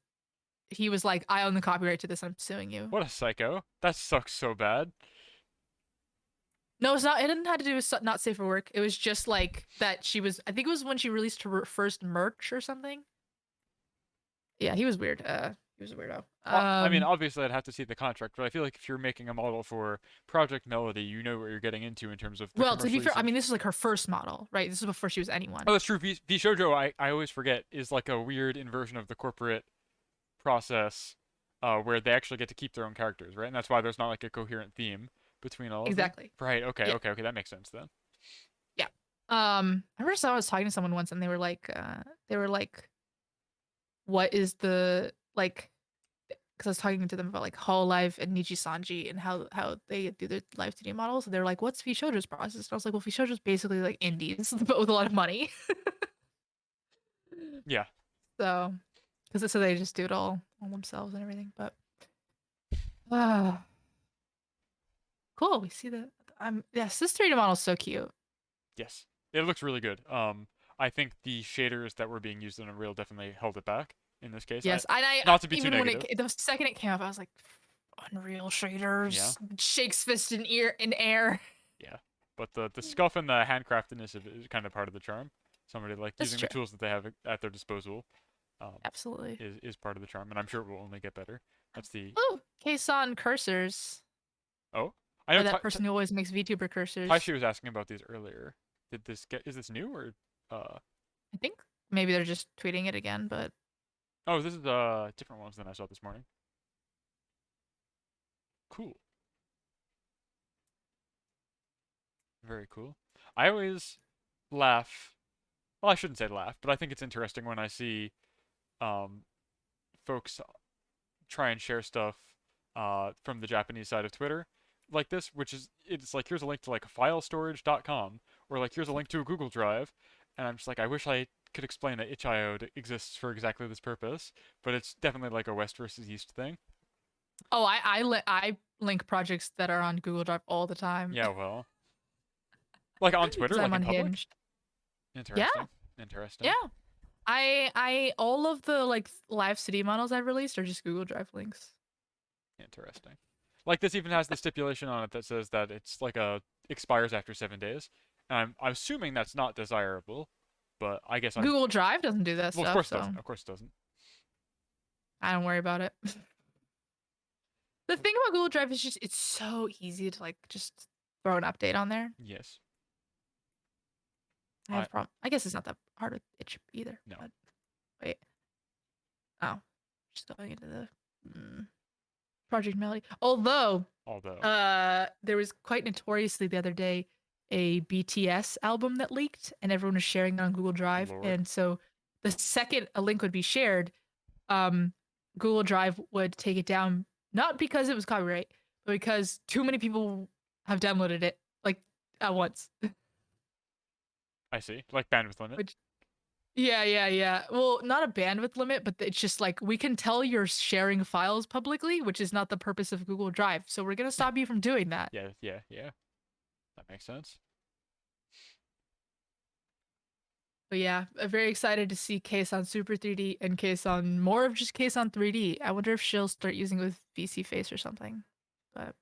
He was like, I own the copyright to this. I'm suing you. What a psycho. That sucks so bad. No, it's not. It didn't have to do with not safe for work. It was just like that she was. I think it was when she released her first merch or something. Yeah, he was weird. He was a weirdo. I mean, obviously, I'd have to see the contract, but I feel like if you're making a model for Project Melody, you know what you're getting into in terms of. Well, to be fair, I mean, this is like her first model, right? This is before she was anyone. Oh, that's true. VShojo, I always forget, is like a weird inversion of the corporate process, where they actually get to keep their own characters, right? And that's why there's not like a coherent theme between all of them. Right. Okay. Yeah. Okay. That makes sense then. Yeah. I remember I was talking to someone once, and they were like, what is the like? Because I was talking to them about like Hololive and Niji Sanji and how they do their live 2D models. And they're like, what's VShojo's process? And I was like, well, VShojo's basically like indies, but with a lot of money. Yeah. So, because they just do it all themselves and everything. But, cool. We see that. Yes, this 3D model is so cute. Yes, it looks really good. I think the shaders that were being used in Unreal definitely held it back in this case. Yes, not to be too negative. The second it came up, I was like, Unreal shaders. Yeah. Shakes fist in air. Yeah, but the scuff and the handcraftedness of it is kind of part of the charm. Somebody like using the tools that they have at their disposal. Absolutely. is part of the charm, and I'm sure it will only get better. That's the Oh, kson cursors. oh. I know Or that person who always makes VTuber cursors. Taishi was asking about these earlier. Is this new or I think maybe they're just tweeting it again, but oh, this is different ones than I saw this morning. Cool. Very cool. I always laugh. Well, I shouldn't say laugh, but I think it's interesting when I see um folks try and share stuff from the Japanese side of Twitter like this, which is it's like here's a link to like filestorage.com or like here's a link to a Google Drive, and I'm just like I wish I could explain that itch.io exists for exactly this purpose, but it's definitely like a West versus East thing. oh, I link projects that are on Google Drive all the time. Yeah, well, like on Twitter, Because I'm like in public. unhinged. Interesting. Yeah. Interesting. Yeah. I all of the like live city models I've released are just Google Drive links. Interesting. Like this even has the stipulation on it that says that it's like expires after 7 days. And I'm assuming that's not desirable, but I guess Google Drive doesn't do that well, stuff. of course so it doesn't. Of course it doesn't. I don't worry about it. The thing about Google Drive is just it's so easy to like just throw an update on there. Yes. I have a problem. I guess it's not that hard with itch either. No. But wait. Oh, just going into the Project Melody. Although there was quite notoriously the other day a BTS album that leaked, and everyone was sharing it on Google Drive. Lord. And so the second a link would be shared, Google Drive would take it down, not because it was copyright, but because too many people have downloaded it like at once. I see. Like bandwidth limit. Yeah. Well, not a bandwidth limit, but it's just like we can tell you're sharing files publicly, which is not the purpose of Google Drive. So we're gonna stop you from doing that. Yeah. That makes sense. But yeah, I'm very excited to see kson Super 3D and kson more of just kson 3D. I wonder if she'll start using it with VC Face or something. But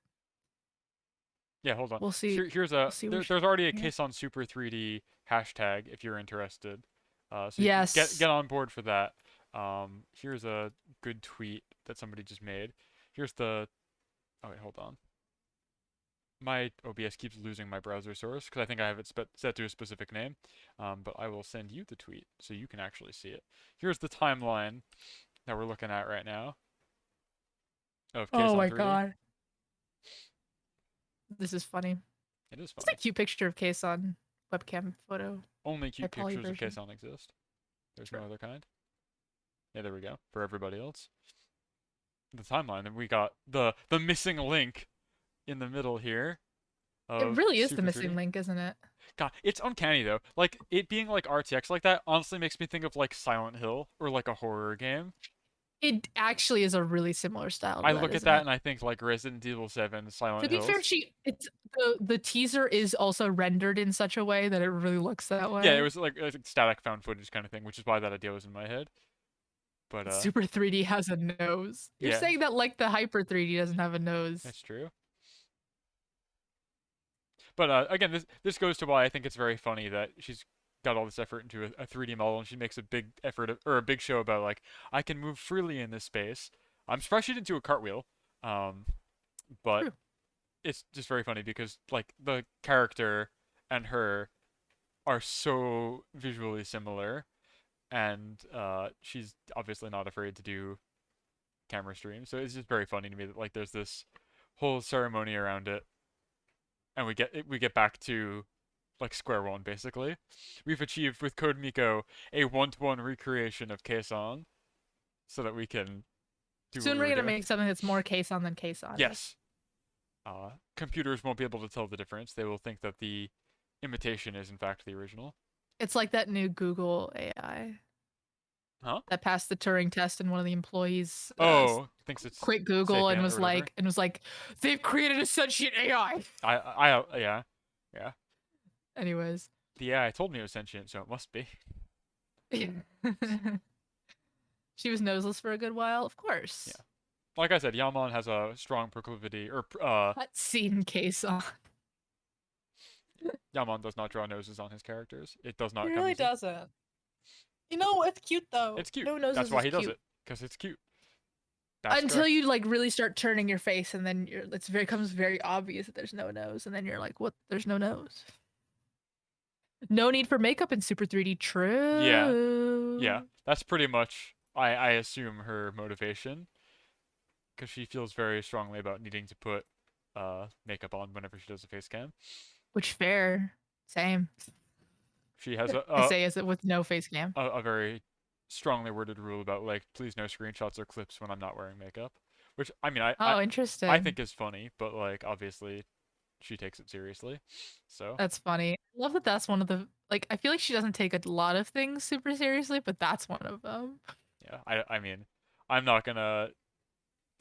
yeah, hold on. We'll see. Here's there's already a kson Super 3D hashtag if you're interested. So yes. You get on board for that. Here's a good tweet that somebody just made. Here's the oh wait, hold on. My OBS keeps losing my browser source because I think I have it set to a specific name. But I will send you the tweet so you can actually see it. Here's the timeline that we're looking at right now. Of kson 3D. Oh my god. This is funny. It is funny. It's a cute picture of kson webcam photo. Only cute pictures of version. kson exist. There's no other kind. Yeah, there we go. For everybody else. The timeline, and we got the missing link in the middle here. It really is Super the missing 3D. link, isn't it? God, it's uncanny though. Like it being like RTX like that honestly makes me think of like Silent Hill or like a horror game. It actually is a really similar style. I look at that and I think like Resident Evil 7, Silent Hill. To be fair, it's the teaser is also rendered in such a way that it really looks that way. Yeah, it was like a static found footage kind of thing, which is why that idea was in my head. But Super 3D has a nose. You're yeah. saying that like the Hyper 3D doesn't have a nose. That's true. But again, this goes to why I think it's very funny that she's got all this effort into a 3D model, and she makes a big effort or a big show about like I can move freely in this space. I'm surprised she didn't do a cartwheel, but True. It's just very funny because like the character and her are so visually similar, and she's obviously not afraid to do camera streams. So it's just very funny to me that like there's this whole ceremony around it, and we get back to like square one basically. We've achieved with Code Miko a one-to-one recreation of kson, so that we can do. Soon we're gonna make something that's more kson than kson. Yes. Computers won't be able to tell the difference. They will think that the imitation is in fact the original. It's like that new Google AI. Huh? That passed the Turing test, and one of the employees thinks it's quit Google and was like they've created a sentient AI. Yeah. Anyways. The AI told me it was sentient, so it must be. She was noseless for a good while, of course. Yeah. Like I said, Yaman has a strong proclivity, or cutscene kson. Yaman does not draw noses on his characters. It does not. He really doesn't. You know, it's cute though. It's cute. No noses That's why is he does cute. it, because it's cute. That's Until correct. you like really start turning your face, and then becomes very obvious that there's no nose, and then you're like, what? There's no nose. No need for makeup in Super 3D. Yeah, True. yeah. That's pretty much, I assume, her motivation, because she feels very strongly about needing to put makeup on whenever she does a face cam. Which fair. Same. She has I say as it with no face cam. a very strongly worded rule about like please no screenshots or clips when I'm not wearing makeup, which I mean Oh, I interesting. think is funny, but like obviously she takes it seriously. So That's funny. I love that that's one of the like I feel like she doesn't take a lot of things super seriously, but that's one of them. yeah, I mean I'm not gonna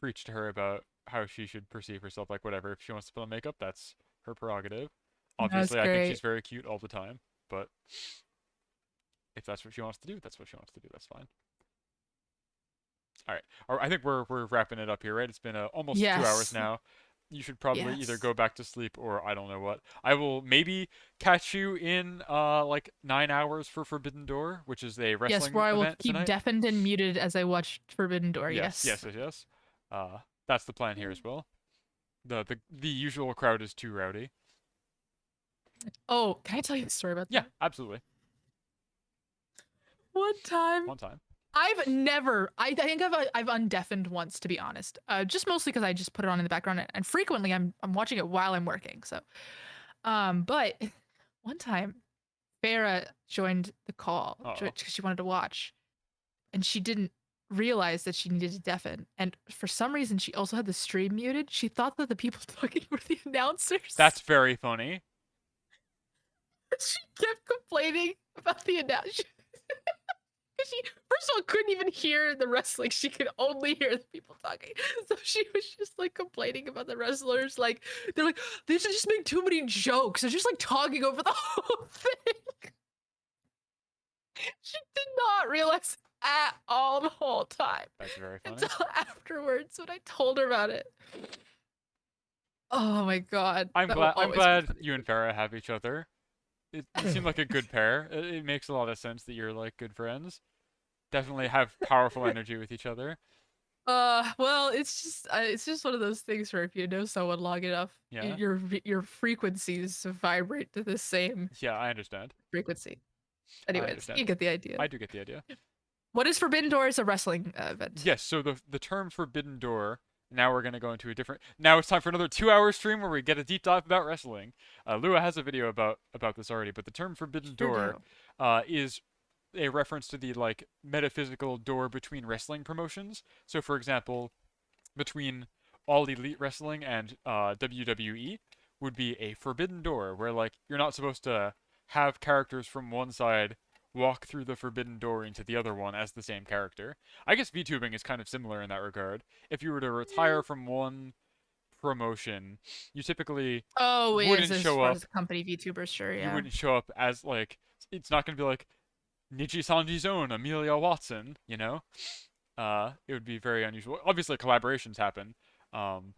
preach to her about how she should perceive herself, like whatever. If she wants to put on makeup, that's her prerogative. That's Obviously, I think she's great. very cute all the time, but if that's what she wants to do, that's what she wants to do. That's fine. All right. I think we're wrapping it up here, right? It's been almost 2 hours Yes. now. You should probably either Yes. go back to sleep or I don't know what. I will maybe catch you in like 9 hours for Forbidden Door, which is a Yes, wrestling where I will event keep tonight. deafened and muted as I watch Forbidden Door. Yes, Yes. yes, yes, yes. That's the plan here as well. The usual crowd is too rowdy. Oh, can I tell you a story about Yeah, that? absolutely. One time, One time. I've never. I think I've undeafened once, to be honest. Just mostly because I just put it on in the background, and frequently I'm watching it while I'm working. So, but one time, Farah joined the call Uh-oh. because she wanted to watch, and she didn't realize that she needed to deafen. And for some reason, she also had the stream muted. She thought that the people talking were the announcers. That's very funny. She kept complaining about the announcers. She first of all couldn't even hear the wrestling. She could only hear the people talking. So she was just like complaining about the wrestlers. Like they're like, they just make too many jokes. They're just like talking over the whole thing. She did not realize at all the whole time That's very funny. until afterwards when I told her about it. Oh my god, I'm that will glad always be funny. you and Farah have each other. You seem like a good pair. It makes a lot of sense that you're like good friends. Definitely have powerful energy with each other. Well, it's just one of those things where if you know someone long enough, Yeah. your frequencies vibrate to the same Yeah, I understand. frequency. I Anyways, understand. you get the idea. I do get the idea. What is Forbidden Door is a wrestling event. Yes, so the term Forbidden Door, now we're going to go into a different. Now it's time for another 2 hour stream where we get a deep dive about wrestling. Lua has a video about this already, but the term Forbidden Sure Door do. is a reference to the like metaphysical door between wrestling promotions. So for example, between All Elite Wrestling and WWE would be a forbidden door where like you're not supposed to have characters from one side walk through the forbidden door into the other one as the same character. I guess VTubing is kind of similar in that regard. If you were to retire from one promotion, you typically Oh, it is wouldn't as show far as up the company VTubers, sure, you yeah. wouldn't show up as like it's not going to be like Nichi Sanji's own Amelia Watson, you know? It would be very unusual. Obviously, collaborations happen, um,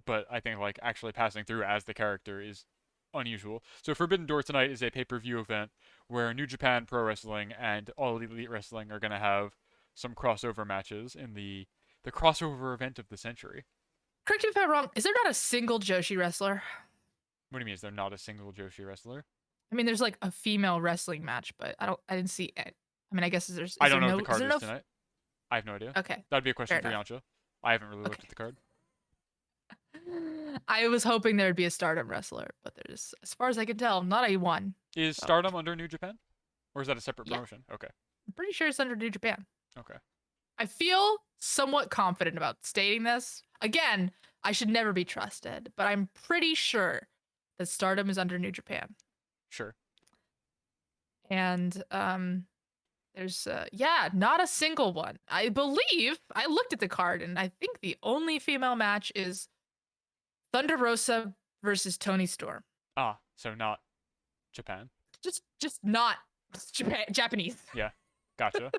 but I think like actually passing through as the character is unusual. So Forbidden Door tonight is a pay-per-view event where New Japan Pro Wrestling and All Elite Wrestling are gonna have some crossover matches in the crossover event of the century. Correct me if I'm wrong. Is there not a single Joshi wrestler? What do you mean? Is there not a single Joshi wrestler? I mean, there's like a female wrestling match, but I didn't see it. I mean, I guess is I there don't know what no the is card there is no tonight. I have no idea. okay, That'd be a fair question for enough. Yancha. I haven't really looked Okay. at the card. I was hoping there would be a Stardom wrestler, but there's, as far as I can tell, not a one. Is So Stardom under New Japan, or is that a separate yeah, promotion? Okay. I'm pretty sure it's under New Japan. Okay. I feel somewhat confident about stating this. Again, I should never be trusted, but I'm pretty sure that Stardom is under New Japan. Sure. And there's yeah, not a single one. I believe I looked at the card and I think the only female match is Thunder Rosa versus Tony Storm. Ah, so not Japan. Just not Japanese. Yeah. Gotcha.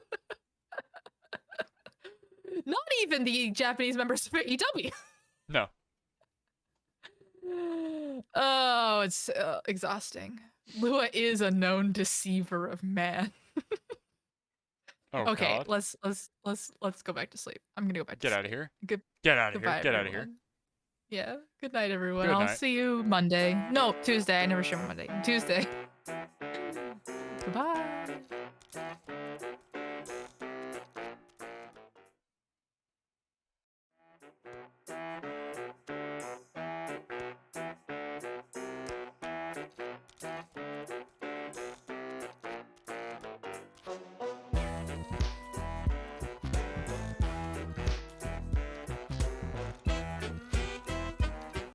Not even the Japanese members of AEW. No. Oh, it's exhausting. Lua is a known deceiver of man. Oh Okay, God. let's go back to sleep. I'm gonna go back to Get sleep. out of here. Good Get out of here. goodbye, Get out of here. everyone. Yeah. Good night, everyone. Good I'll night. see you Monday. No, Tuesday. I never stream on Monday. Tuesday. Goodbye.